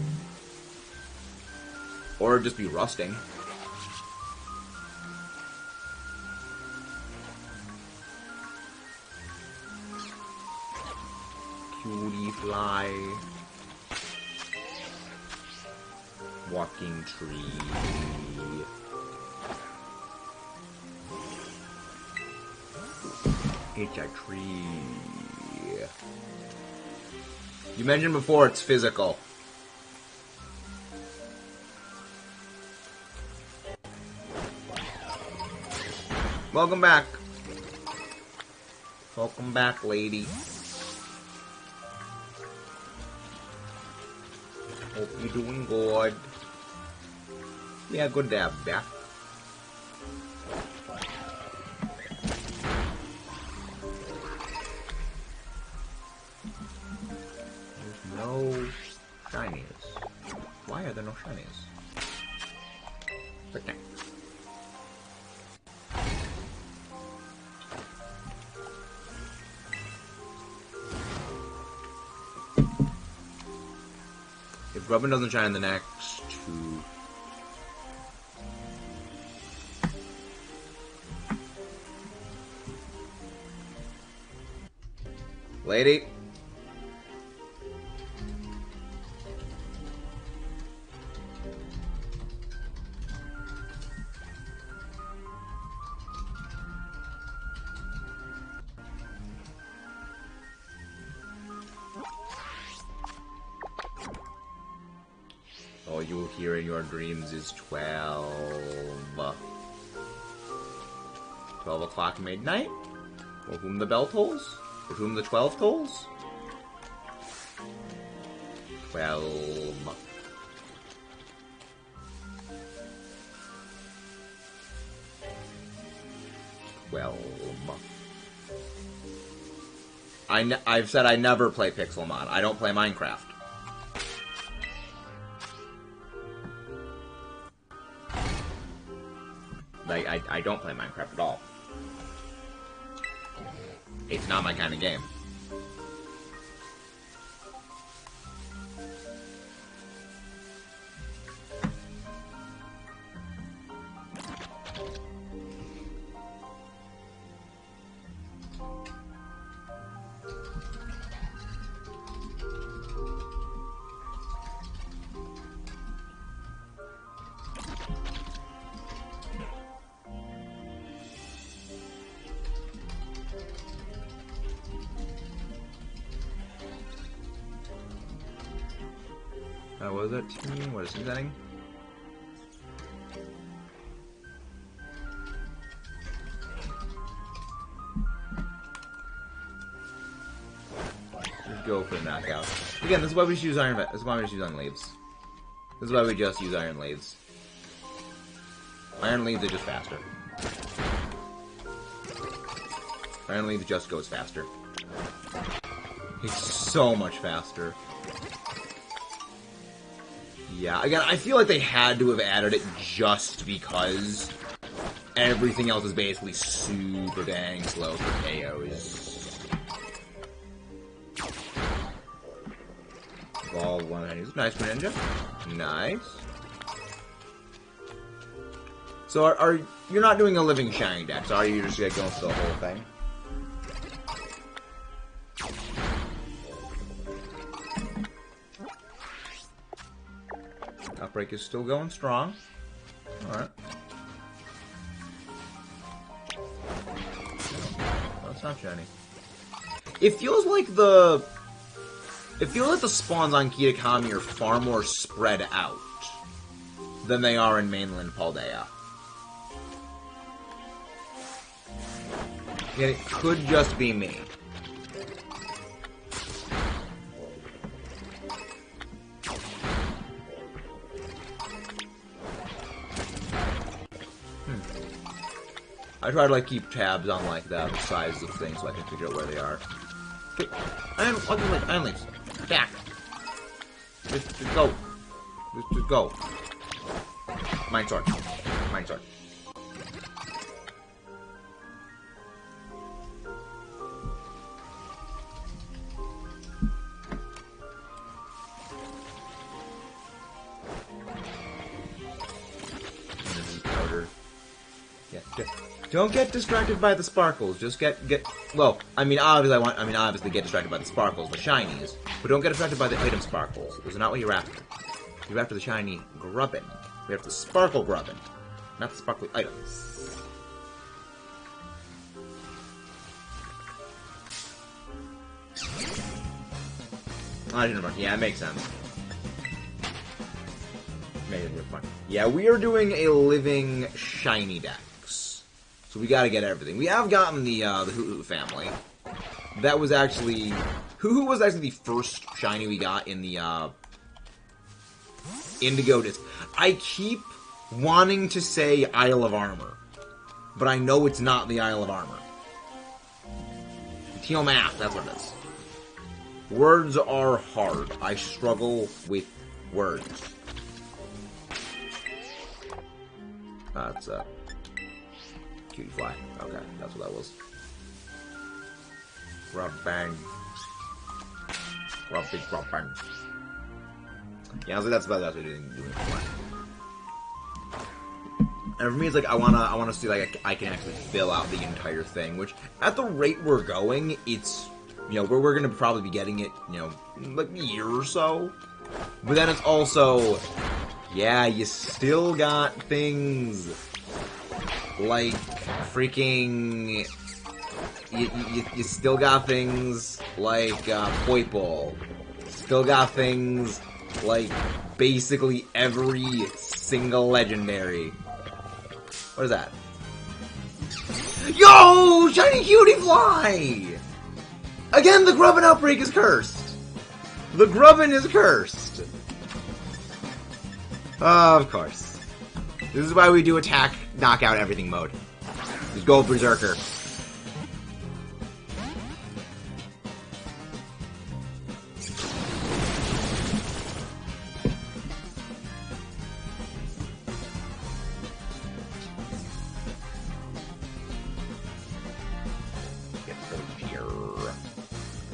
Or it'd just be rusting. Cutie Fly. Walking Tree. It's a tree. You mentioned before it's physical. Welcome back. Welcome back, lady. Hope you're doing good. Yeah, good to have you back. There's no shinies. Why are there no shinies? Okay. If Grubbin doesn't shine in the next two... Lady? All you will hear in your dreams is 12. 12 o'clock midnight. For whom the bell tolls? For whom the 12 tolls? 12. 12. I've said I never play Pixelmon. I don't play Minecraft. Like, I don't play Minecraft at all. It's not my kind of game. What was that team? What is it setting? Let's go for the knockout. Again, this is why we just use iron. This is why we just use iron leaves. This is why we just use iron leaves. Iron leaves are just faster. Iron leaves just goes faster. It's so much faster. Yeah, again, I feel like they had to have added it just because everything else is basically super dang slow for KOs. Ball one. Nice, Ninja. Nice. So, are you're not doing a living shiny dex, are you? You're just going for the whole thing? Outbreak is still going strong. Alright. No, it's not shiny. It feels like the spawns on Kitakami are far more spread out than they are in mainland Paldea. Yet it could just be me. I try to like keep tabs on like the size of things so I can figure out where they are. Okay, iron leaves. Back. Just go. Just go. Mine sword. Mine sword. Don't get distracted by the sparkles. Just get. Well, obviously get distracted by the sparkles, the shinies, but don't get distracted by the item sparkles. Those are not what you're after. You're after the shiny grubbin. You're after the sparkle grubbin, not the sparkly items. I didn't know. Yeah, it makes sense. Made it look fun. Yeah, we are doing a living shiny deck. So we gotta get everything. We have gotten the Hoo-Hoo family. That was actually... Hoo-Hoo was actually the first shiny we got in the, Indigo disc. I keep wanting to say Isle of Armor. But I know it's not the Isle of Armor. Teal math, that's what it is. Words are hard. I struggle with words. That's, Cutie fly. Okay, that's what that was. Rub bang. Rub big rub bang. Yeah, I was like, that's about what we're doing fly. And for me, it's like I wanna see like I can actually fill out the entire thing. Which at the rate we're going, it's we're gonna probably be getting it like a year or so. But then it's also you still got things. Like, freaking... You still got things like, Poipole. Still got things like, basically every single legendary. What is that? Yo! Shiny Cutie Fly! Again, the Grubbin outbreak is cursed. The Grubbin is cursed. Of course. This is why we do attack, knockout, everything mode. Just go Berserker.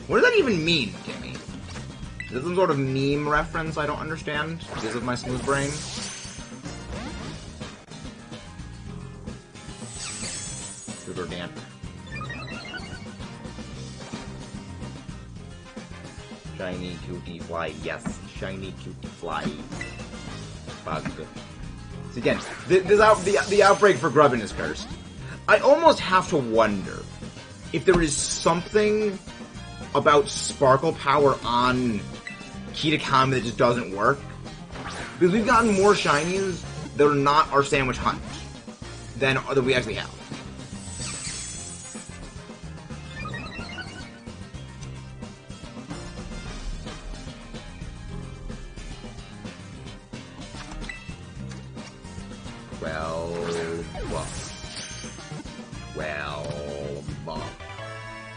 What does that even mean, Timmy? Is this some sort of meme reference I don't understand? Because of my smooth brain? Sugar Dan. Shiny cutie fly, yes. Shiny cutie fly. Bug. So again, the outbreak for Grubbin is cursed. I almost have to wonder if there is something about Sparkle Power on Kitakami that just doesn't work. Because we've gotten more shinies that are not our Sandwich Hunt than we actually have.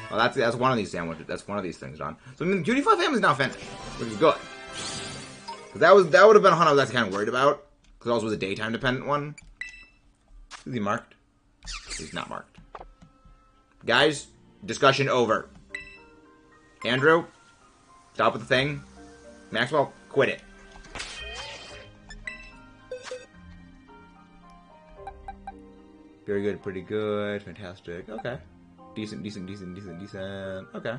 Well, that's one of these sandwiches. That's one of these things, John. So I mean, the Cutie Fly family is now finished, which is good. Because that would have been a hunt I was actually kind of worried about. Because it also was a daytime dependent one. Is he marked? He's not marked. Guys, discussion over. Andrew, stop with the thing. Maxwell, quit it. Very good, pretty good, fantastic. Okay. Decent. Okay.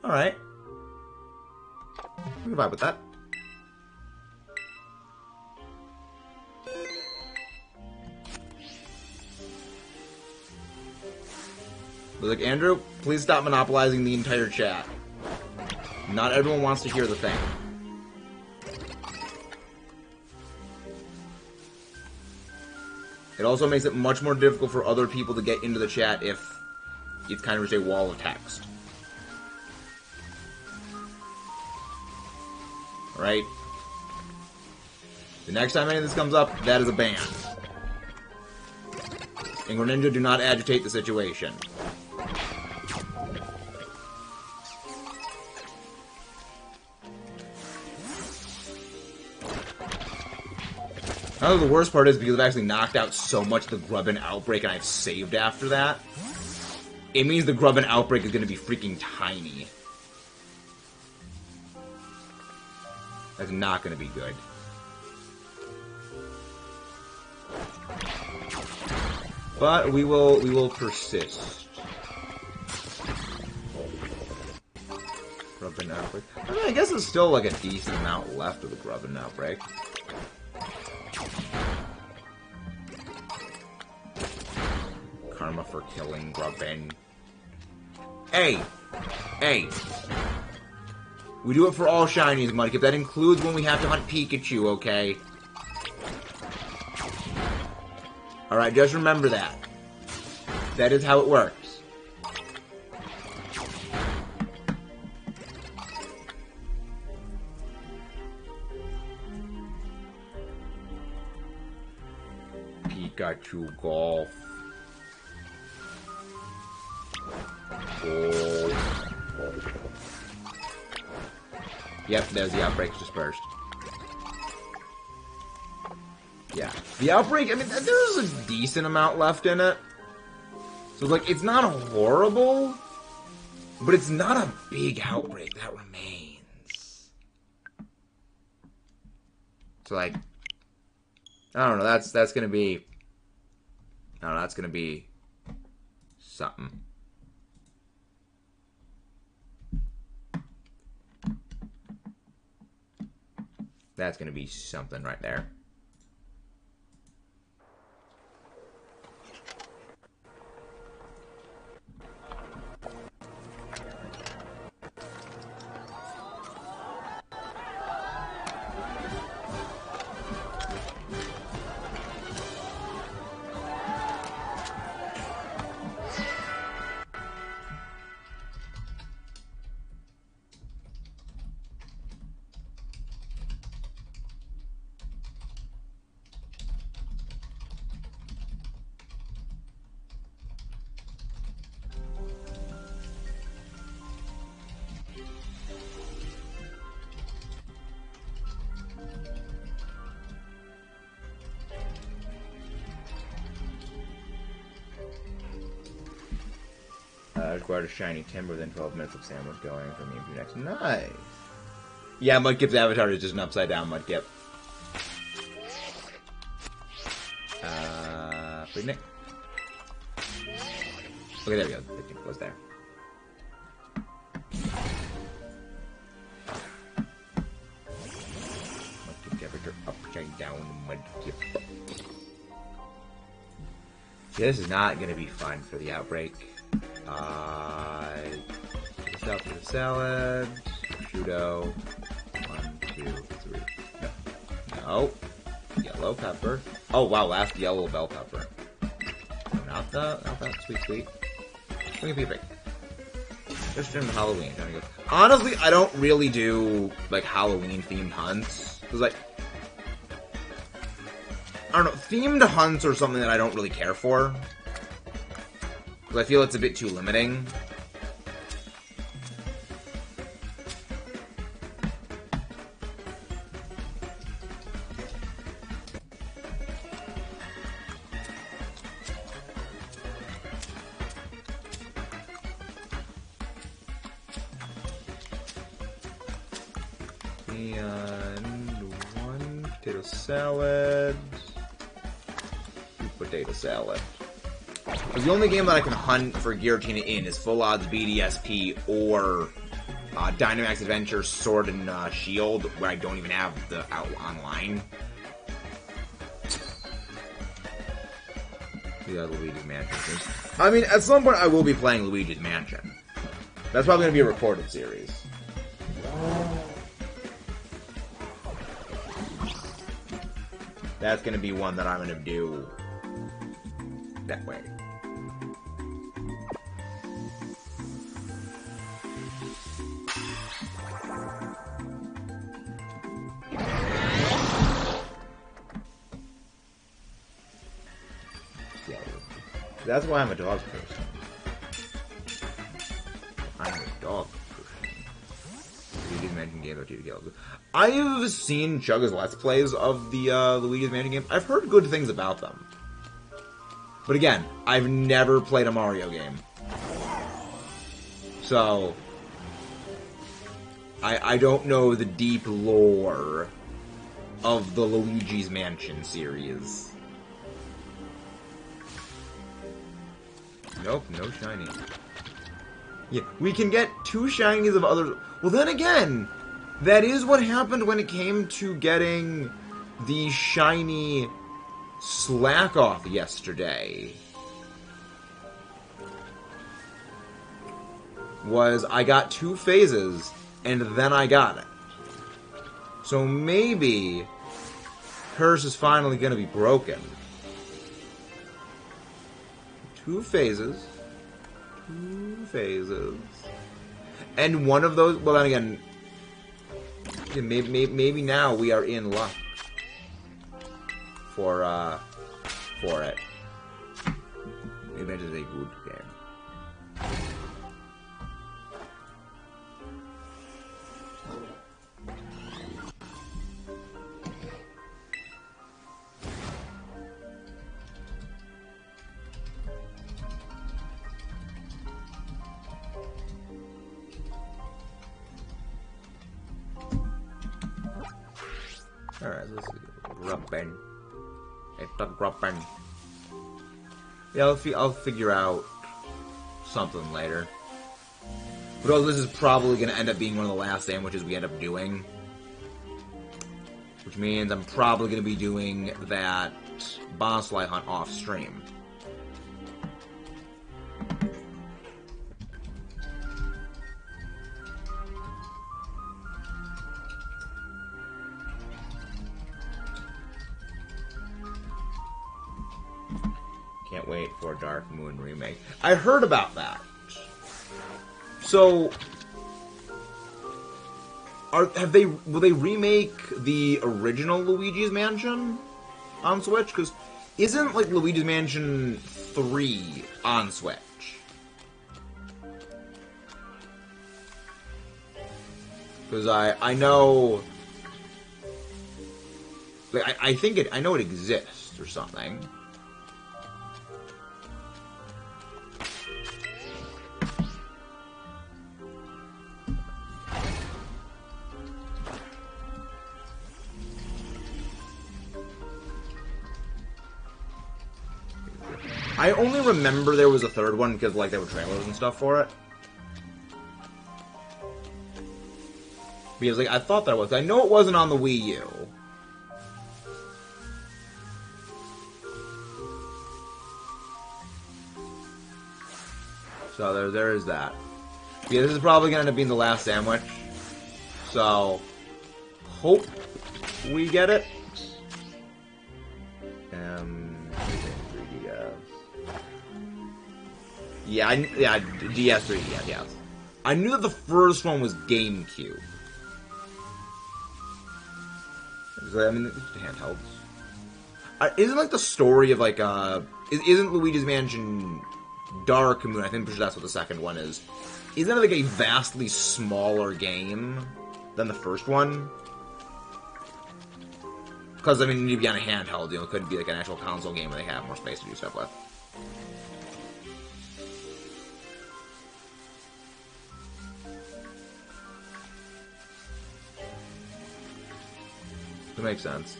Alright. We can vibe with that. But like, Andrew, please stop monopolizing the entire chat. Not everyone wants to hear the thing. It also makes it much more difficult for other people to get into the chat if it's kind of just a wall of text. Alright? The next time any of this comes up, that is a ban. And Greninja, do not agitate the situation. Now, the worst part is because I've actually knocked out so much of the Grubbin outbreak and I've saved after that, it means the Grubbin outbreak is going to be freaking tiny. That's not going to be good. But we will persist. Grubbin outbreak. I mean, I guess there's still like a decent amount left of the Grubbin outbreak. Karma for killing Grubbin. Hey! Hey! We do it for all shinies, Mudkip. If that includes when we have to hunt Pikachu, okay? Alright, just remember that. That is how it works. Pikachu Golf. Yep, there's the outbreak dispersed. Yeah. The outbreak, I mean, there's a decent amount left in it. So, like, it's not horrible, but it's not a big outbreak that remains. So, like, I don't know, that's gonna be, I don't know, that's gonna be something. That's gonna be something right there. Required a shiny timber within 12 minutes of sandwich going from me to next. Nice. Yeah, Mudkip's avatar is just an upside down Mudkip. Picnic. Okay, there we go. The picnic was there. Mudkip avatar upside down Mudkip. Yeah, this is not going to be fun for the outbreak. Get this out for the salad. Prosciutto. 1, 2, 3. No. Yellow pepper. Oh wow, last yellow bell pepper. No, not that sweet. Let me be a break. Just in Halloween. Honestly, I don't really do like Halloween themed hunts. Cause like, I don't know, themed hunts are something that I don't really care for. Because I feel it's a bit too limiting. And 1 potato salad. 2 potato salad. Because the only game that I can hunt for Giratina in is Full Odds BDSP or Dynamax Adventure Sword and Shield, where I don't even have the out online. Yeah, Luigi's Mansion. I mean, at some point I will be playing Luigi's Mansion. That's probably going to be a recorded series. That's going to be one that I'm going to do that way. That's why I'm a dog person. I'm a dog person. Luigi's Mansion game or TDK. I've seen Chugga's Let's Plays of the Luigi's Mansion game. I've heard good things about them. But again, I've never played a Mario game. So, I don't know the deep lore of the Luigi's Mansion series. Nope, no shiny. Yeah, we can get 2 shinies of others. Well, then again, that is what happened when it came to getting the shiny Slack Off yesterday. Was I got 2 phases, and then I got it. So maybe Curse is finally going to be broken. 2 phases. 2 phases. And one of those... Well, then again... Yeah, maybe now we are in luck. For it. Maybe that is a good game. Alright, let's see. Gruppen. It's a Gruppen. Yeah, I'll figure out something later. But also, this is probably going to end up being one of the last sandwiches we end up doing. Which means I'm probably going to be doing that boss light hunt off stream. Can't wait for Dark Moon remake. I heard about that. So, will they remake the original Luigi's Mansion on Switch? Because isn't like Luigi's Mansion 3 on Switch? Because I know, like, I know it exists or something. I only remember there was a third one because, like, there were trailers and stuff for it. Because, like, I thought that was. I know it wasn't on the Wii U. So there is that. Yeah, this is probably going to end up being the last sandwich. So, hope we get it. 3DS. Yeah, DS, 3DS, yes. I knew that the first one was GameCube. I mean, it's handhelds. Isn't, like, the story of, like, isn't Luigi's Mansion Dark Moon, I think that's what the second one is. Isn't it, like, a vastly smaller game than the first one? Because, I mean, you need to be on a handheld, you know, it couldn't be, like, an actual console game where they have more space to do stuff with. That makes sense.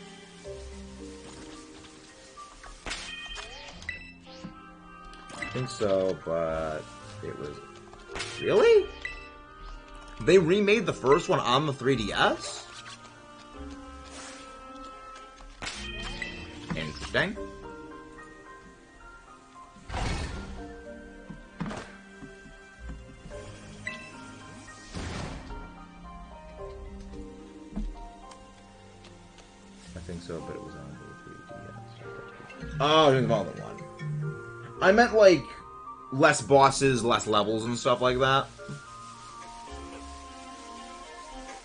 I think so, but it was... Really? They remade the first one on the 3DS? Interesting. I think so, but it was on the 3DS. Oh, I think more than one. I meant, like, less bosses, less levels and stuff like that.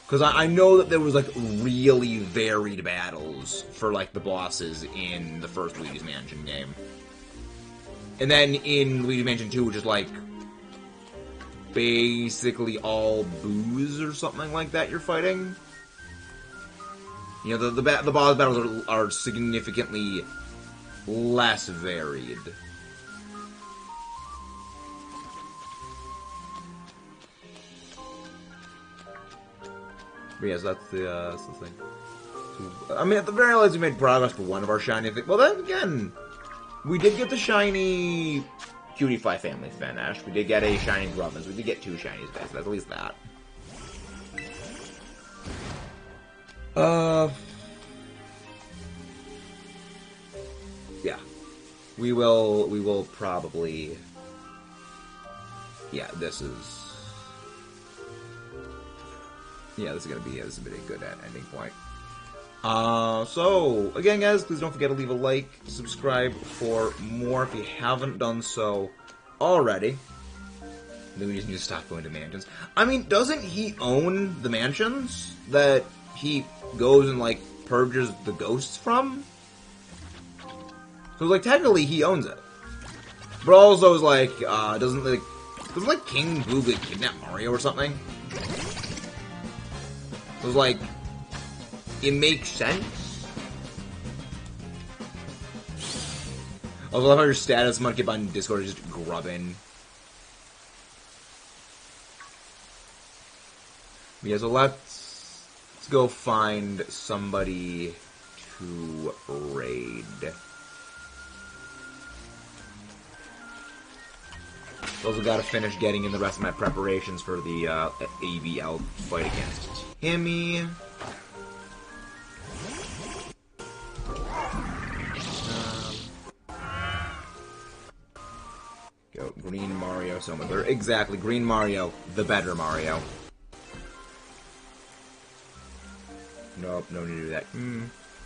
Because I know that there was, like, really varied battles for, like, the bosses in the first Luigi's Mansion game. And then in Luigi's Mansion 2, which is, like, basically all boos or something like that you're fighting. You know, the boss battles are significantly less varied. But yes, that's the thing. So, I mean, at the very least, we made progress for one of our shiny things. Well, then again, we did get the shiny Cutie Fly family finished. We did get a shiny Grubbins. We did get 2 shinies, guys. That's at least that. Yeah. We will probably... Yeah, this is... Yeah, this is gonna be a good ending point. So, again, guys, please don't forget to leave a like, subscribe for more if you haven't done so already. Then we just need to stop going to mansions. I mean, doesn't he own the mansions that he goes and, like, purges the ghosts from? So, like, technically he owns it. But also, is like, doesn't King Boo, like, kidnap Mario or something? So it's like, it makes sense. Also, I love how your status monkey on Discord is just grubbing. Yeah, so let's go find somebody to raid. Also gotta finish getting in the rest of my preparations for the ABL fight against Timmy. Go Green Mario somewhere. Exactly, Green Mario, the better Mario. Nope, no need to do that.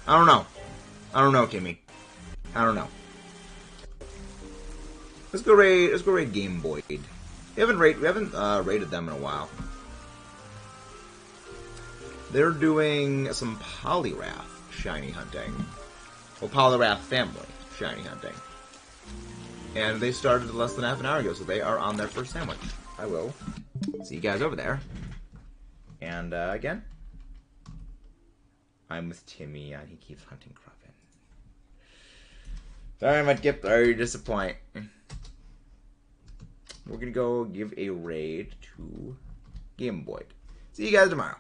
I don't know, Timmy. I don't know. Let's go raid Game Boy. We haven't raided them in a while. They're doing some Poliwrath shiny hunting. Well, Poliwrath family shiny hunting. And they started less than half an hour ago, so they are on their first sandwich. I will see you guys over there. And, again, I'm with Timmy, and he keeps hunting Cruffin. Sorry, my gift. Sorry, disappoint. We're gonna go give a raid to Game Boy. See you guys tomorrow.